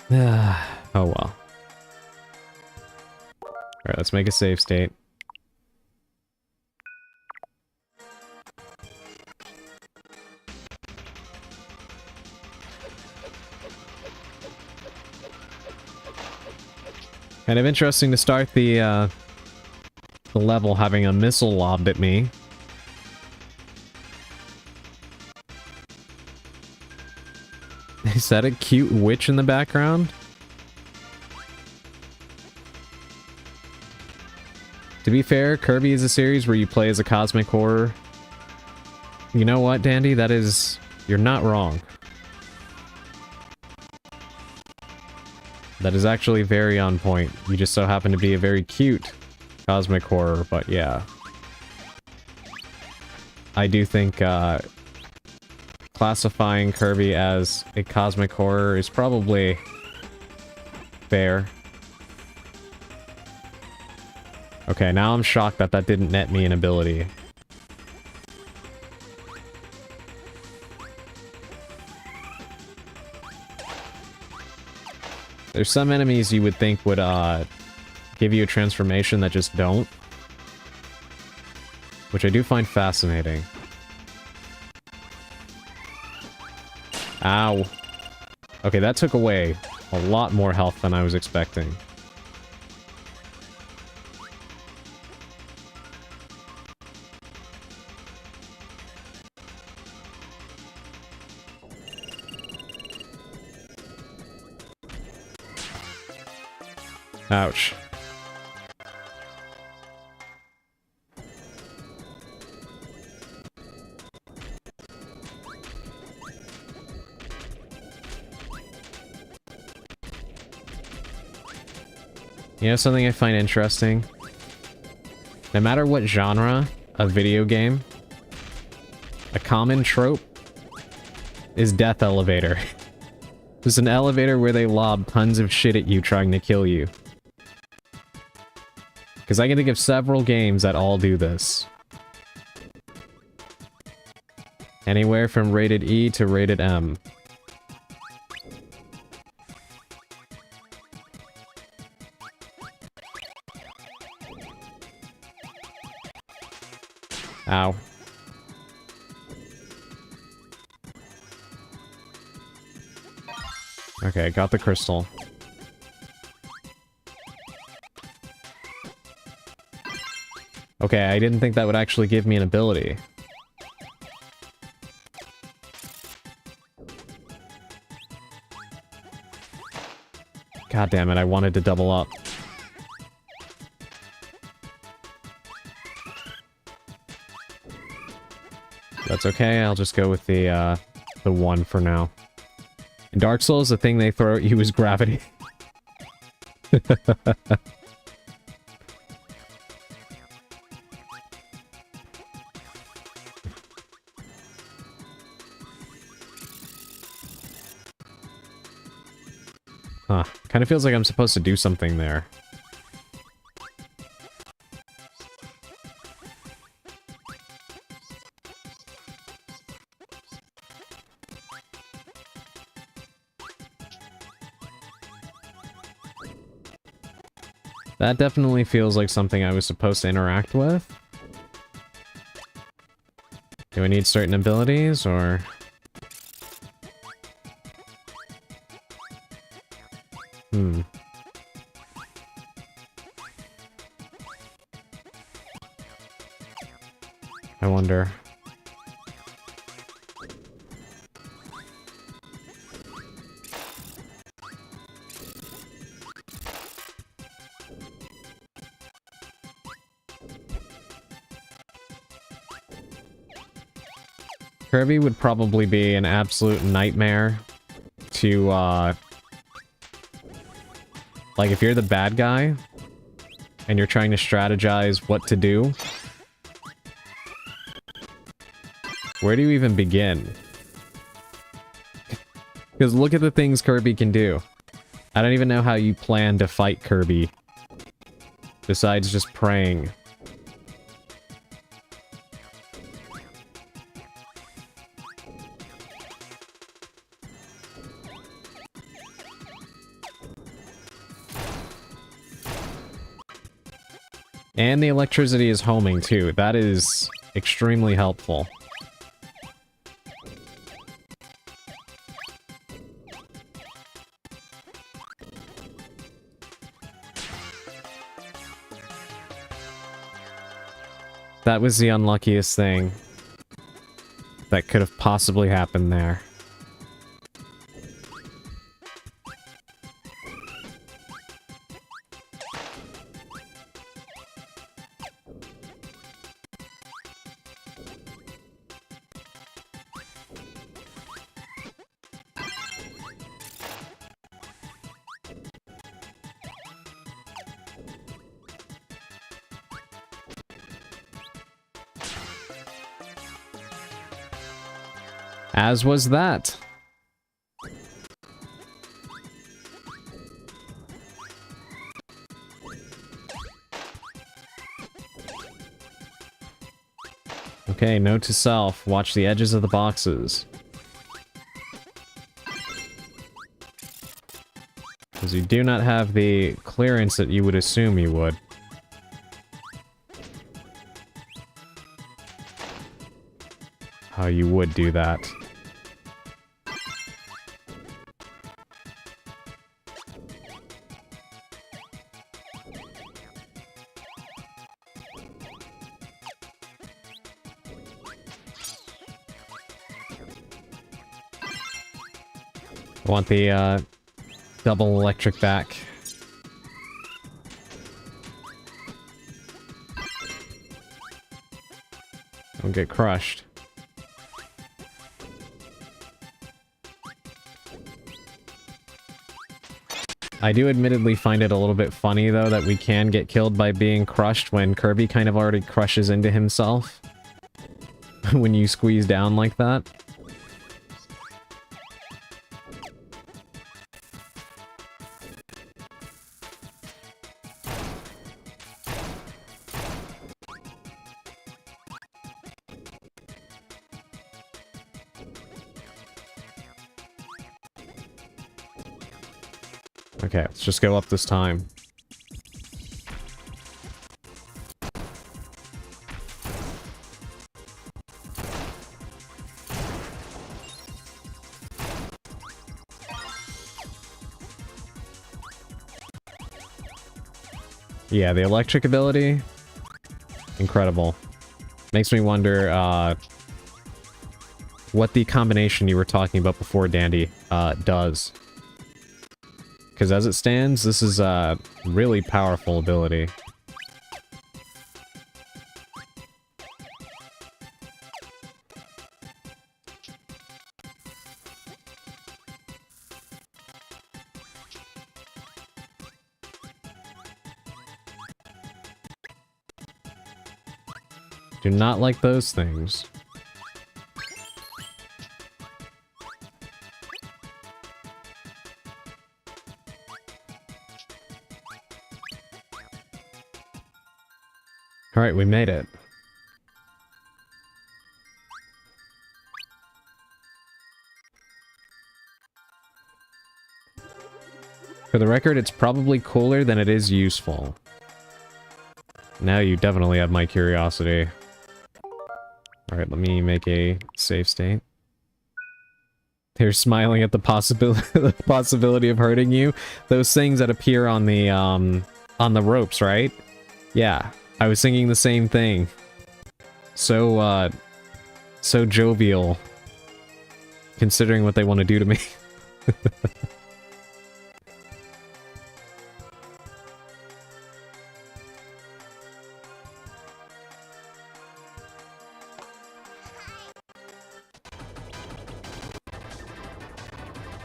Oh well. Alright, let's make a save state. Kind of interesting to start the level having a missile lobbed at me. Is that a cute witch in the background? To be fair, Kirby is a series where you play as a cosmic horror. You know what, Dandy? That is... You're not wrong. That is actually very on point. You just so happen to be a very cute cosmic horror, but yeah. I do think, classifying Kirby as a cosmic horror is probably fair. Okay, now I'm shocked that that didn't net me an ability. There's some enemies you would think would, give you a transformation that just don't. Which I do find fascinating. Ow. Okay, that took away a lot more health than I was expecting. Ouch. You know something I find interesting? No matter what genre of video game, a common trope is death elevator. There's an elevator where they lob tons of shit at you trying to kill you. Because I can think of several games that all do this. Anywhere from rated E to rated M. Ow. Okay, got the crystal. Okay, I didn't think that would actually give me an ability. God damn it, I wanted to double up. That's okay, I'll just go with the one for now. In Dark Souls, the thing they throw at you is gravity. Huh. Kind of feels like I'm supposed to do something there. That definitely feels like something I was supposed to interact with. Do I need certain abilities, or...? I wonder. Kirby would probably be an absolute nightmare to, like, if you're the bad guy, and you're trying to strategize what to do, where do you even begin? Because look at the things Kirby can do. I don't even know how you plan to fight Kirby, besides just praying. And the electricity is homing, too. That is extremely helpful. That was the unluckiest thing that could have possibly happened there. As was that. Okay, note to self, watch the edges of the boxes. Because you do not have the clearance that you would assume you would. How you would do that. I want the, double electric back. Don't get crushed. I do admittedly find it a little bit funny, though, that we can get killed by being crushed when Kirby kind of already crushes into himself. When you squeeze down like that. Okay, let's just go up this time. Yeah, the electric ability, incredible. Makes me wonder, what the combination you were talking about before, Dandy, does. Because as it stands, this is a really powerful ability. Do not like those things. Alright, we made it. For the record, it's probably cooler than it is useful. Now you definitely have my curiosity. Alright, let me make a save state. They're smiling at the possibility of hurting you. Those things that appear on the ropes, right? Yeah. I was thinking the same thing. So jovial. Considering what they want to do to me.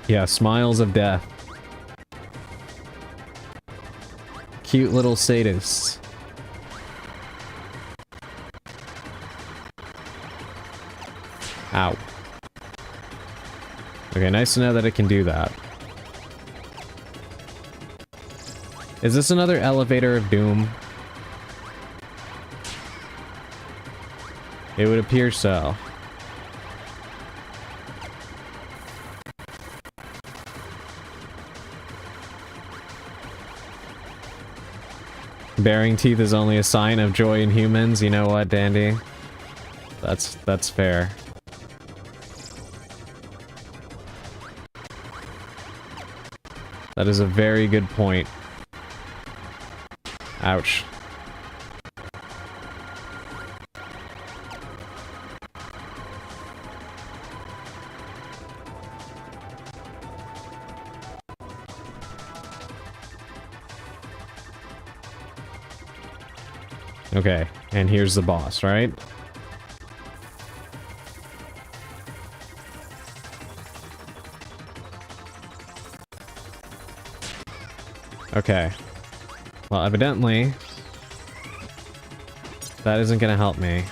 Yeah, smiles of death. Cute little sadists. Ow. Okay, nice to know that it can do that. Is this another elevator of doom? It would appear so. Baring teeth is only a sign of joy in humans. You know what, Dandy? That's fair. That is a very good point. Ouch. Okay, and here's the boss, right? Okay. Well, evidently, that isn't gonna help me.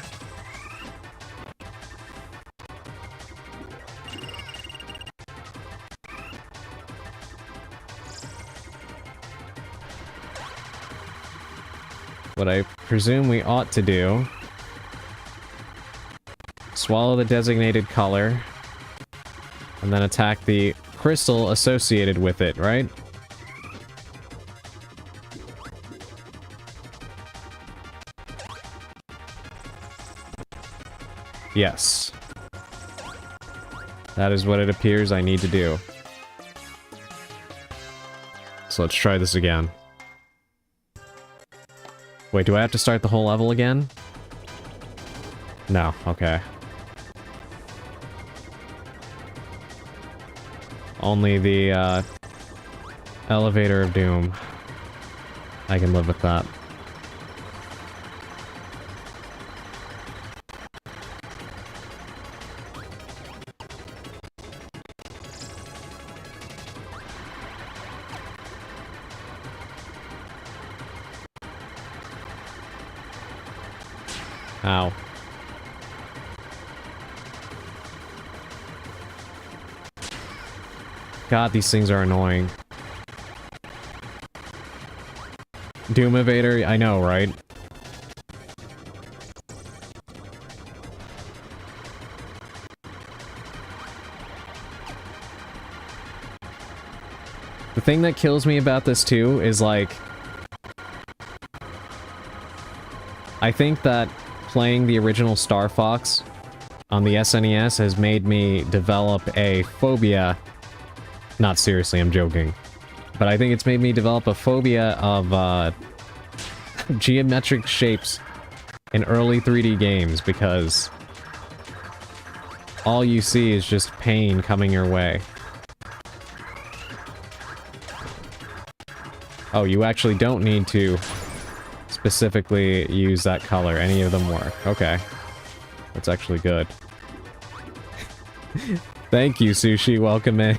what I presume we ought to do. Swallow the designated color. And then attack the crystal associated with it, right? Yes. That is what it appears I need to do. So let's try this again. Wait, do I have to start the whole level again? No, okay. Only the, Elevator of Doom. I can live with that. Ow. God, these things are annoying. Doom Evader, I know, right? The thing that kills me about this too is like... I think that playing the original Star Fox on the SNES has made me develop a phobia. Not seriously, I'm joking. But I think it's made me develop a phobia of geometric shapes in early 3D games because all you see is just pain coming your way. Oh, you actually don't need to specifically use that color. Any of them work. Okay. That's actually good. Thank you, Sushi. Welcome in.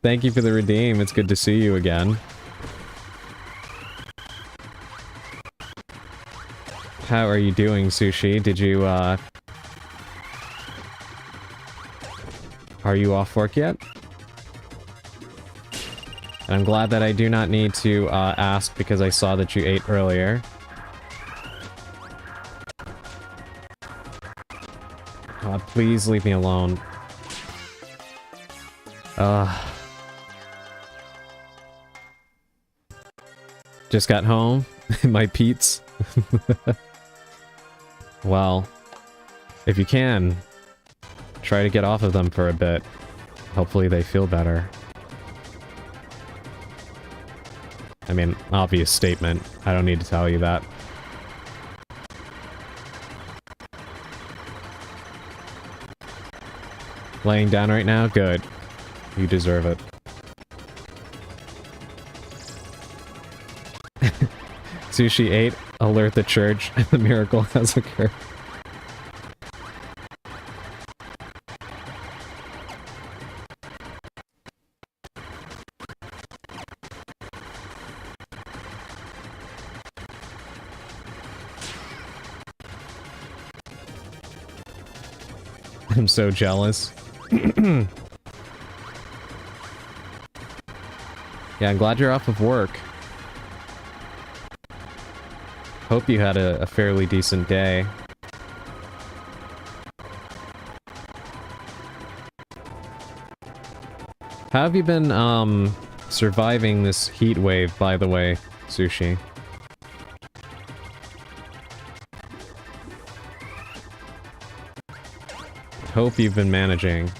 Thank you for the redeem. It's good to see you again. How are you doing, Sushi? Did you, Are you off work yet? And I'm glad that I do not need to, ask because I saw that you ate earlier. God, please leave me alone. Just got home. My Pete's. Well, if you can, try to get off of them for a bit. Hopefully they feel better. I mean, obvious statement. I don't need to tell you that. Laying down right now? Good. You deserve it. Sushi 8, alert the church, the miracle has occurred. I'm so jealous. Yeah, I'm glad you're off of work. Hope you had a fairly decent day. How have you been, surviving this heat wave, by the way, Sushi? Hope you've been managing.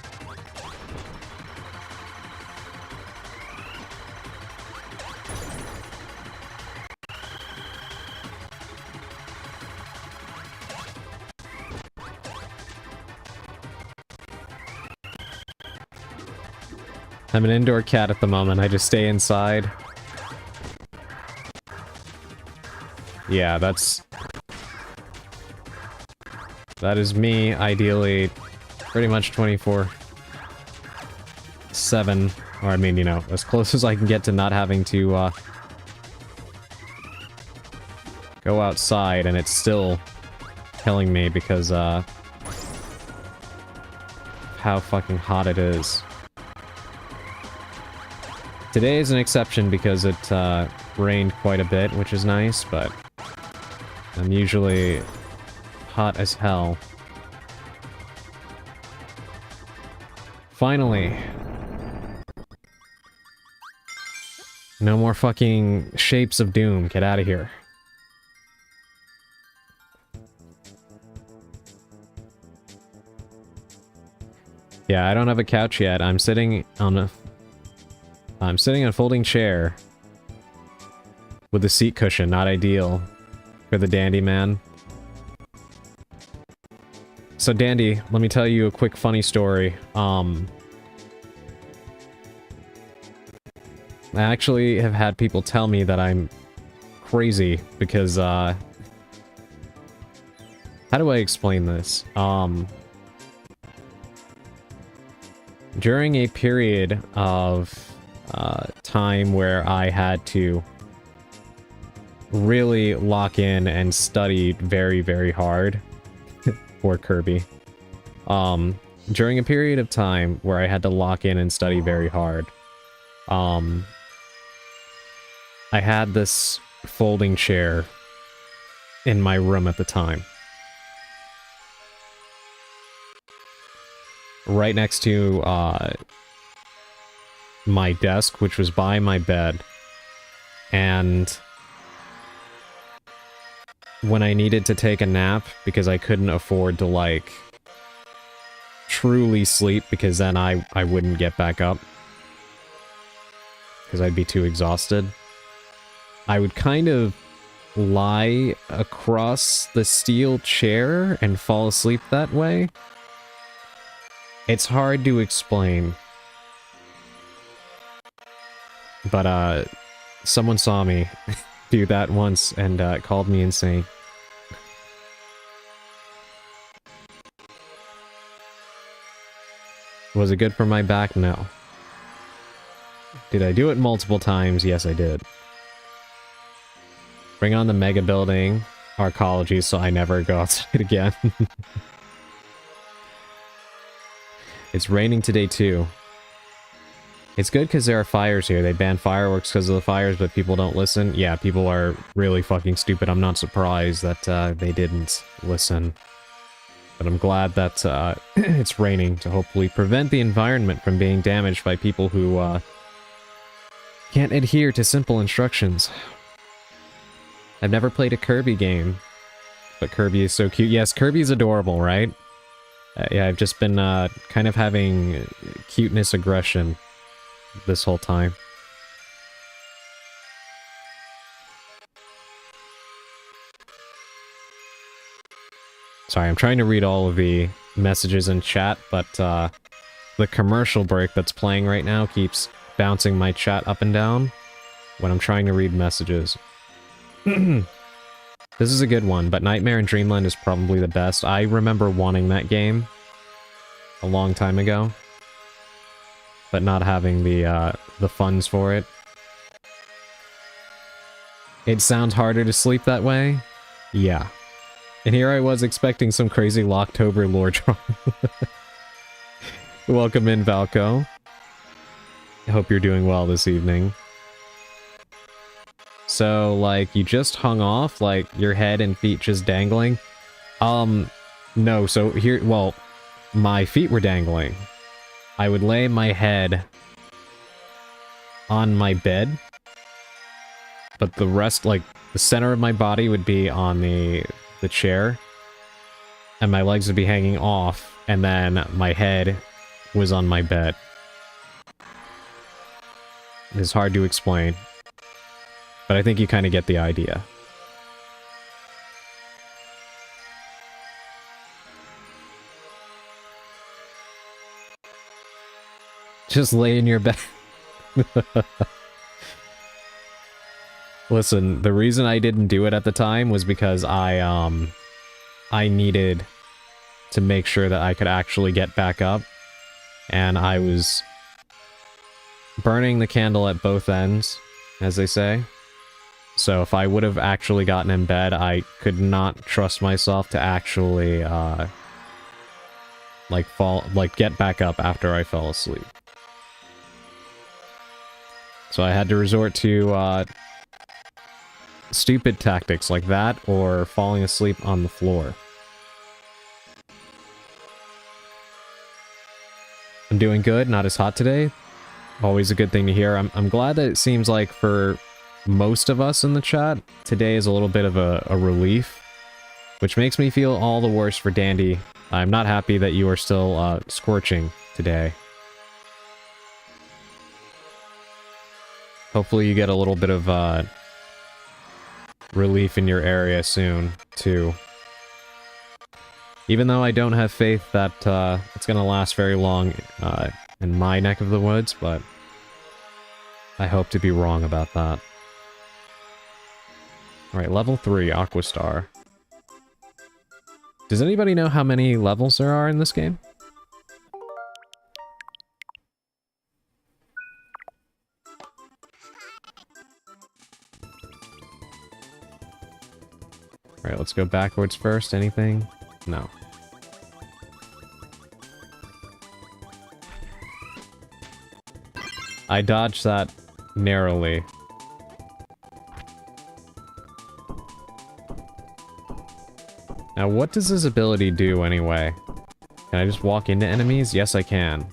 I'm an indoor cat at the moment, I just stay inside. Yeah, that is me, ideally, pretty much 24/7. Or, I mean, you know, as close as I can get to not having to, go outside, and it's still killing me because, how fucking hot it is. Today is an exception because it, rained quite a bit, which is nice, but I'm usually hot as hell. Finally. No more fucking shapes of doom. Get out of here. Yeah, I don't have a couch yet. I'm sitting on a folding chair with a seat cushion. Not ideal for the dandy man. So Dandy, let me tell you a quick funny story. I actually have had people tell me that I'm crazy because, how do I explain this? During a period of time where I had to really lock in and study very, very hard for Kirby. During a period of time where I had to lock in and study very hard, I had this folding chair in my room at the time. Right next to my desk, which was by my bed. And when I needed to take a nap, because I couldn't afford to, like, truly sleep, because then I wouldn't get back up. Because I'd be too exhausted. I would kind of lie across the steel chair and fall asleep that way. It's hard to explain. But, someone saw me do that once and, called me insane. Was it good for my back? No. Did I do it multiple times? Yes, I did. Bring on the mega building, arcology, so I never go outside again. It's raining today, too. It's good because there are fires here. They ban fireworks because of the fires, but people don't listen. Yeah, people are really fucking stupid. I'm not surprised that they didn't listen. But I'm glad that it's raining to hopefully prevent the environment from being damaged by people who can't adhere to simple instructions. I've never played a Kirby game, but Kirby is so cute. Yes, Kirby's adorable, right? Yeah, I've just been kind of having cuteness aggression this whole time. Sorry, I'm trying to read all of the messages in chat, but the commercial break that's playing right now keeps bouncing my chat up and down when I'm trying to read messages. This is a good one, but Nightmare in Dreamland is probably the best. I remember wanting that game a long time ago, but not having the funds for it. It sounds harder to sleep that way? Yeah. And here I was expecting some crazy Locktober lore drama. Welcome in, Valko. I hope you're doing well this evening. So, like, you just hung off, like, your head and feet just dangling? No, so here, well, my feet were dangling. I would lay my head on my bed, but the rest, like, the center of my body would be on the chair, and my legs would be hanging off, and then my head was on my bed. It's hard to explain, but I think you kind of get the idea. Just lay in your bed. Listen, the reason I didn't do it at the time was because I needed to make sure that I could actually get back up, and I was burning the candle at both ends, as they say. So if I would have actually gotten in bed, I could not trust myself to actually, get back up after I fell asleep. So I had to resort to, stupid tactics like that or falling asleep on the floor. I'm doing good, not as hot today. Always a good thing to hear. I'm glad that it seems like for most of us in the chat, today is a little bit of a relief, which makes me feel all the worse for Dandy. I'm not happy that you are still scorching today. Hopefully you get a little bit of relief in your area soon, too. Even though I don't have faith that it's going to last very long in my neck of the woods, but I hope to be wrong about that. Alright, level 3, Aquastar. Does anybody know how many levels there are in this game? Alright, let's go backwards first. Anything? No. I dodged that narrowly. Now, what does this ability do anyway? Can I just walk into enemies? Yes, I can.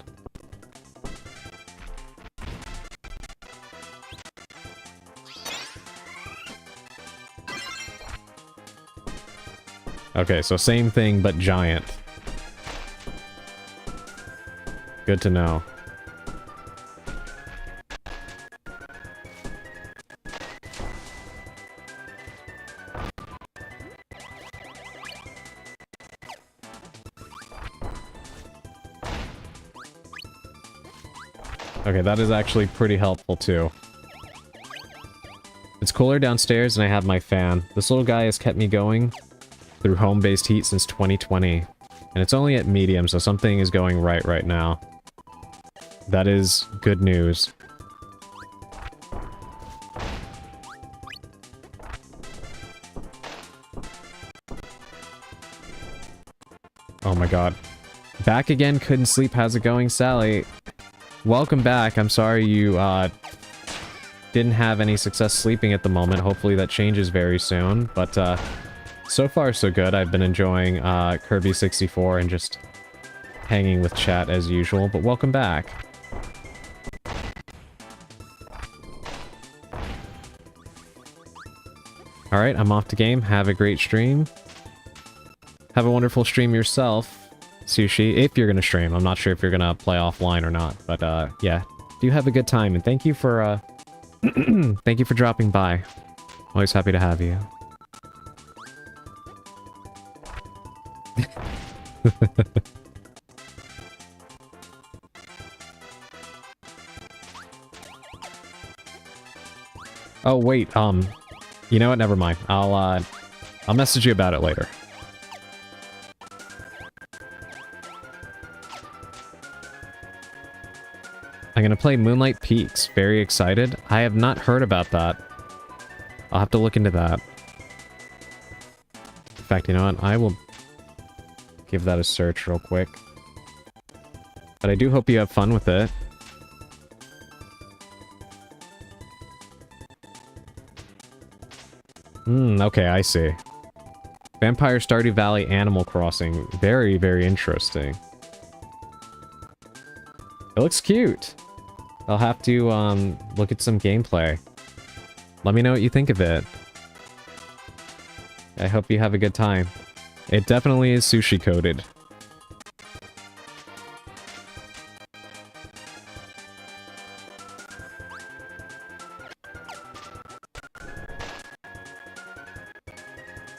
Okay, so same thing, but giant. Good to know. Okay, that is actually pretty helpful, too. It's cooler downstairs and I have my fan. This little guy has kept me going through home-based heat since 2020. And it's only at medium, so something is going right now. That is good news. Oh my god. Back again, couldn't sleep. How's it going, Sally? Welcome back. I'm sorry you didn't have any success sleeping at the moment. Hopefully that changes very soon. But so far so good. I've been enjoying Kirby 64 and just hanging with chat as usual. But welcome back. Alright, I'm off to game. Have a great stream. Have a wonderful stream yourself, Sushi, if you're gonna stream. I'm not sure if you're gonna play offline or not, but yeah. Do have a good time, and thank you for thank you for dropping by. Always happy to have you. Oh wait, you know what? Never mind. I'll message you about it later. I'm gonna play Moonlight Peaks. Very excited. I have not heard about that. I'll have to look into that. In fact, you know what? I will give that a search real quick. But I do hope you have fun with it. Okay, I see. Vampire Stardew Valley Animal Crossing. Very, very interesting. It looks cute. I'll have to, look at some gameplay. Let me know what you think of it. I hope you have a good time. It definitely is sushi-coated.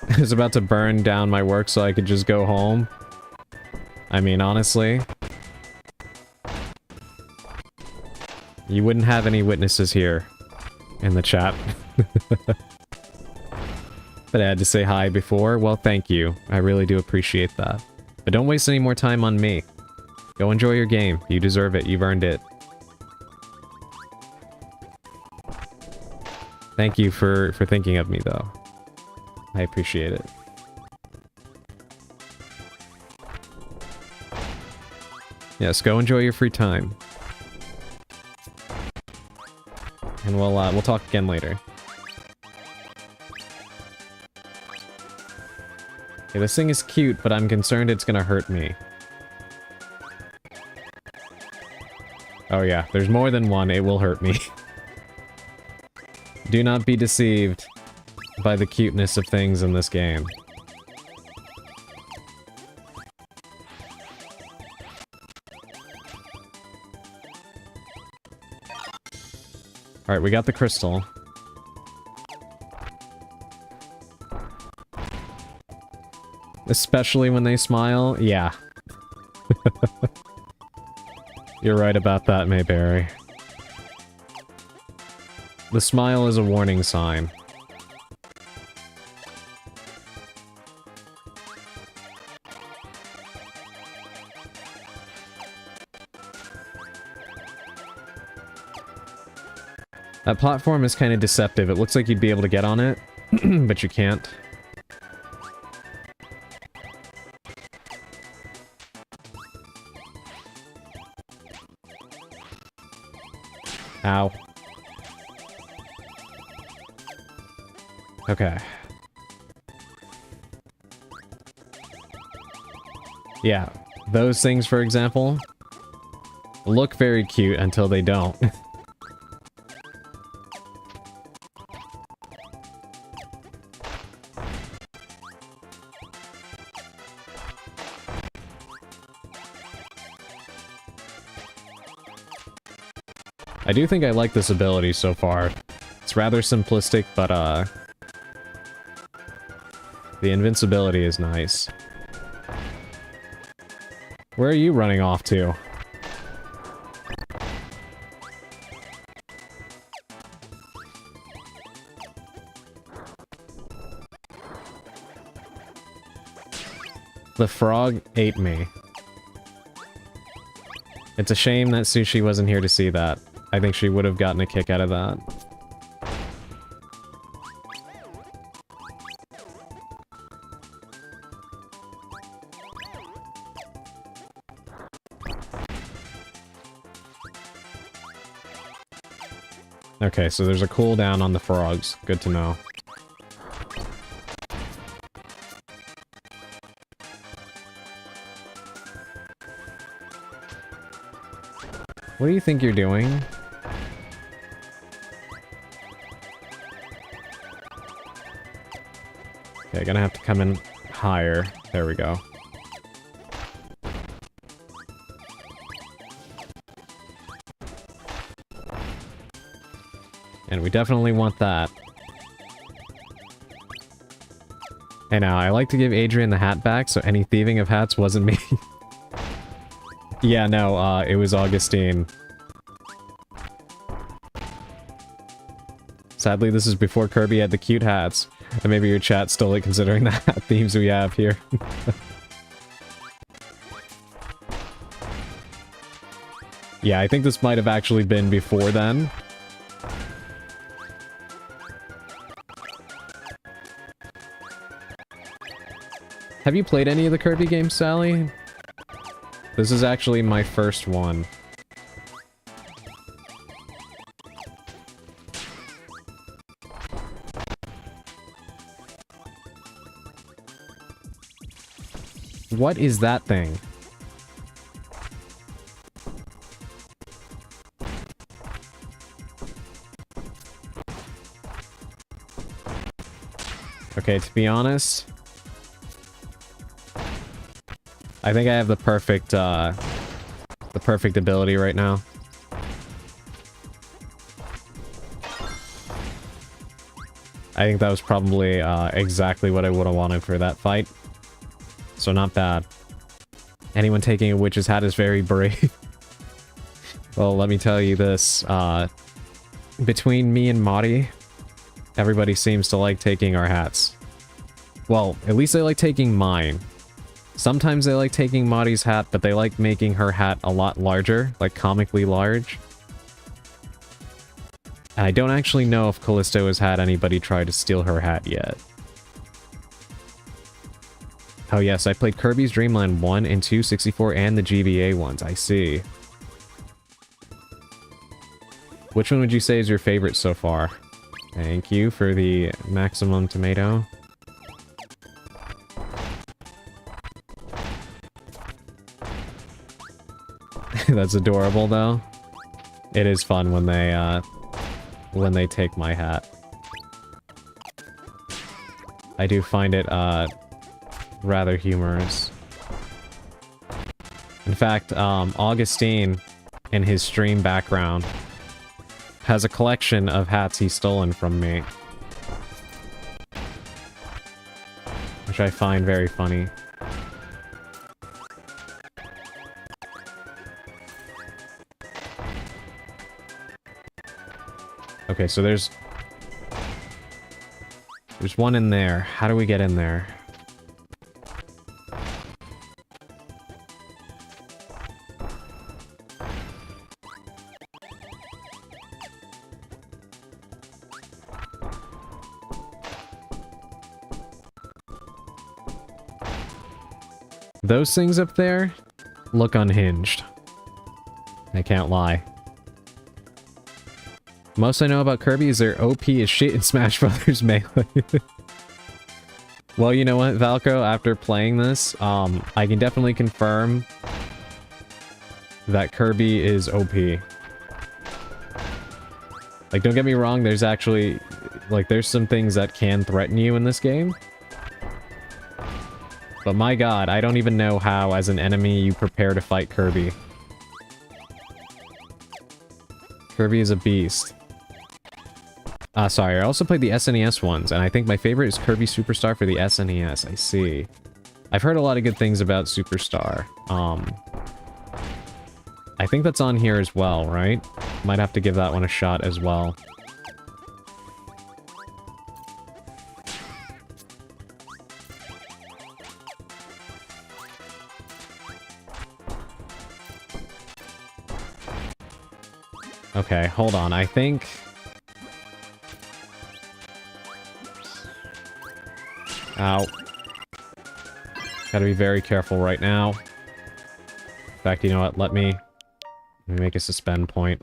I was about to burn down my work so I could just go home. I mean, honestly... You wouldn't have any witnesses here in the chat. But I had to say hi before. Well, thank you. I really do appreciate that. But don't waste any more time on me. Go enjoy your game. You deserve it. You've earned it. Thank you for thinking of me, though. I appreciate it. Yes, go enjoy your free time. And we'll talk again later. Okay, this thing is cute, but I'm concerned it's gonna hurt me. Oh yeah, there's more than one. It will hurt me. Do not be deceived by the cuteness of things in this game. Alright, we got the crystal. Especially when they smile? Yeah. You're right about that, Mayberry. The smile is a warning sign. That platform is kind of deceptive. It looks like you'd be able to get on it, but you can't. Ow. Okay. Yeah, those things, for example, look very cute until they don't. I do think I like this ability so far. It's rather simplistic, but the invincibility is nice. Where are you running off to? The frog ate me. It's a shame that Sushi wasn't here to see that. I think she would have gotten a kick out of that. Okay, so there's a cooldown on the frogs. Good to know. What do you think you're doing? Okay, gonna have to come in higher. There we go. And we definitely want that. Hey now, I like to give Adrian the hat back, so any thieving of hats wasn't me. Yeah, no, it was Augustine. Sadly, this is before Kirby had the cute hats. And maybe your chat stole it considering the hat themes we have here. Yeah, I think this might have actually been before then. Have you played any of the Kirby games, Sally? This is actually my first one. What is that thing? Okay, to be honest, I think I have the perfect ability right now. I think that was probably exactly what I would have wanted for that fight. So not bad. Anyone taking a witch's hat is very brave. Well, let me tell you this. Between me and Mari, everybody seems to like taking our hats. Well, at least they like taking mine. Sometimes they like taking Mari's hat, but they like making her hat a lot larger, like comically large. And I don't actually know if Callisto has had anybody try to steal her hat yet. Oh yes, I played Kirby's Dream Land 1 and 2, 64, and the GBA ones. I see. Which one would you say is your favorite so far? Thank you for the maximum tomato. That's adorable, though. It is fun when they take my hat. I do find it, rather humorous. In fact, Augustine, in his stream background, has a collection of hats he's stolen from me. Which I find very funny. Okay, so there's one in there. How do we get in there? Those things up there look unhinged. I can't lie. Most I know about Kirby is they're OP as shit in Smash Brothers Melee. Well, you know what, Valko? After playing this, I can definitely confirm that Kirby is OP. Like, don't get me wrong, there's actually... Like, there's some things that can threaten you in this game. But my god, I don't even know how, as an enemy, you prepare to fight Kirby. Kirby is a beast. Sorry, I also played the SNES ones, and I think my favorite is Kirby Superstar for the SNES. I see. I've heard a lot of good things about Superstar. I think that's on here as well, right? Might have to give that one a shot as well. Okay, hold on. I think... Ow. Gotta be very careful right now. In fact, you know what? Let me make a suspend point.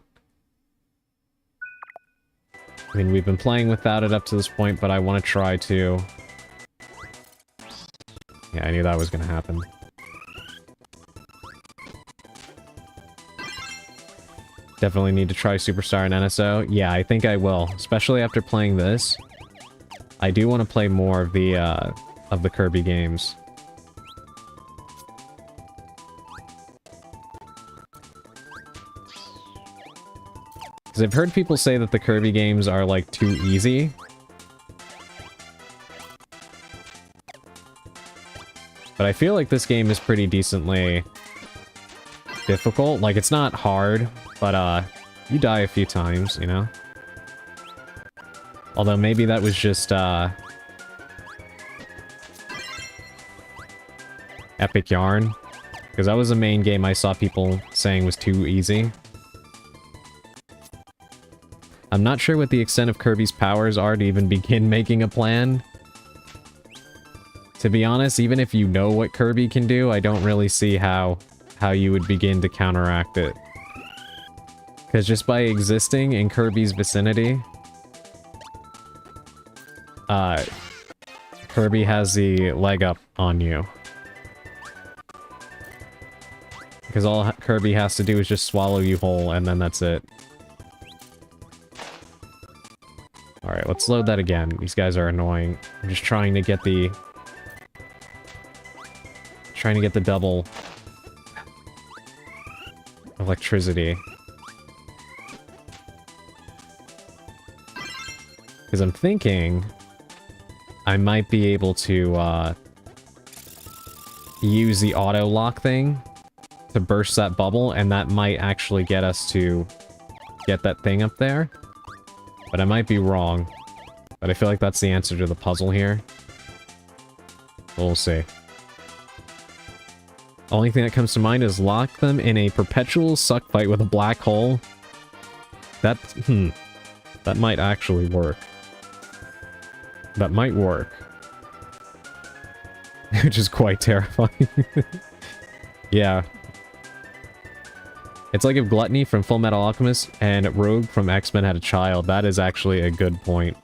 I mean, we've been playing without it up to this point, but I want to try to... Yeah, I knew that was gonna happen. Definitely need to try Superstar and NSO. Yeah, I think I will. Especially after playing this. I do want to play more of the Kirby games. Because I've heard people say that the Kirby games are, like, too easy. But I feel like this game is pretty decently difficult. Like, it's not hard, but, you die a few times, you know? Although maybe that was just, Epic Yarn. Because that was the main game I saw people saying was too easy. I'm not sure what the extent of Kirby's powers are to even begin making a plan. To be honest, even if you know what Kirby can do, I don't really see how you would begin to counteract it. Because just by existing in Kirby's vicinity... Kirby has the leg up on you. Because all Kirby has to do is just swallow you whole, and then that's it. Alright, let's load that again. These guys are annoying. I'm just trying to get the... Trying to get the double... electricity. Because I'm thinking... I might be able to, use the auto-lock thing to burst that bubble, and that might actually get us to get that thing up there. But I might be wrong. But I feel like that's the answer to the puzzle here. We'll see. Only thing that comes to mind is lock them in a perpetual suck fight with a black hole. That, that might actually work. That might work. Which is quite terrifying. Yeah. It's like if Gluttony from Full Metal Alchemist and Rogue from X-Men had a child. That is actually a good point.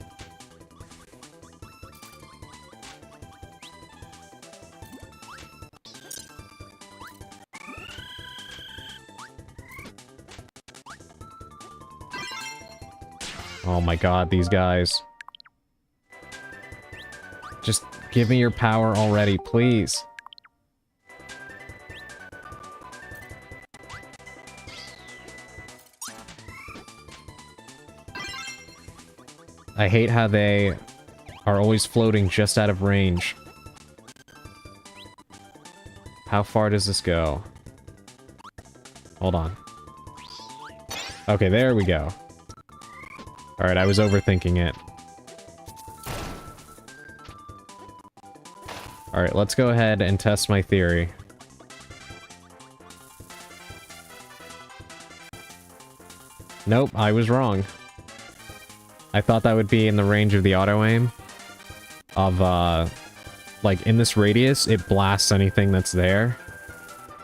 Oh my god, these guys. Just give me your power already, please. I hate how they are always floating just out of range. How far does this go? Hold on. Okay, there we go. Alright, I was overthinking it. Alright, let's go ahead and test my theory. Nope, I was wrong. I thought that would be in the range of the auto-aim. Of, like, in this radius, it blasts anything that's there.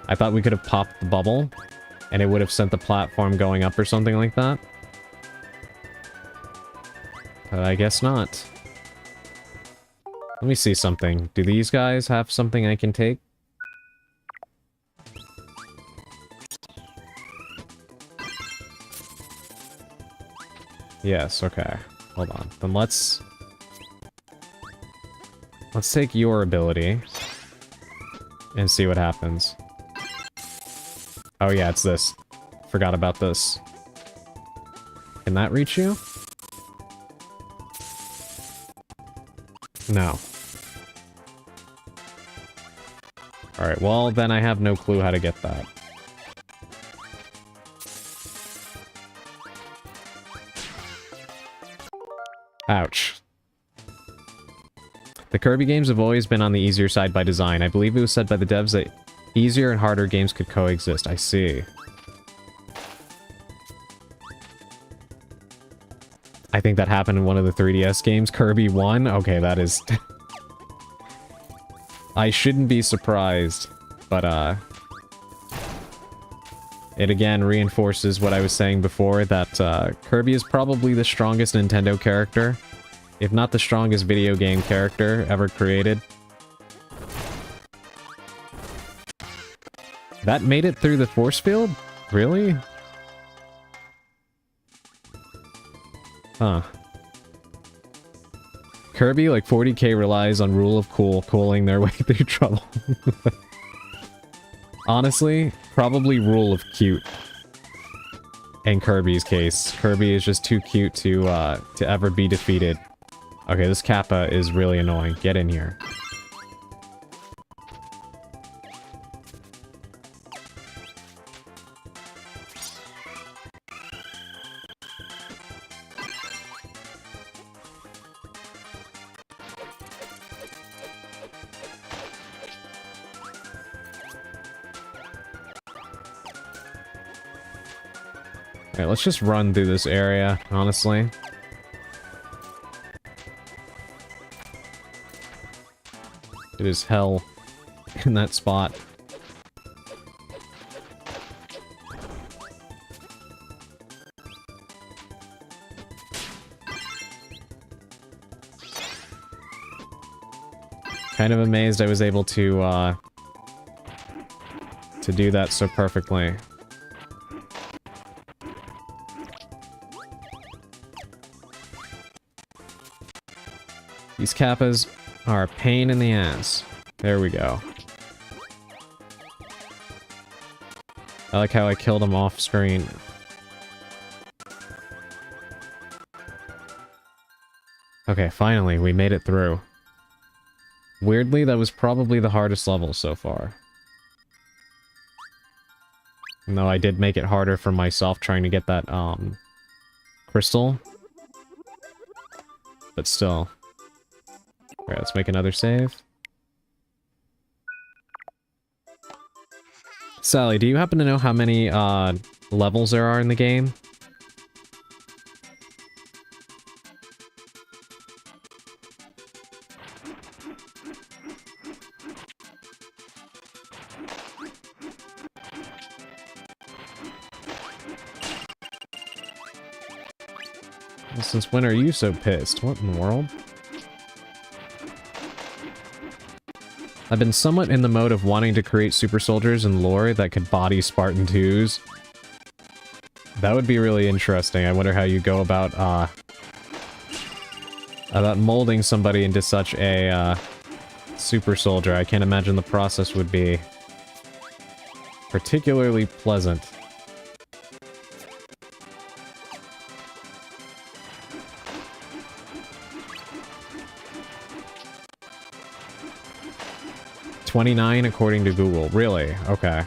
I thought we could have popped the bubble, and it would have sent the platform going up or something like that. But I guess not. Let me see something. Do these guys have something I can take? Yes, okay. Hold on. Then let's take your ability and see what happens. Oh yeah, it's this. Forgot about this. Can that reach you? No. Alright, well, then I have no clue how to get that. Ouch. The Kirby games have always been on the easier side by design. I believe it was said by the devs that easier and harder games could coexist. I see. I think that happened in one of the 3DS games. Kirby 1? Okay, that is... I shouldn't be surprised, but, it again reinforces what I was saying before, that, Kirby is probably the strongest Nintendo character, if not the strongest video game character ever created. That made it through the force field? Really? Huh. Kirby, like 40k, relies on rule of cool, cooling their way through trouble. Honestly, probably rule of cute. In Kirby's case. Kirby is just too cute to ever be defeated. Okay, this Kappa is really annoying. Get in here. Okay, let's just run through this area, honestly. It is hell in that spot. Kind of amazed I was able to do that so perfectly. These Kappas are a pain in the ass. There we go. I like how I killed him off screen. Okay, finally, we made it through. Weirdly, that was probably the hardest level so far. No, I did make it harder for myself trying to get that, crystal. But still. Alright, let's make another save. Sally, do you happen to know how many, levels there are in the game? Well, since when are you so pissed? What in the world? I've been somewhat in the mode of wanting to create super soldiers and lore that could body Spartan 2s. That would be really interesting. I wonder how you go about, About molding somebody into such a super soldier. I can't imagine the process would be particularly pleasant. $29 according to Google. Really? Okay.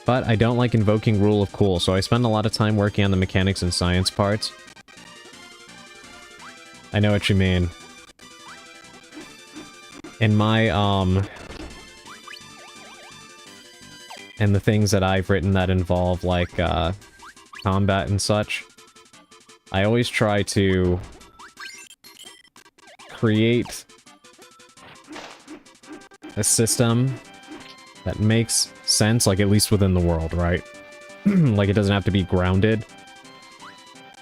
But I don't like invoking Rule of Cool, so I spend a lot of time working on the mechanics and science parts. I know what you mean. In my, and the things that I've written that involve, like, combat and such, I always try to create a system that makes sense, like, at least within the world, right? Like, it doesn't have to be grounded.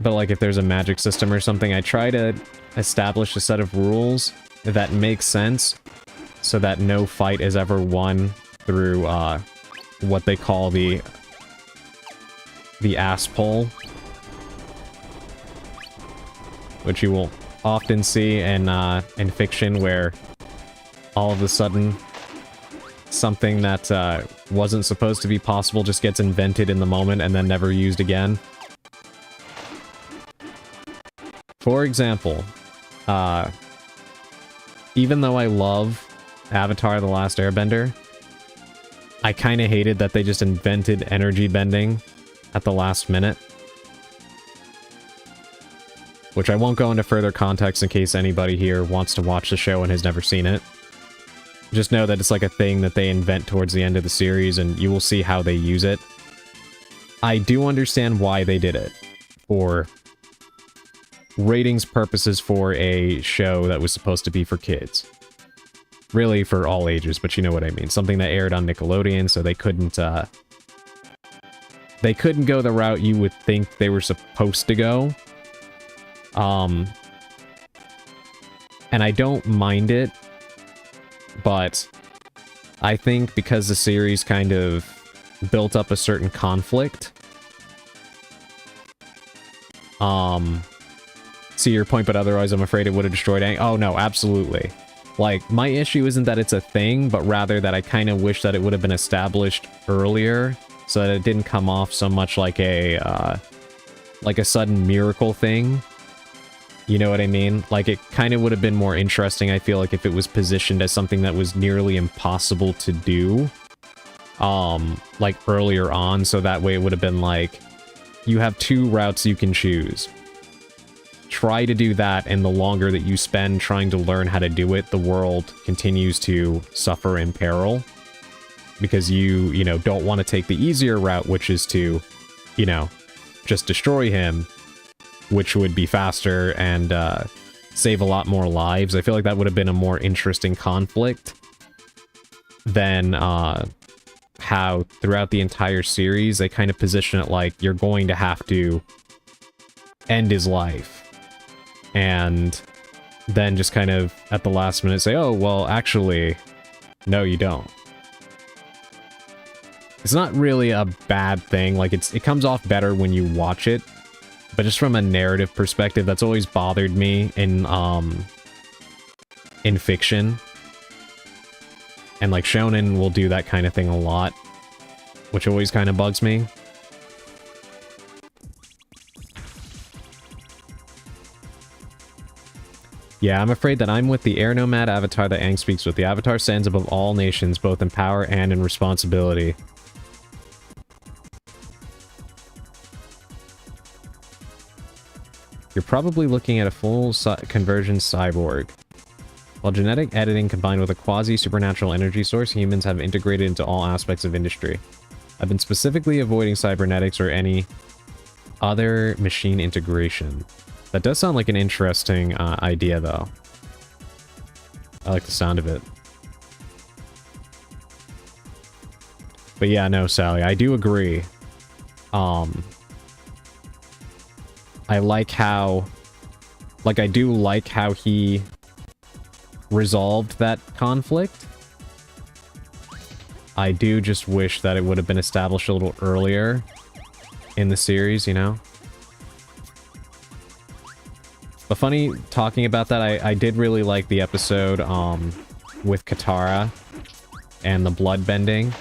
But, like, if there's a magic system or something, I try to establish a set of rules that make sense so that no fight is ever won through, what they call the ass pull. Which you will often see in fiction, where all of a sudden something that wasn't supposed to be possible just gets invented in the moment and then never used again. For example, even though I love Avatar: The Last Airbender, I kind of hated that they just invented energy bending at the last minute. Which I won't go into further context in case anybody here wants to watch the show and has never seen it. Just know that it's like a thing that they invent towards the end of the series, and you will see how they use it. I do understand why they did it. For ratings purposes for a show that was supposed to be for kids. Really for all ages, but you know what I mean. Something that aired on Nickelodeon, so they couldn't go the route you would think they were supposed to go. And I don't mind it, but I think because the series kind of built up a certain conflict. See your point, but otherwise I'm afraid it would have destroyed Aang. Oh no, absolutely. Like, my issue isn't that it's a thing, but rather that I kind of wish that it would have been established earlier, so that it didn't come off so much like a sudden miracle thing. You know what I mean? Like, it kind of would have been more interesting, I feel like, if it was positioned as something that was nearly impossible to do. Like, earlier on, so that way it would have been like, you have two routes you can choose. Try to do that, and the longer that you spend trying to learn how to do it, the world continues to suffer in peril. Because you know, don't want to take the easier route, which is to, you know, just destroy him, which would be faster and save a lot more lives. I feel like that would have been a more interesting conflict than how throughout the entire series they kind of position it like you're going to have to end his life. And then just kind of at the last minute say, oh, well, actually, no, you don't. It's not really a bad thing. Like, it comes off better when you watch it. But just from a narrative perspective, that's always bothered me in fiction. And, like, shonen will do that kind of thing a lot, which always kind of bugs me. Yeah, I'm afraid that I'm with the air nomad avatar that Aang speaks with. The avatar stands above all nations, both in power and in responsibility. You're probably looking at a full conversion cyborg. While genetic editing combined with a quasi-supernatural energy source, humans have integrated into all aspects of industry. I've been specifically avoiding cybernetics or any other machine integration. That does sound like an interesting idea, though. I like the sound of it. But yeah, no, Sally, I do agree. I like how... Like, I do like how he resolved that conflict. I do just wish that it would have been established a little earlier in the series, you know? But funny, talking about that, I did really like the episode, with Katara and the blood bending.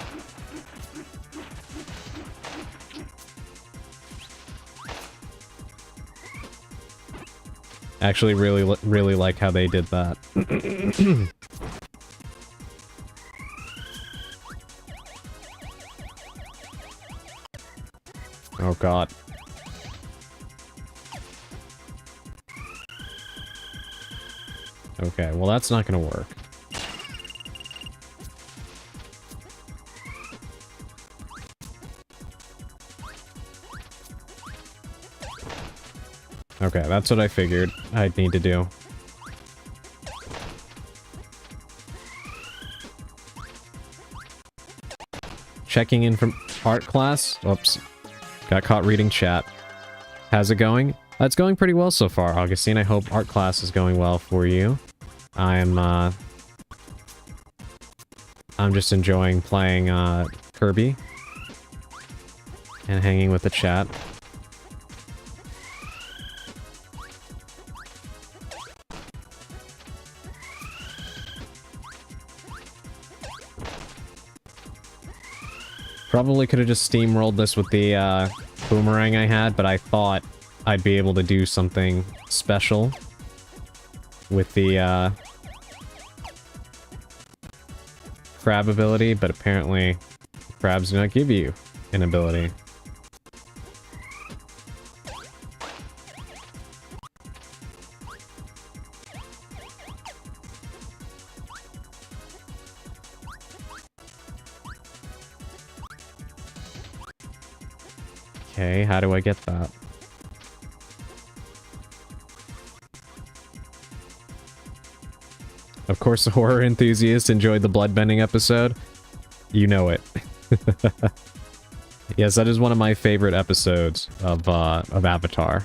Actually, really like how they did that. Oh god. Okay, well that's not gonna work. Okay, that's what I figured I'd need to do. Checking in from art class. Oops. Got caught reading chat. How's it going? It's going pretty well so far, Augustine. I hope art class is going well for you. I'm just enjoying playing Kirby and hanging with the chat. Probably could have just steamrolled this with the boomerang I had, but I thought I'd be able to do something special with the crab ability, but apparently crabs do not give you an ability. Okay, how do I get that? Of course, the horror enthusiast enjoyed the bloodbending episode. You know it. Yes, that is one of my favorite episodes of Avatar.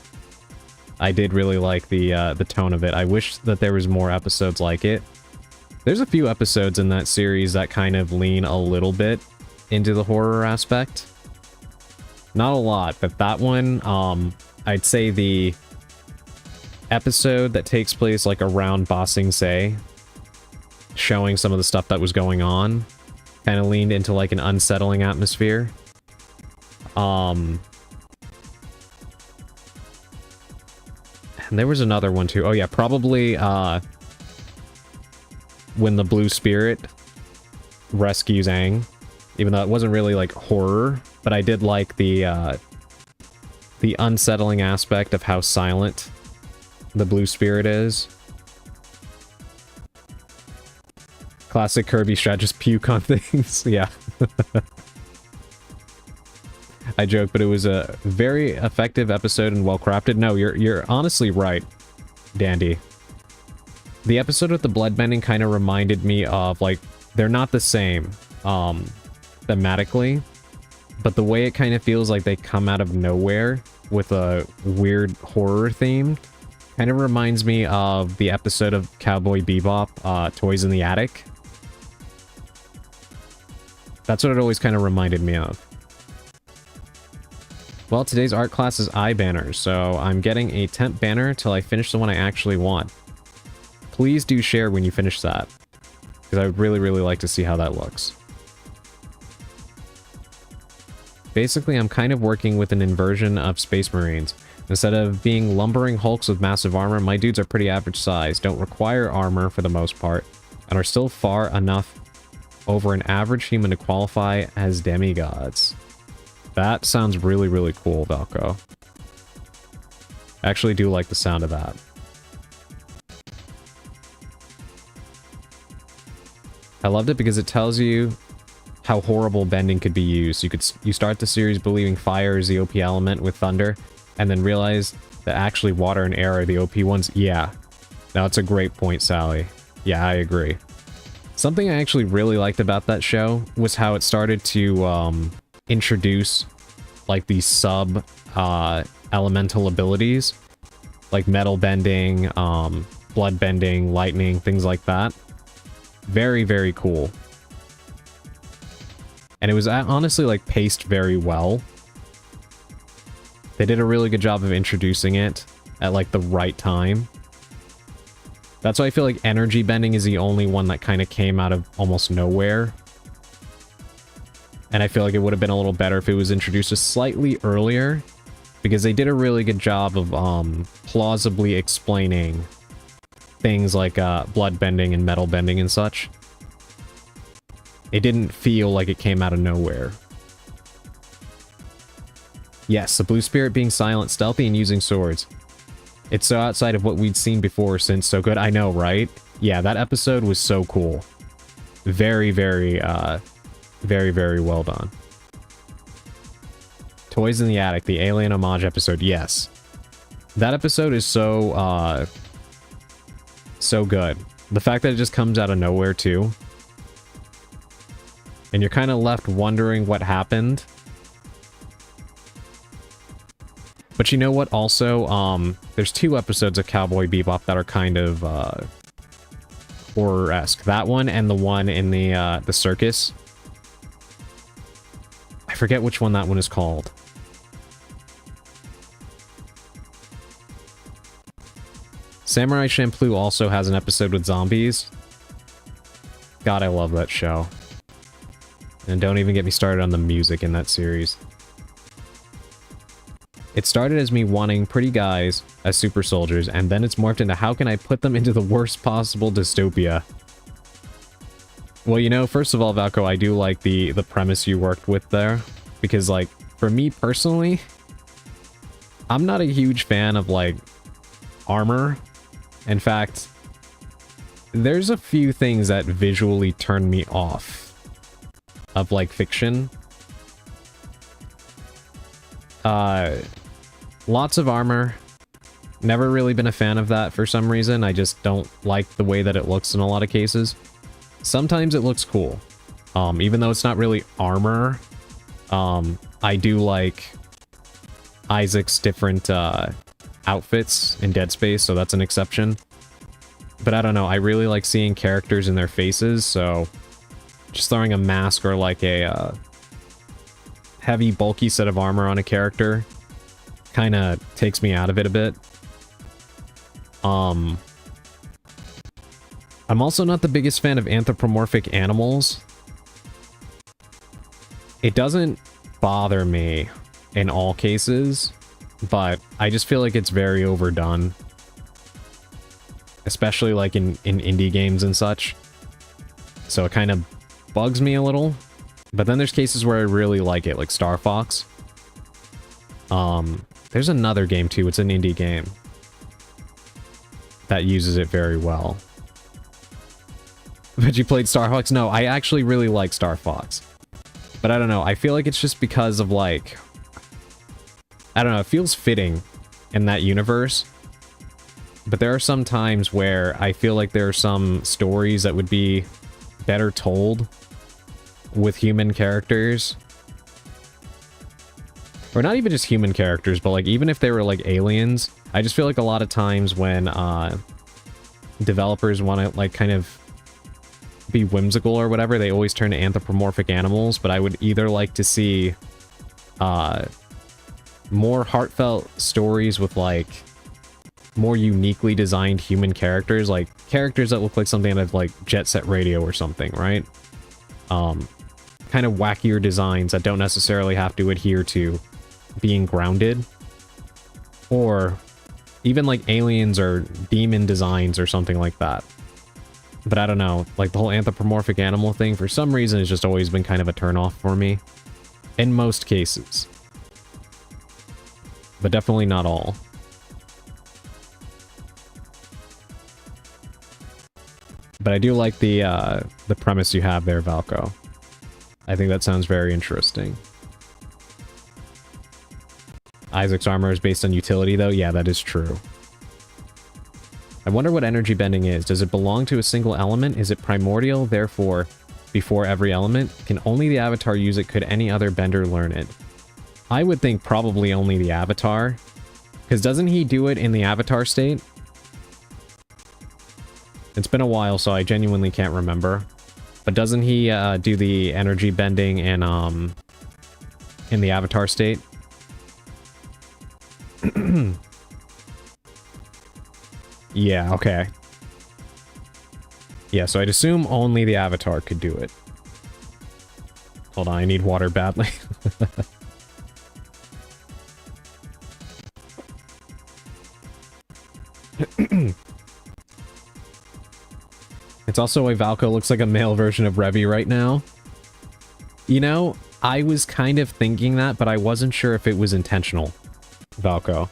I did really like the tone of it. I wish that there was more episodes like it. There's a few episodes in that series that kind of lean a little bit into the horror aspect. Not a lot, but that one, I'd say the episode that takes place like around Ba Sing Se, showing some of the stuff that was going on, kind of leaned into like an unsettling atmosphere. And there was another one too. Oh yeah, probably when the Blue Spirit rescues Aang, even though it wasn't really like horror, but I did like the unsettling aspect of how silent the Blue Spirit is. Classic Kirby strat, just puke on things. Yeah. I joke, but it was a very effective episode and well crafted. No, you're honestly right, Dandy. The episode with the bloodbending kind of reminded me of, like, they're not the same thematically, but the way it kind of feels like they come out of nowhere with a weird horror theme kind of reminds me of the episode of Cowboy Bebop, Toys in the Attic. That's what it always kind of reminded me of. Well, today's art class is eye banners, so I'm getting a temp banner till I finish the one I actually want. Please do share when you finish that, because I would really, really like to see how that looks. Basically, I'm kind of working with an inversion of Space Marines. Instead of being lumbering hulks with massive armor, my dudes are pretty average size, don't require armor for the most part, and are still far enough over an average human to qualify as demigods. That sounds really, really cool, Valko. I actually do like the sound of that. I loved it because it tells you how horrible bending could be used. You start the series believing fire is the OP element with thunder, and then realize that actually water and air are the OP ones. Yeah. Now, it's a great point, Sally. Yeah, I agree. Something I actually really liked about that show was how it started to introduce like these sub elemental abilities, like metal bending, blood bending, lightning, things like that. Very, very cool. And it was honestly like paced very well. They did a really good job of introducing it at like the right time. That's why I feel like energy bending is the only one that kind of came out of almost nowhere. And I feel like it would have been a little better if it was introduced just slightly earlier, because they did a really good job of plausibly explaining things like blood bending and metal bending and such. It didn't feel like it came out of nowhere. Yes, the blue spirit being silent, stealthy, and using swords. It's so outside of what we'd seen before since so good. I know, right? Yeah, that episode was so cool. Very, very, very well done. Toys in the Attic, the Alien homage episode. Yes. That episode is so, so good. The fact that it just comes out of nowhere, too. And you're kind of left wondering what happened. But you know what, also, there's 2 episodes of Cowboy Bebop that are kind of, horror-esque. That one and the one in the circus. I forget which one that one is called. Samurai Champloo also has an episode with zombies. God, I love that show. And don't even get me started on the music in that series. It started as me wanting pretty guys as super soldiers, and then it's morphed into how can I put them into the worst possible dystopia. Well, you know, first of all, Valko, I do like the premise you worked with there. Because, like, for me personally, I'm not a huge fan of, like, armor. In fact, there's a few things that visually turn me off of, like, fiction. Lots of armor. Never really been a fan of that for some reason. I just don't like the way that it looks in a lot of cases. Sometimes it looks cool. Even though it's not really armor, I do like Isaac's different outfits in Dead Space, so that's an exception. But I don't know, I really like seeing characters in their faces, so just throwing a mask or like a heavy, bulky set of armor on a character kind of takes me out of it a bit. I'm also not the biggest fan of anthropomorphic animals. It doesn't bother me in all cases, but I just feel like it's very overdone. Especially like in indie games and such. So it kind of bugs me a little. But then there's cases where I really like it, like Star Fox. There's another game too, it's an indie game that uses it very well. But you played Star Fox? No, I actually really like Star Fox. But I don't know, I feel like it's just because of like... I don't know, it feels fitting in that universe. But there are some times where I feel like there are some stories that would be better told with human characters. Or not even just human characters, but like even if they were like aliens, I just feel like a lot of times when developers want to like kind of be whimsical or whatever, they always turn to anthropomorphic animals, but I would either like to see more heartfelt stories with like more uniquely designed human characters, like characters that look like something out of like Jet Set Radio or something, right? Kind of wackier designs that don't necessarily have to adhere to being grounded, or even like aliens or demon designs or something like that. But I don't know, like the whole anthropomorphic animal thing for some reason has just always been kind of a turnoff for me in most cases, but definitely not all. But I do like the premise you have there, Valko. I think that sounds very interesting. Isaac's armor is based on utility, though? Yeah, that is true. I wonder what energy bending is. Does it belong to a single element? Is it primordial, therefore, before every element? Can only the Avatar use it? Could any other bender learn it? I would think probably only the Avatar. Because doesn't he do it in the Avatar state? It's been a while, so I genuinely can't remember. But doesn't he do the energy bending in the avatar state? Yeah, okay. Yeah, so I'd assume only the avatar could do it. Hold on, I need water badly. It's also why Valko looks like a male version of Revy right now. You know, I was kind of thinking that, but I wasn't sure if it was intentional, Valko.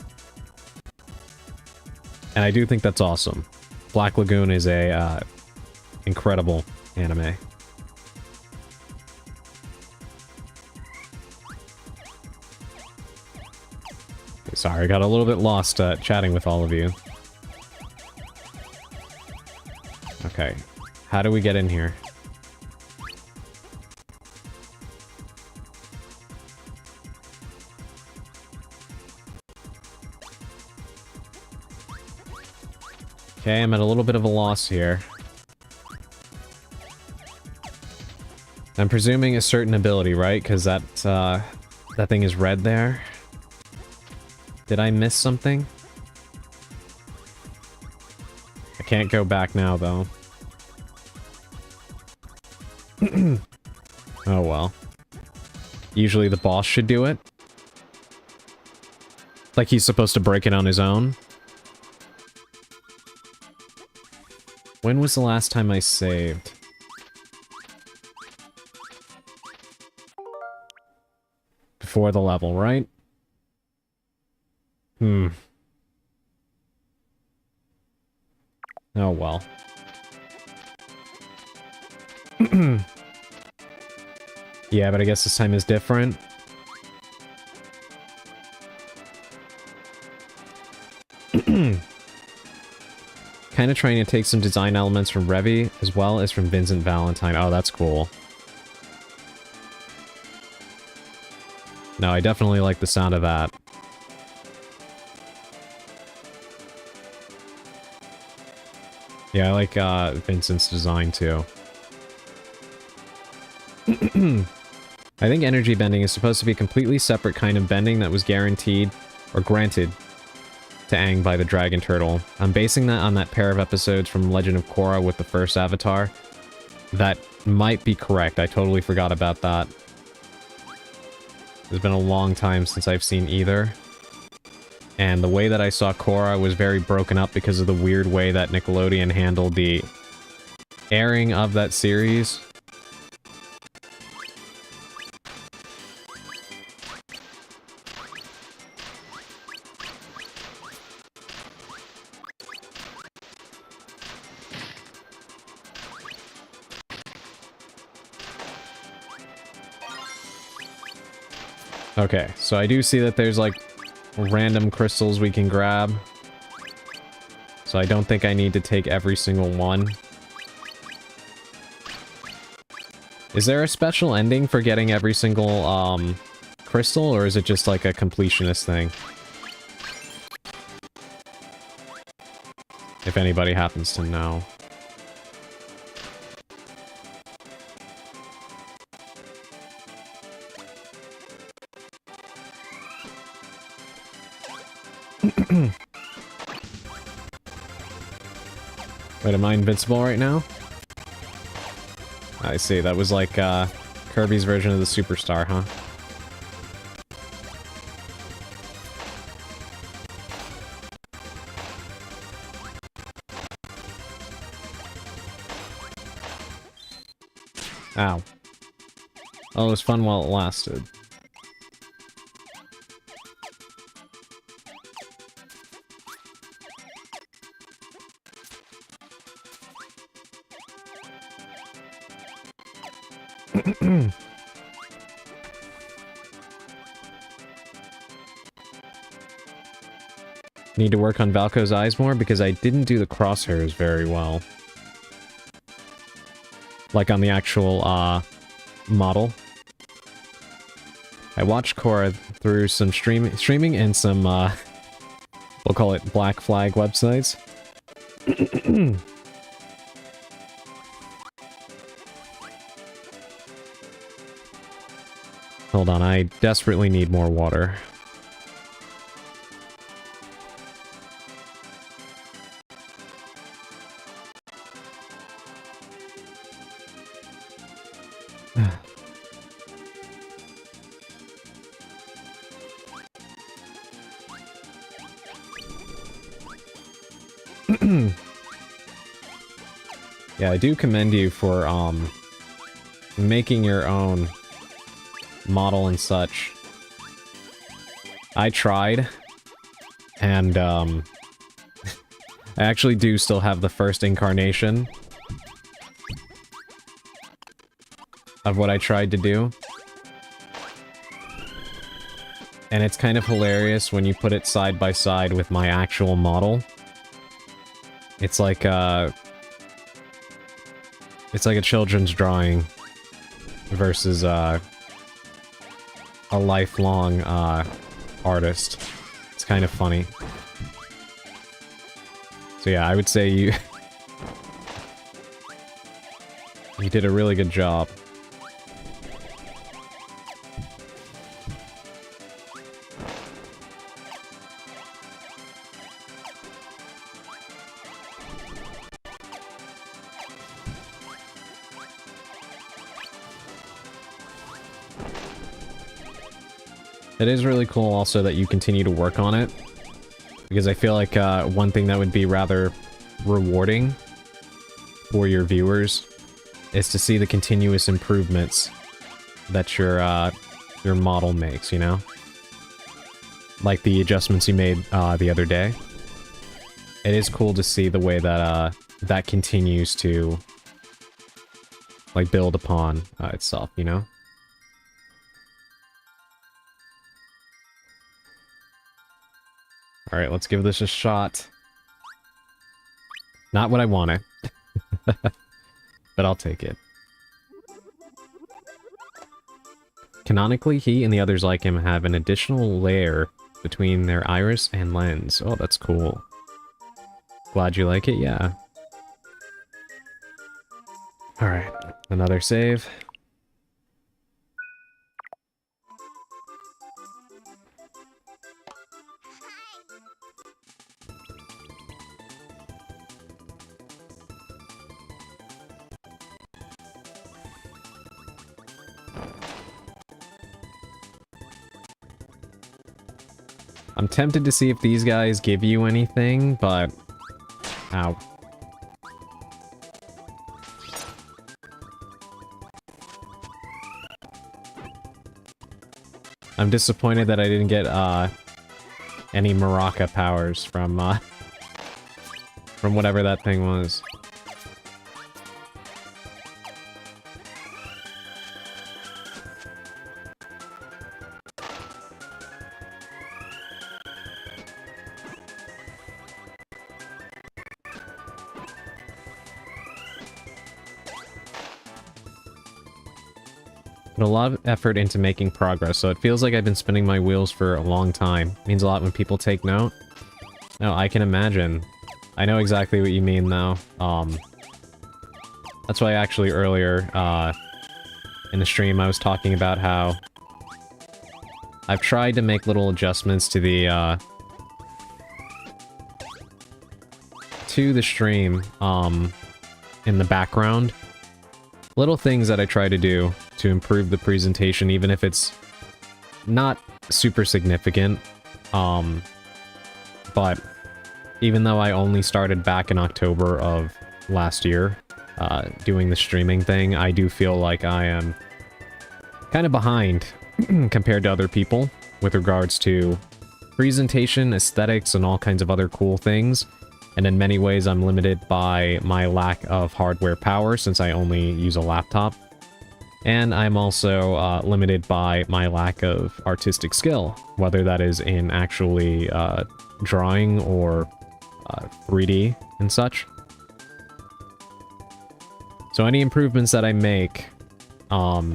And I do think that's awesome. Black Lagoon is a incredible anime. Sorry, I got a little bit lost chatting with all of you. Okay, how do we get in here? Okay, I'm at a little bit of a loss here. I'm presuming a certain ability, right? Because that thing is red there. Did I miss something? I can't go back now, though. Oh well. Usually the boss should do it. Like he's supposed to break it on his own. When was the last time I saved? Before the level, right? Oh well. Yeah, but I guess this time is different. Kind of trying to take some design elements from Revy, as well as from Vincent Valentine. Oh, that's cool. No, I definitely like the sound of that. Yeah, I like Vincent's design too. I think energy bending is supposed to be a completely separate kind of bending that was guaranteed, or granted, to Aang by the Dragon Turtle. I'm basing that on that pair of episodes from Legend of Korra with the first Avatar. That might be correct, I totally forgot about that. It's been a long time since I've seen either. And the way that I saw Korra was very broken up because of the weird way that Nickelodeon handled the airing of that series. Okay, so I do see that there's like random crystals we can grab. So I don't think I need to take every single one. Is there a special ending for getting every single crystal, or is it just like a completionist thing? If anybody happens to know. Wait, am I invincible right now? I see, that was like Kirby's version of the superstar, huh? Ow. Oh, it was fun while it lasted. Need to work on Valko's eyes more because I didn't do the crosshairs very well. Like on the actual, model. I watched Korra through some streaming and some, we'll call it Black Flag websites. Hold on, I desperately need more water. Yeah, I do commend you for, making your own model and such. I tried, and, I actually do still have the first incarnation of what I tried to do. And it's kind of hilarious when you put it side by side with my actual model. It's like a children's drawing versus a lifelong artist. It's kind of funny. So yeah, I would say you you did a really good job. It is really cool also that you continue to work on it, because I feel like one thing that would be rather rewarding for your viewers is to see the continuous improvements that your model makes, you know? Like the adjustments you made the other day. It is cool to see the way that that continues to like build upon itself, you know? Alright, let's give this a shot. Not what I wanted. But I'll take it. Canonically, he and the others like him have an additional layer between their iris and lens. Oh, that's cool. Glad you like it, yeah. Alright, another save. I'm tempted to see if these guys give you anything, but... Ow. I'm disappointed that I didn't get, any Maraca powers from whatever that thing was. Put a lot of effort into making progress, so it feels like I've been spinning my wheels for a long time. Means a lot when people take note. No, I can imagine. I know exactly what you mean, though. That's why actually earlier, in the stream I was talking about how I've tried to make little adjustments to the, stream, in the background. Little things that I try to do to improve the presentation, even if it's not super significant. But even though I only started back in October of last year, doing the streaming thing, I do feel like I am kind of behind compared to other people with regards to presentation, aesthetics, and all kinds of other cool things. And in many ways, I'm limited by my lack of hardware power since I only use a laptop. And I'm also limited by my lack of artistic skill, whether that is in actually drawing or 3D and such. So any improvements that I make, I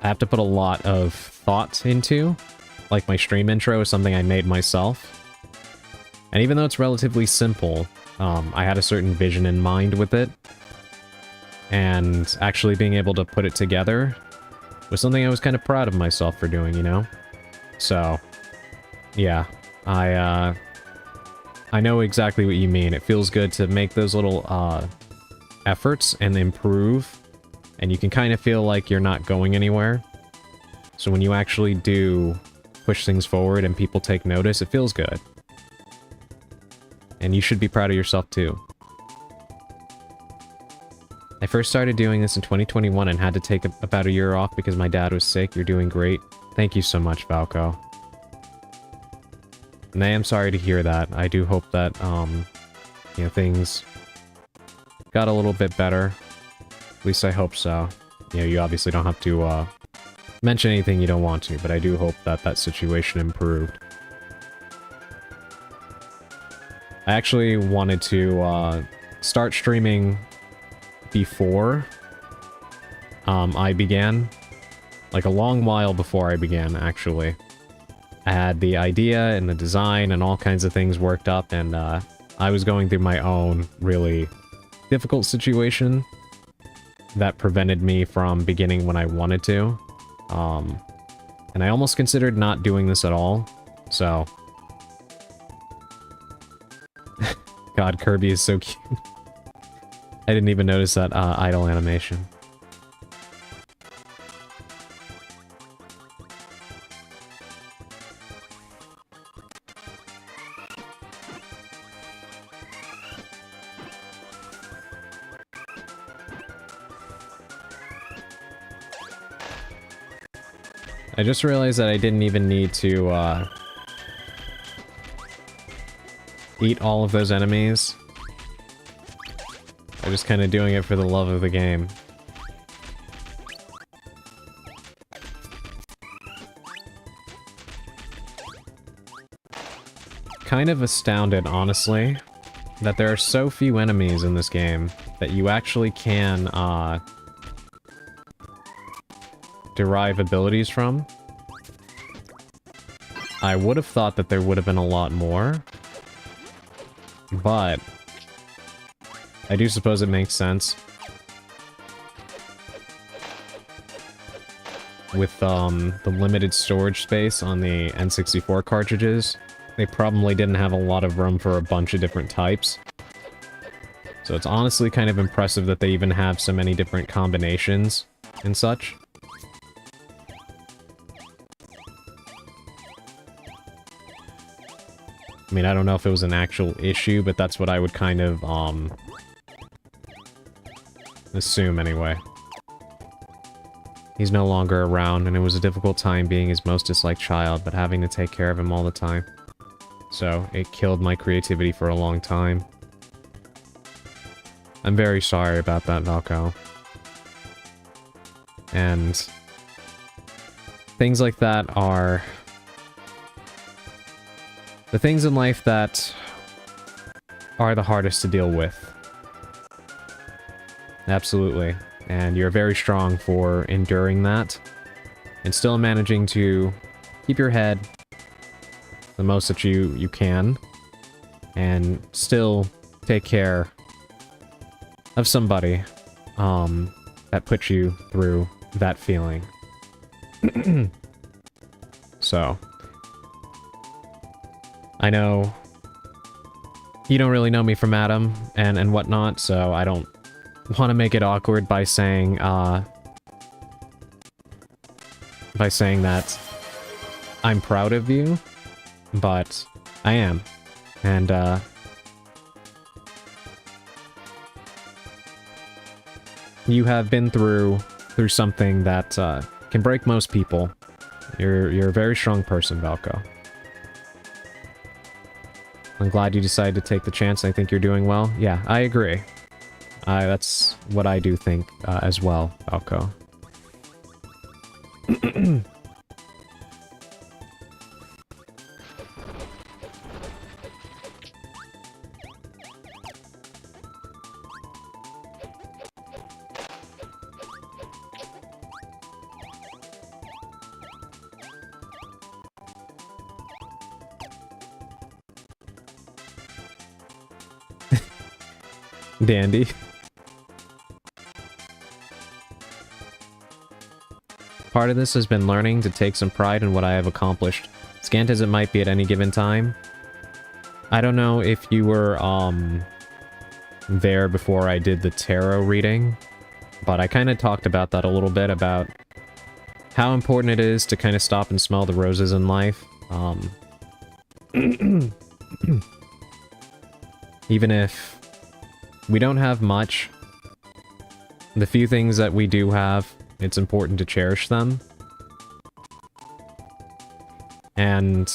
have to put a lot of thought into. Like my stream intro is something I made myself. And even though it's relatively simple, I had a certain vision in mind with it. And actually being able to put it together was something I was kind of proud of myself for doing, you know? So, yeah, I know exactly what you mean. It feels good to make those little, efforts and improve, and you can kind of feel like you're not going anywhere. So when you actually do push things forward and people take notice, it feels good. And you should be proud of yourself too. I first started doing this in 2021 and had to take about a year off because my dad was sick. You're doing great. Thank you so much, Valko. And I am sorry to hear that. I do hope that, you know, things got a little bit better. At least I hope so. You know, you obviously don't have to, mention anything you don't want to, but I do hope that that situation improved. I actually wanted to, start streaming before, I began. Like, a long while before I began, actually. I had the idea and the design and all kinds of things worked up, and, I was going through my own really difficult situation that prevented me from beginning when I wanted to. And I almost considered not doing this at all, so... God, Kirby is so cute. I didn't even notice that, idle animation. I just realized that I didn't even need to, eat all of those enemies. I'm just kind of doing it for the love of the game. Kind of astounded, honestly, that there are so few enemies in this game that you actually can, derive abilities from. I would have thought that there would have been a lot more, but I do suppose it makes sense. With, the limited storage space on the N64 cartridges, they probably didn't have a lot of room for a bunch of different types. So it's honestly kind of impressive that they even have so many different combinations and such. I mean, I don't know if it was an actual issue, but that's what I would kind of, assume anyway. He's no longer around, and it was a difficult time being his most disliked child, but having to take care of him all the time. So, it killed my creativity for a long time. I'm very sorry about that, Valko. And... things like that are... the things in life that are the hardest to deal with. Absolutely. And you're very strong for enduring that. And still managing to keep your head the most that you can. And still take care of somebody that puts you through that feeling. So... I know you don't really know me from Adam and whatnot, so I don't want to make it awkward by saying that I'm proud of you, but I am. And, you have been through something that, can break most people. You're a very strong person, Valko. I'm glad you decided to take the chance. I think you're doing well. Yeah, I agree. That's what I do think, as well, Valko. Dandy. Part of this has been learning to take some pride in what I have accomplished, scant as it might be at any given time. I don't know if you were, there before I did the tarot reading, but I kind of talked about that a little bit, about how important it is to kind of stop and smell the roses in life. Even if we don't have much, the few things that we do have, it's important to cherish them. And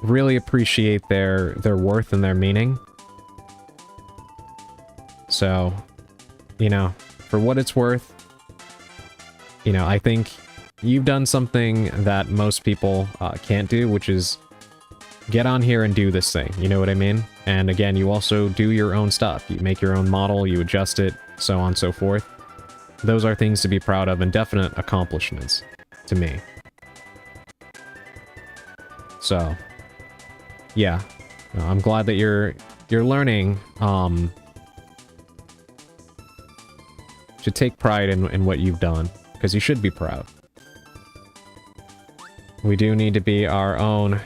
really appreciate their worth and their meaning. So, you know, for what it's worth, you know, I think you've done something that most people can't do, which is get on here and do this thing, you know what I mean? And again, you also do your own stuff. You make your own model, you adjust it, so on and so forth. Those are things to be proud of and definite accomplishments to me. So, yeah, I'm glad that you're learning to take pride in what you've done, because you should be proud. We do need to be our own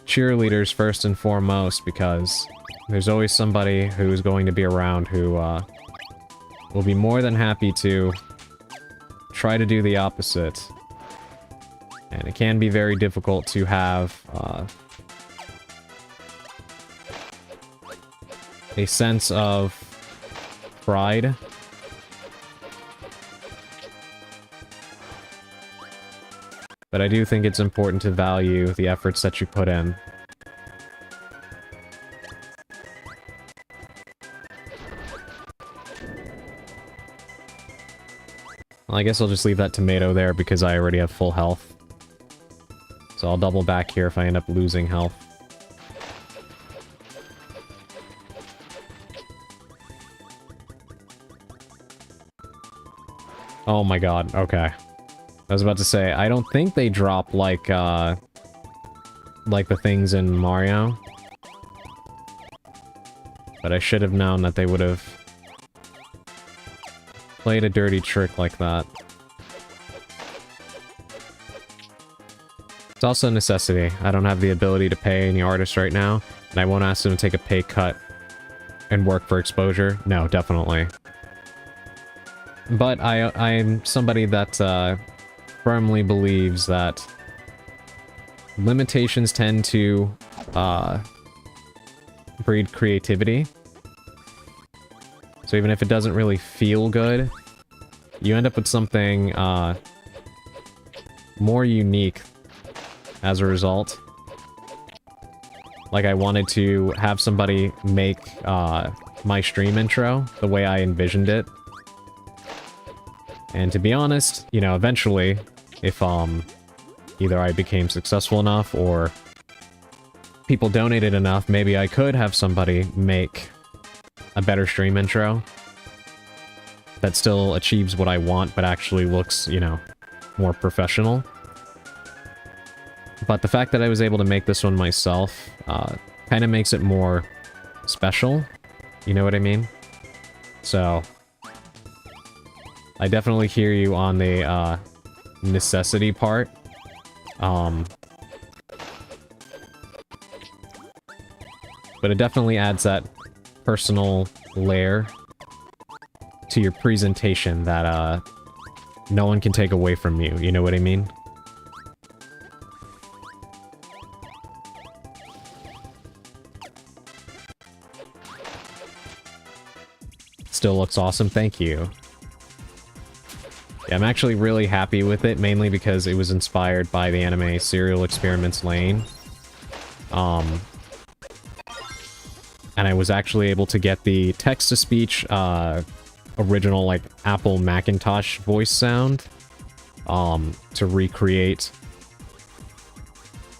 cheerleaders first and foremost, because there's always somebody who's going to be around who will be more than happy to try to do the opposite. And it can be very difficult to have a sense of pride. But I do think it's important to value the efforts that you put in. Well, I guess I'll just leave that tomato there because I already have full health. So I'll double back here if I end up losing health. Oh my god, okay. I was about to say, I don't think they drop like the things in Mario. But I should have known that they would have played a dirty trick like that. It's also a necessity. I don't have the ability to pay any artist right now, and I won't ask them to take a pay cut and work for exposure. No, definitely. But I'm somebody that firmly believes that limitations tend to breed creativity. So even if it doesn't really feel good, you end up with something more unique as a result. Like I wanted to have somebody make my stream intro the way I envisioned it. And to be honest, you know, eventually, if either I became successful enough or people donated enough, maybe I could have somebody make a better stream intro that still achieves what I want, but actually looks, you know, more professional. But the fact that I was able to make this one myself kind of makes it more special. You know what I mean? So I definitely hear you on the necessity part. But it definitely adds that personal layer to your presentation that no one can take away from you. You know what I mean? Still looks awesome. Thank you. Yeah, I'm actually really happy with it, mainly because it was inspired by the anime Serial Experiments Lain. And I was actually able to get the text-to-speech original, like, Apple Macintosh voice sound to recreate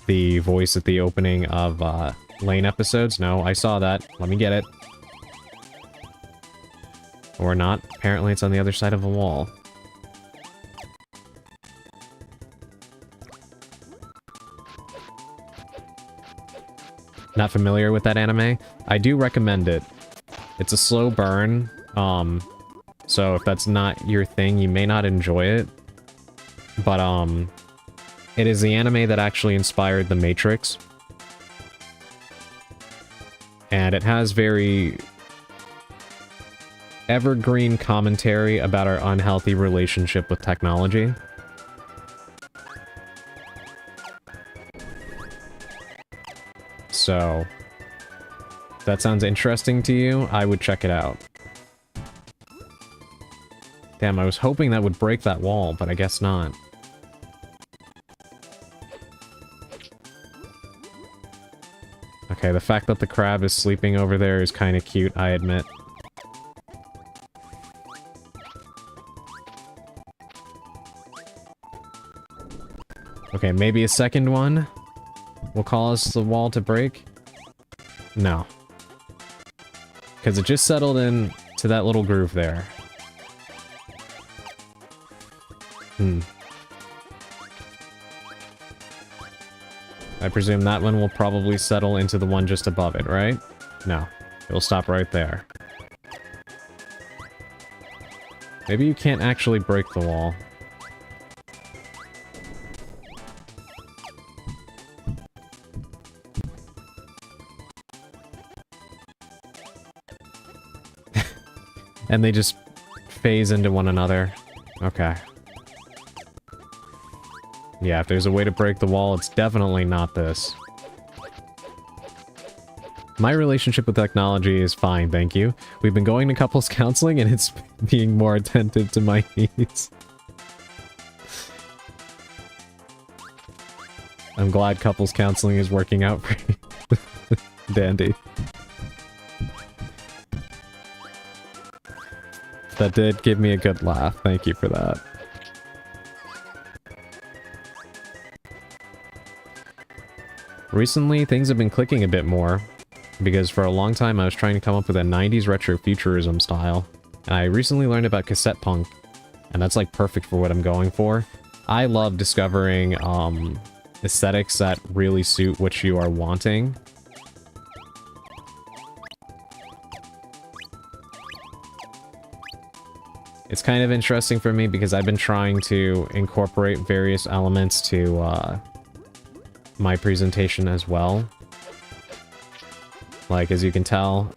the voice at the opening of Lain episodes. No, I saw that. Let me get it. Or not. Apparently it's on the other side of the wall. Not familiar with that anime? I do recommend it. It's a slow burn, so if that's not your thing, you may not enjoy it. But, it is the anime that actually inspired The Matrix. And it has very evergreen commentary about our unhealthy relationship with technology. So, if that sounds interesting to you, I would check it out. Damn, I was hoping that would break that wall, but I guess not. Okay, the fact that the crab is sleeping over there is kind of cute, I admit. Okay, maybe a second one will cause the wall to break? No. Because it just settled in to that little groove there. I presume that one will probably settle into the one just above it, right? No. It'll stop right there. Maybe you can't actually break the wall. And they just phase into one another. Okay. Yeah, if there's a way to break the wall, it's definitely not this. My relationship with technology is fine, thank you. We've been going to couples counseling and it's being more attentive to my needs. I'm glad couples counseling is working out for you. Dandy. That did give me a good laugh. Thank you for that. Recently, things have been clicking a bit more, because for a long time I was trying to come up with a 90s retro futurism style, and I recently learned about cassette punk, and that's like perfect for what I'm going for. I love discovering aesthetics that really suit what you are wanting. It's kind of interesting for me because I've been trying to incorporate various elements to my presentation as well. Like, as you can tell,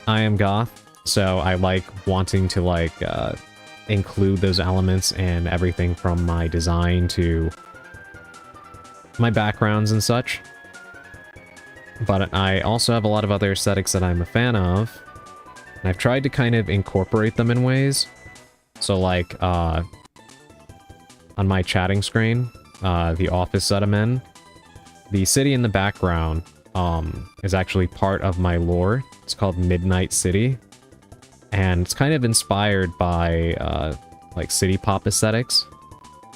I am goth, so I like wanting to, like, include those elements and everything from my design to my backgrounds and such. But I also have a lot of other aesthetics that I'm a fan of, and I've tried to kind of incorporate them in ways. So, like, on my chatting screen, the office that I'm in, the city in the background is actually part of my lore. It's called Midnight City, and it's kind of inspired by like city pop aesthetics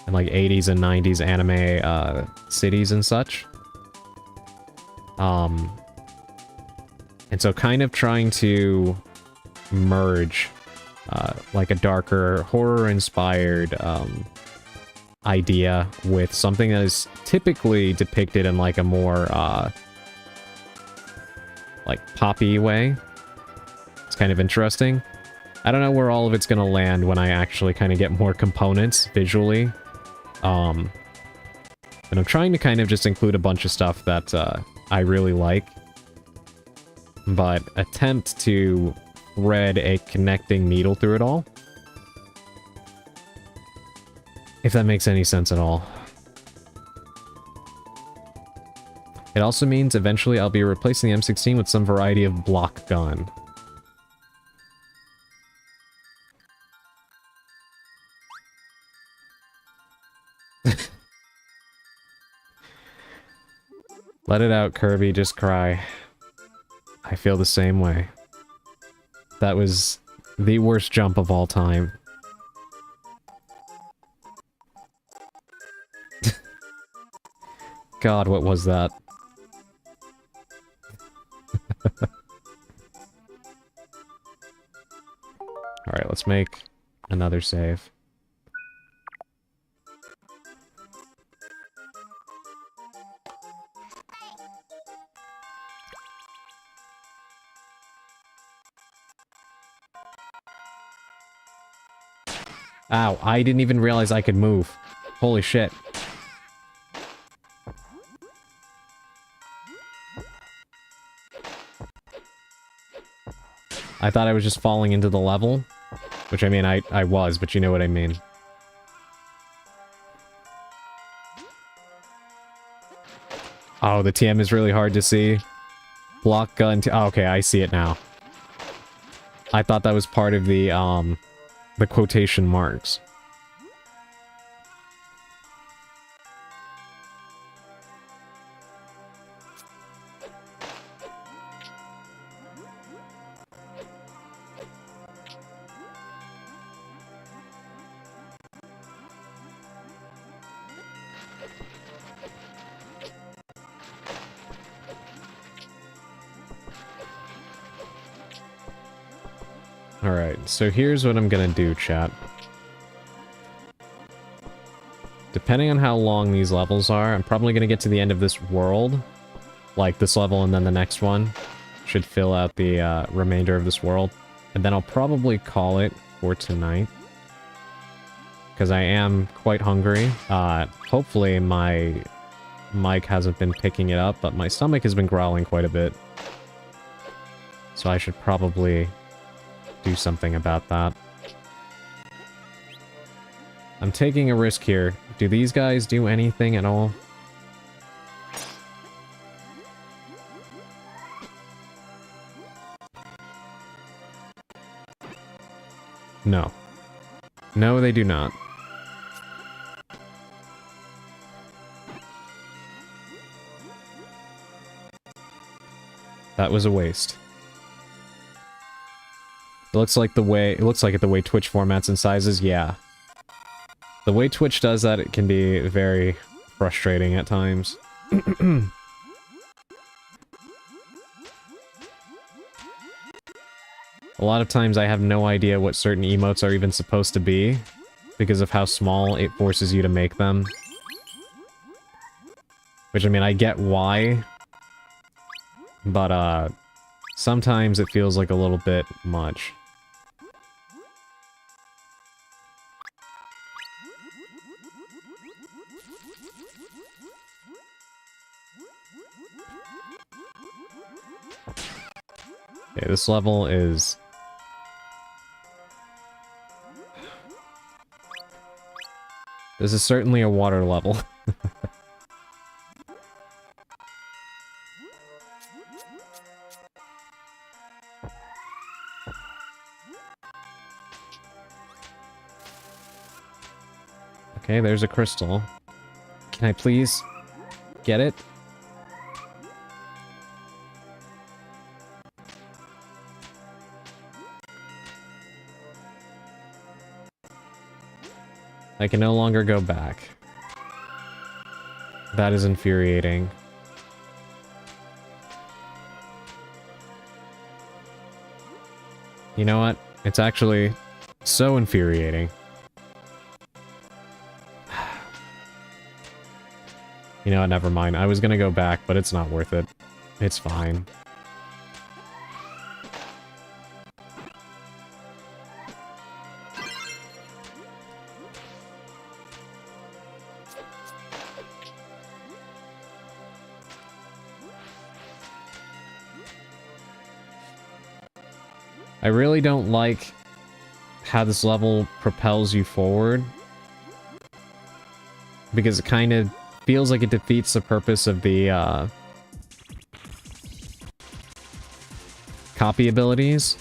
and like 80s and 90s anime cities and such. And so kind of trying to merge like a darker horror-inspired idea with something that is typically depicted in like a more like poppy way. It's kind of interesting. I don't know where all of it's gonna land when I actually kind of get more components visually. And I'm trying to kind of just include a bunch of stuff that I really like, but attempt to thread a connecting needle through it all. If that makes any sense at all. It also means eventually I'll be replacing the M16 with some variety of block gun. Let it out, Kirby, just cry. I feel the same way. That was the worst jump of all time. God, what was that? Alright, let's make another save. Ow, I didn't even realize I could move. Holy shit. I thought I was just falling into the level. Which, I mean, I was, but you know what I mean. Oh, the TM is really hard to see. Block gun... Oh, okay, I see it now. I thought that was part of the quotation marks. Alright, so here's what I'm gonna do, chat. Depending on how long these levels are, I'm probably gonna get to the end of this world. Like this level and then the next one. Should fill out the remainder of this world. And then I'll probably call it for tonight. Because I am quite hungry. Hopefully my mic hasn't been picking it up, but my stomach has been growling quite a bit. So I should probably do something about that. I'm taking a risk here. Do these guys do anything at all? No. No, they do not. That was a waste. It looks like the way Twitch formats and sizes, yeah. The way Twitch does that, it can be very frustrating at times. A lot of times I have no idea what certain emotes are even supposed to be, because of how small it forces you to make them. Which, I mean, I get why, but, sometimes it feels like a little bit much. Okay, this level is... This is certainly a water level. Okay, there's a crystal. Can I please get it? I can no longer go back. That is infuriating. You know what? It's actually so infuriating. You know what? Never mind. I was gonna go back, but it's not worth it. It's fine. I really don't like how this level propels you forward, because it kind of feels like it defeats the purpose of the copy abilities,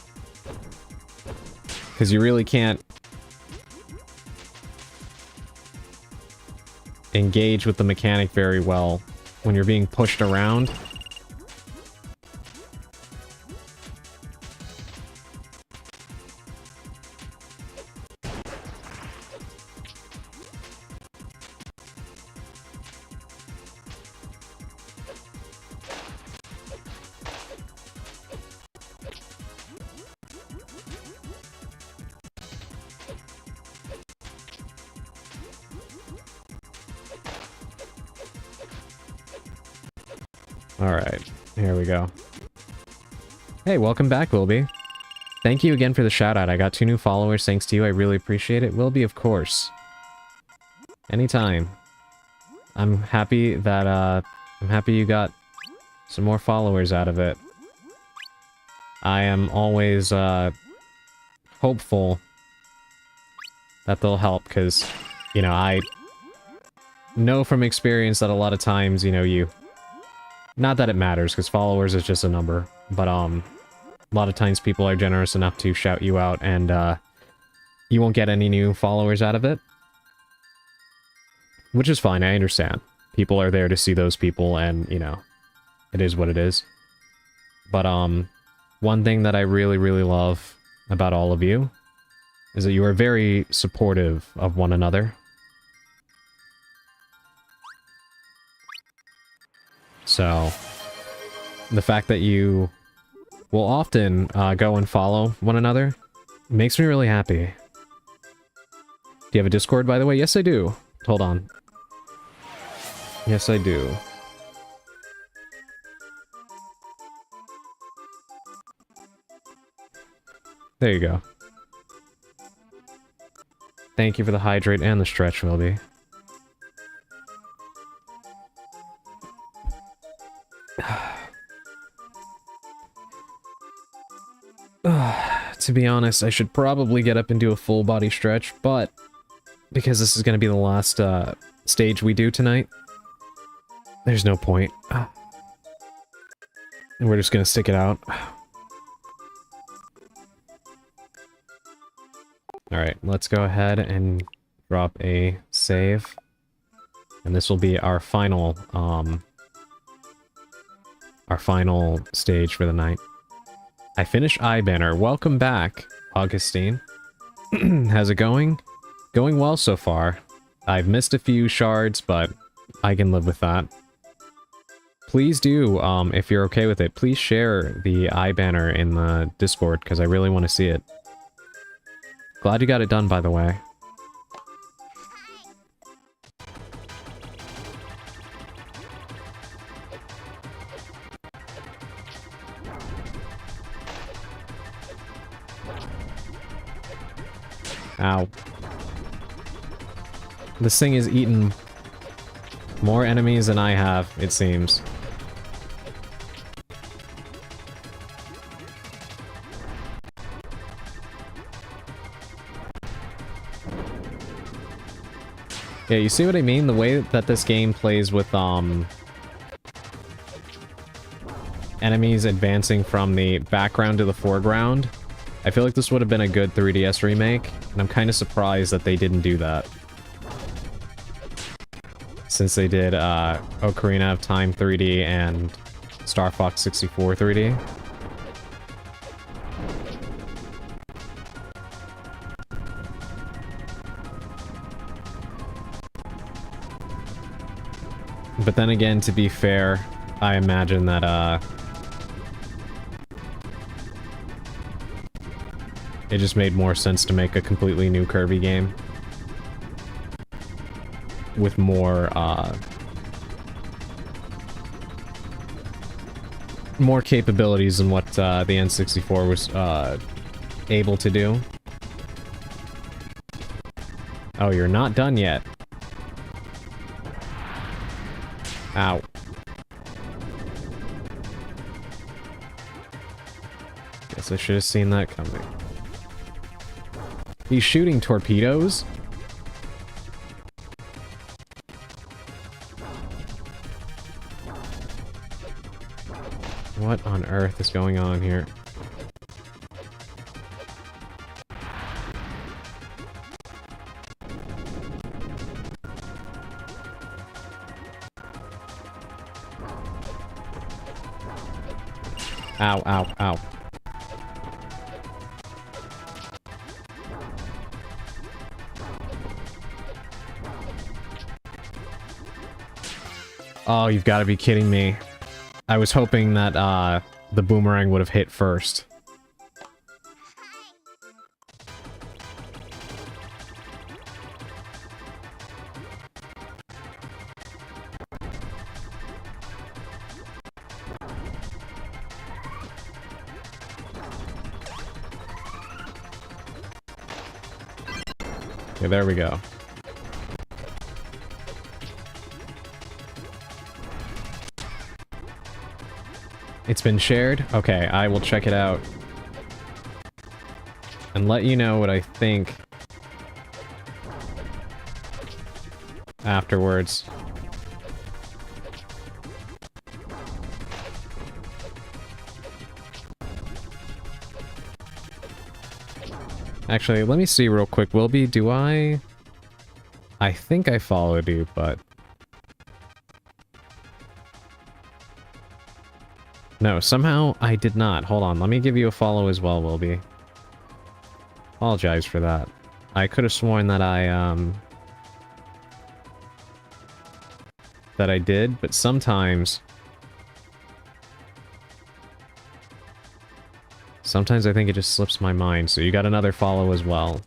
because you really can't engage with the mechanic very well when you're being pushed around. Alright, here we go. Hey, welcome back, Wilby. Thank you again for the shout out. I got 2 new followers thanks to you. I really appreciate it. Will be, of course. Anytime. I'm happy that, I'm happy you got some more followers out of it. I am always, hopeful that they'll help, because, you know, I know from experience that a lot of times, you know, not that it matters, because followers is just a number, but, a lot of times people are generous enough to shout you out, and, you won't get any new followers out of it. Which is fine, I understand. People are there to see those people, and, you know, it is what it is. But, one thing that I really, really love about all of you is that you are very supportive of one another. So, the fact that you will often go and follow one another makes me really happy. Do you have a Discord, by the way? Yes, I do. Hold on. Yes, I do. There you go. Thank you for the hydrate and the stretch, Wilby. To be honest, I should probably get up and do a full body stretch, but because this is going to be the last stage we do tonight, there's no point. And we're just going to stick it out. Alright, let's go ahead and drop a save. And this will be our final stage for the night. I finished Eye Banner. Welcome back, Augustine. How's it going? Going well so far. I've missed a few shards, but I can live with that. Please do, if you're okay with it, please share the Eye Banner in the Discord, because I really want to see it. Glad you got it done, by the way. Ow. This thing is eaten more enemies than I have, it seems. Yeah, you see what I mean? The way that this game plays with, enemies advancing from the background to the foreground. I feel like this would have been a good 3DS remake, and I'm kind of surprised that they didn't do that. Since they did, Ocarina of Time 3D and Star Fox 64 3D. But then again, to be fair, I imagine that, it just made more sense to make a completely new Kirby game. With more, more capabilities than what, the N64 was, able to do. Oh, you're not done yet. Ow. Guess I should have seen that coming. He's shooting torpedoes? What on earth is going on here? Ow, ow, ow. Oh, you've got to be kidding me. I was hoping that, the boomerang would have hit first. Okay, there we go. It's been shared? Okay, I will check it out. And let you know what I think afterwards. Actually, let me see real quick. Wilby, do I think I followed you, but... No, somehow I did not. Hold on, let me give you a follow as well, Wilby. Apologize for that. I could have sworn that that I did, but sometimes I think it just slips my mind, so you got another follow as well.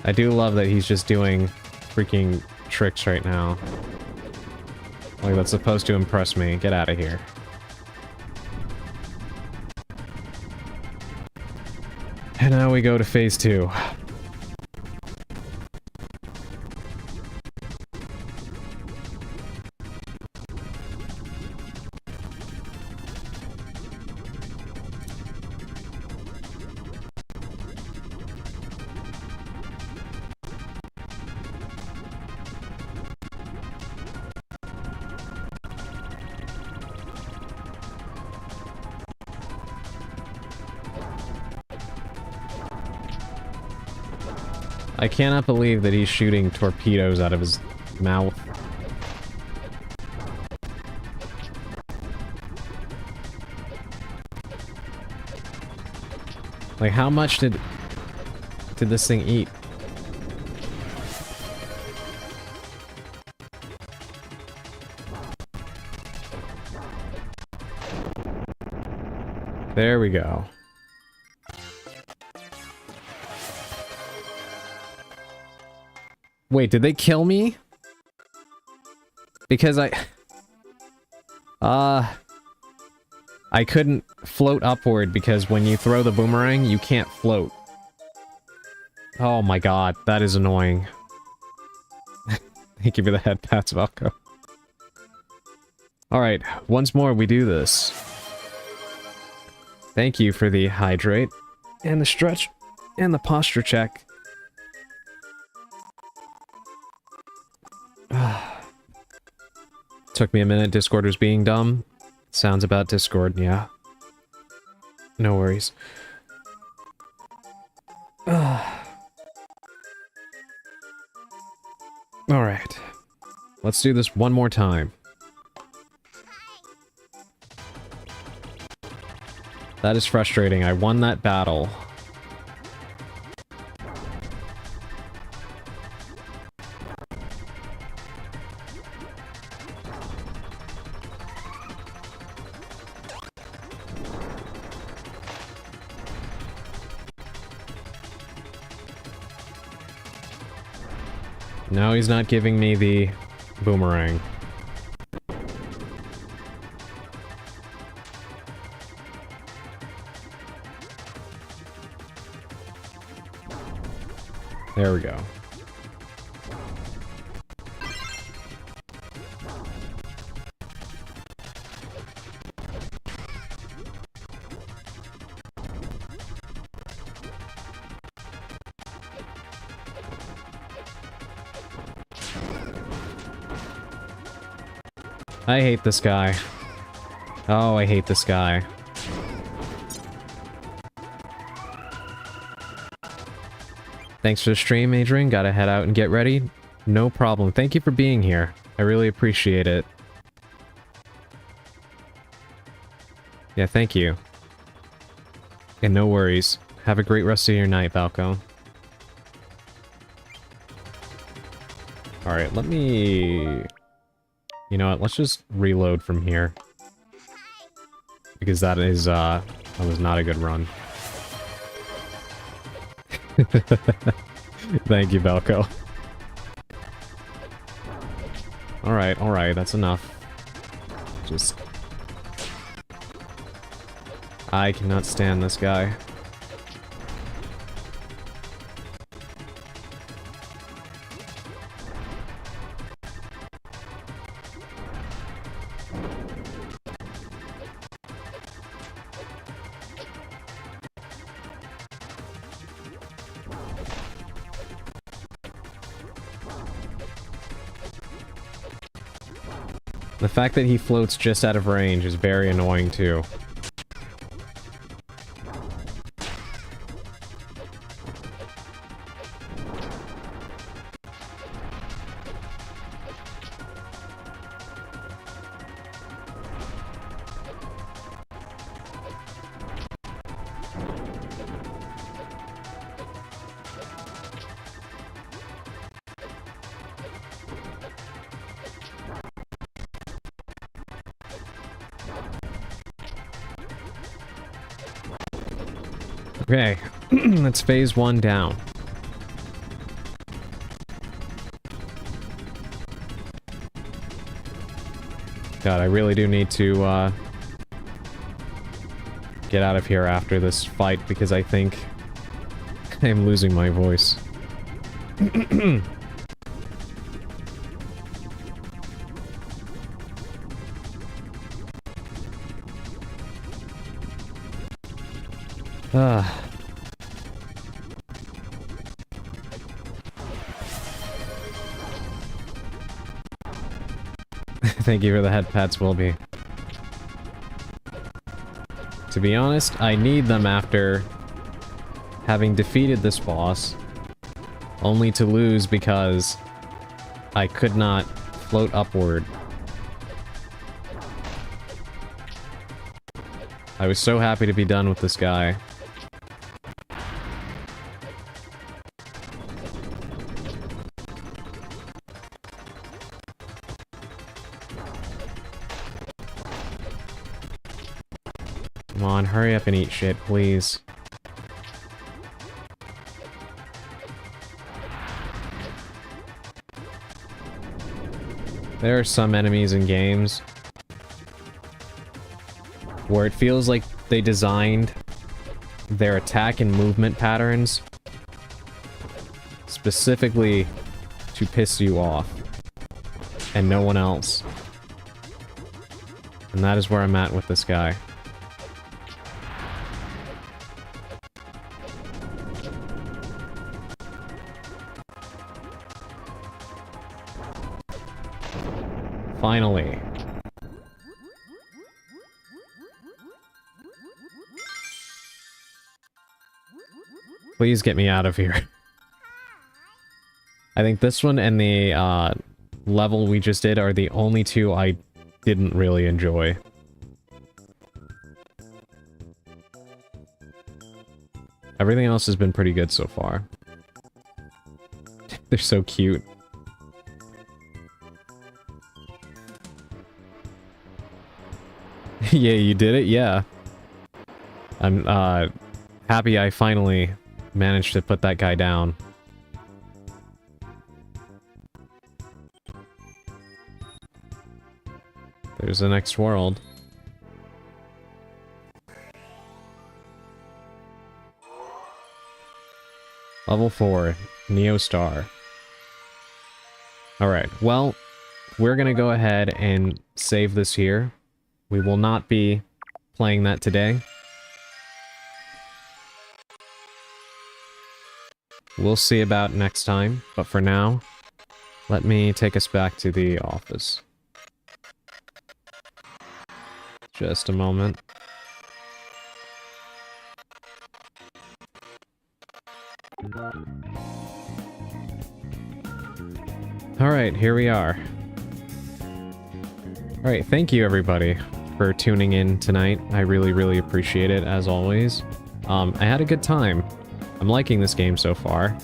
I do love that he's just doing freaking tricks right now. Like, that's supposed to impress me. Get out of here. And now we go to phase 2. I cannot believe that he's shooting torpedoes out of his mouth. Like, how much did this thing eat? There we go. Wait, did they kill me? Because I couldn't float upward because when you throw the boomerang, you can't float. Oh my god, that is annoying. Thank you for the head pats, Valko. Alright, once more we do this. Thank you for the hydrate, and the stretch, and the posture check. Took me a minute, Discord was being dumb. Sounds about Discord, yeah. No worries. Alright. Let's do this one more time. That is frustrating. I won that battle. No, he's not giving me the boomerang. There we go. I hate this guy. Oh, I hate this guy. Thanks for the stream, Adrian. Gotta head out and get ready. No problem. Thank you for being here. I really appreciate it. Yeah, thank you. And no worries. Have a great rest of your night, Valko. Alright, let me... You know what, let's just reload from here. Because that is, that was not a good run. Thank you, Valko. Alright, that's enough. Just I cannot stand this guy. The fact that he floats just out of range is very annoying too. Okay, that's phase 1 down. God, I really do need to, get out of here after this fight, because I think I am losing my voice. Thank you for the head pats, Wilby. To be honest, I need them after having defeated this boss, only to lose because I could not float upward. I was so happy to be done with this guy. Come on, hurry up and eat shit, please. There are some enemies in games where it feels like they designed their attack and movement patterns specifically to piss you off and no one else. And that is where I'm at with this guy. Finally. Please get me out of here. I think this one and the level we just did are the only two I didn't really enjoy. Everything else has been pretty good so far. They're so cute. Yeah, you did it? Yeah. I'm, happy I finally managed to put that guy down. There's the next world. Level 4, Neo Star. Alright, well, we're gonna go ahead and save this here. We will not be playing that today. We'll see about next time, but for now, let me take us back to the office. Just a moment. Alright, here we are. Alright, thank you everybody for tuning in tonight. I really, really appreciate it, as always. I had a good time. I'm liking this game so far,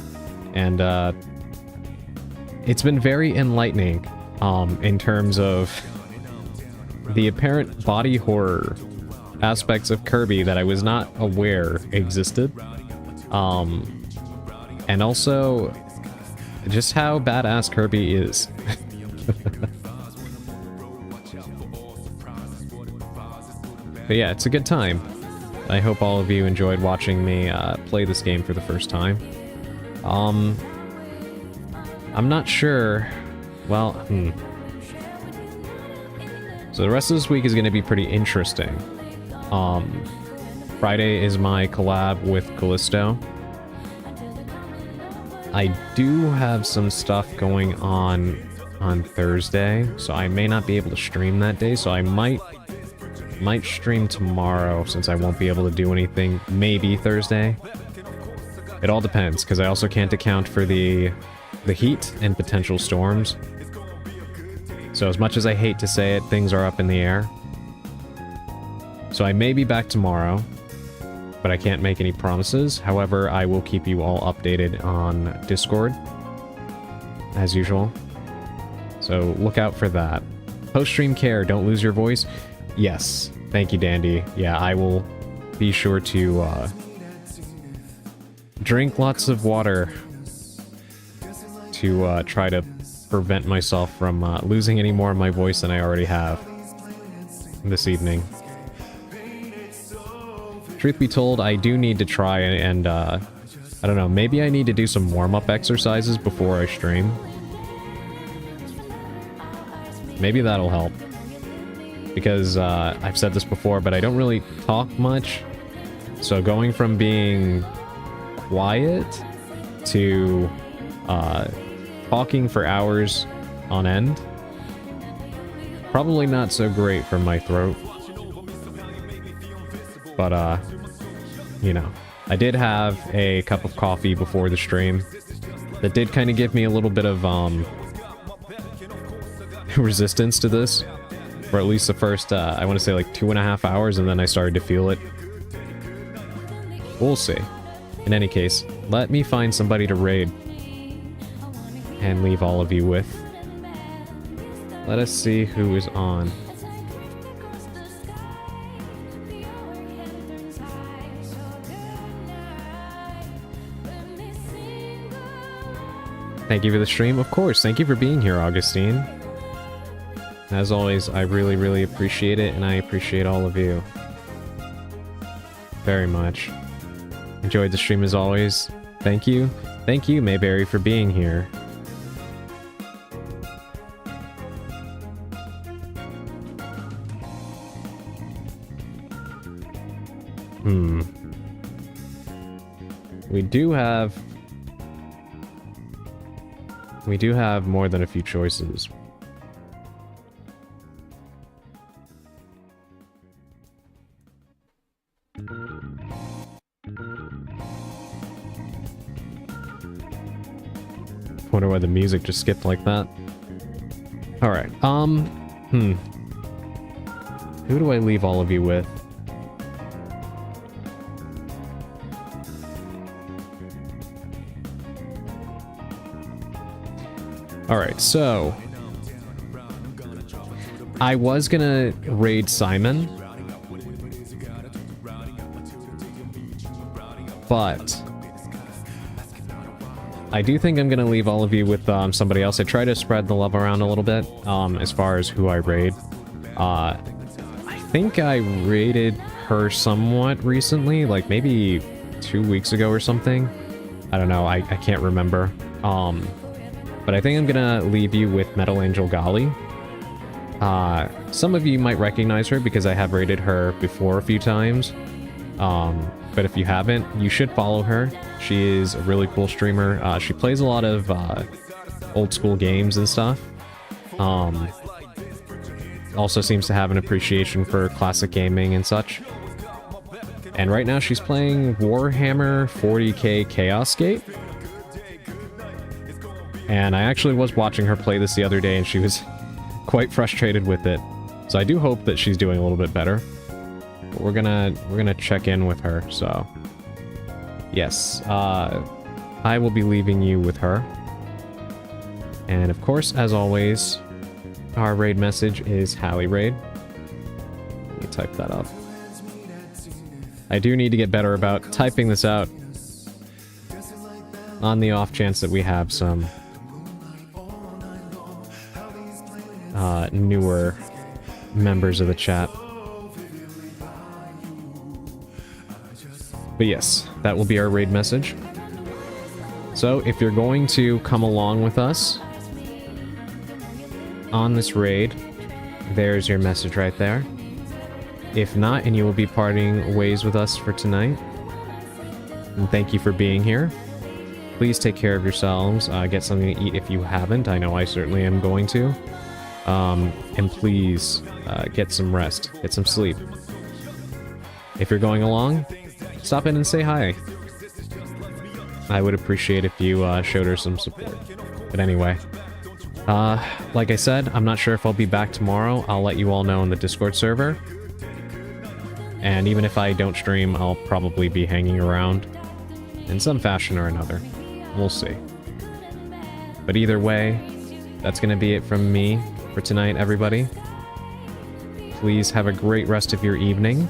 and it's been very enlightening in terms of the apparent body horror aspects of Kirby that I was not aware existed, and also just how badass Kirby is. But yeah, it's a good time. I hope all of you enjoyed watching me play this game for the first time. I'm not sure. Well, So the rest of this week is going to be pretty interesting. Friday is my collab with Callisto. I do have some stuff going on Thursday, so I may not be able to stream that day, so I might stream tomorrow since I won't be able to do anything. Maybe Thursday. It all depends, because I also can't account for the heat and potential storms. So as much as I hate to say it, things are up in the air. So I may be back tomorrow, but I can't make any promises. However, I will keep you all updated on Discord, as usual. So look out for that. Post-stream care, don't lose your voice. Yes, thank you, Dandy. Yeah, I will be sure to drink lots of water to try to prevent myself from losing any more of my voice than I already have this evening. Truth be told, I do need to try and I don't know, maybe I need to do some warm-up exercises before I stream. Maybe that'll help. Because I've said this before, but I don't really talk much. So going from being quiet to talking for hours on end, probably not so great for my throat. But you know, I did have a cup of coffee before the stream that did kind of give me a little bit of resistance to this for at least the first I want to say like 2.5 hours, and then I started to feel it. We'll see. In any case, let me find somebody to raid and leave all of you with. Let us see who is on. Thank you for the stream. Of course, thank you for being here, Augustine. As always, I really, really appreciate it, and I appreciate all of you very much. Enjoyed the stream as always. Thank you. Thank you, Mayberry, for being here. We do have more than a few choices. Wonder why the music just skipped like that. Alright, who do I leave all of you with? Alright, so I was gonna raid Simon, but I do think I'm gonna leave all of you with somebody else. I try to spread the love around a little bit as far as who I raid. I think I raided her somewhat recently, like maybe 2 weeks ago or something. I don't know, I can't remember. But I think I'm gonna leave you with Metal Angel Gali. Some of you might recognize her because I have raided her before a few times. But if you haven't, you should follow her. She is a really cool streamer. She plays a lot of old school games and stuff. Also seems to have an appreciation for classic gaming and such. And right now she's playing Warhammer 40k Chaos Gate. And I actually was watching her play this the other day, and she was quite frustrated with it. So I do hope that she's doing a little bit better. But we're gonna check in with her, so... Yes, I will be leaving you with her. And of course, as always, our raid message is Hallie Raid. Let me type that up. I do need to get better about typing this out on the off chance that we have some newer members of the chat. But yes, that will be our raid message. So if you're going to come along with us on this raid, there's your message right there. If not, and you will be parting ways with us for tonight, and thank you for being here. Please take care of yourselves. Get something to eat if you haven't. I know I certainly am going to. And please get some rest. Get some sleep. If you're going along, stop in and say hi. I would appreciate if you showed her some support. But anyway, like I said, I'm not sure if I'll be back tomorrow. I'll let you all know in the Discord server. And even if I don't stream, I'll probably be hanging around in some fashion or another. We'll see. But either way, that's going to be it from me for tonight, everybody. Please have a great rest of your evening.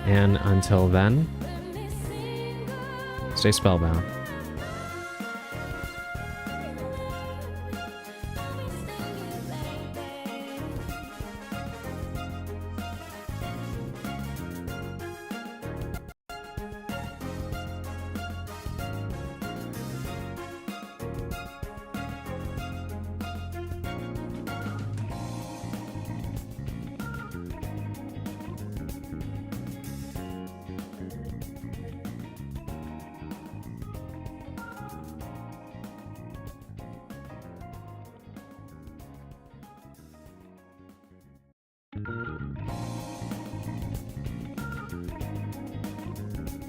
And until then, stay spellbound.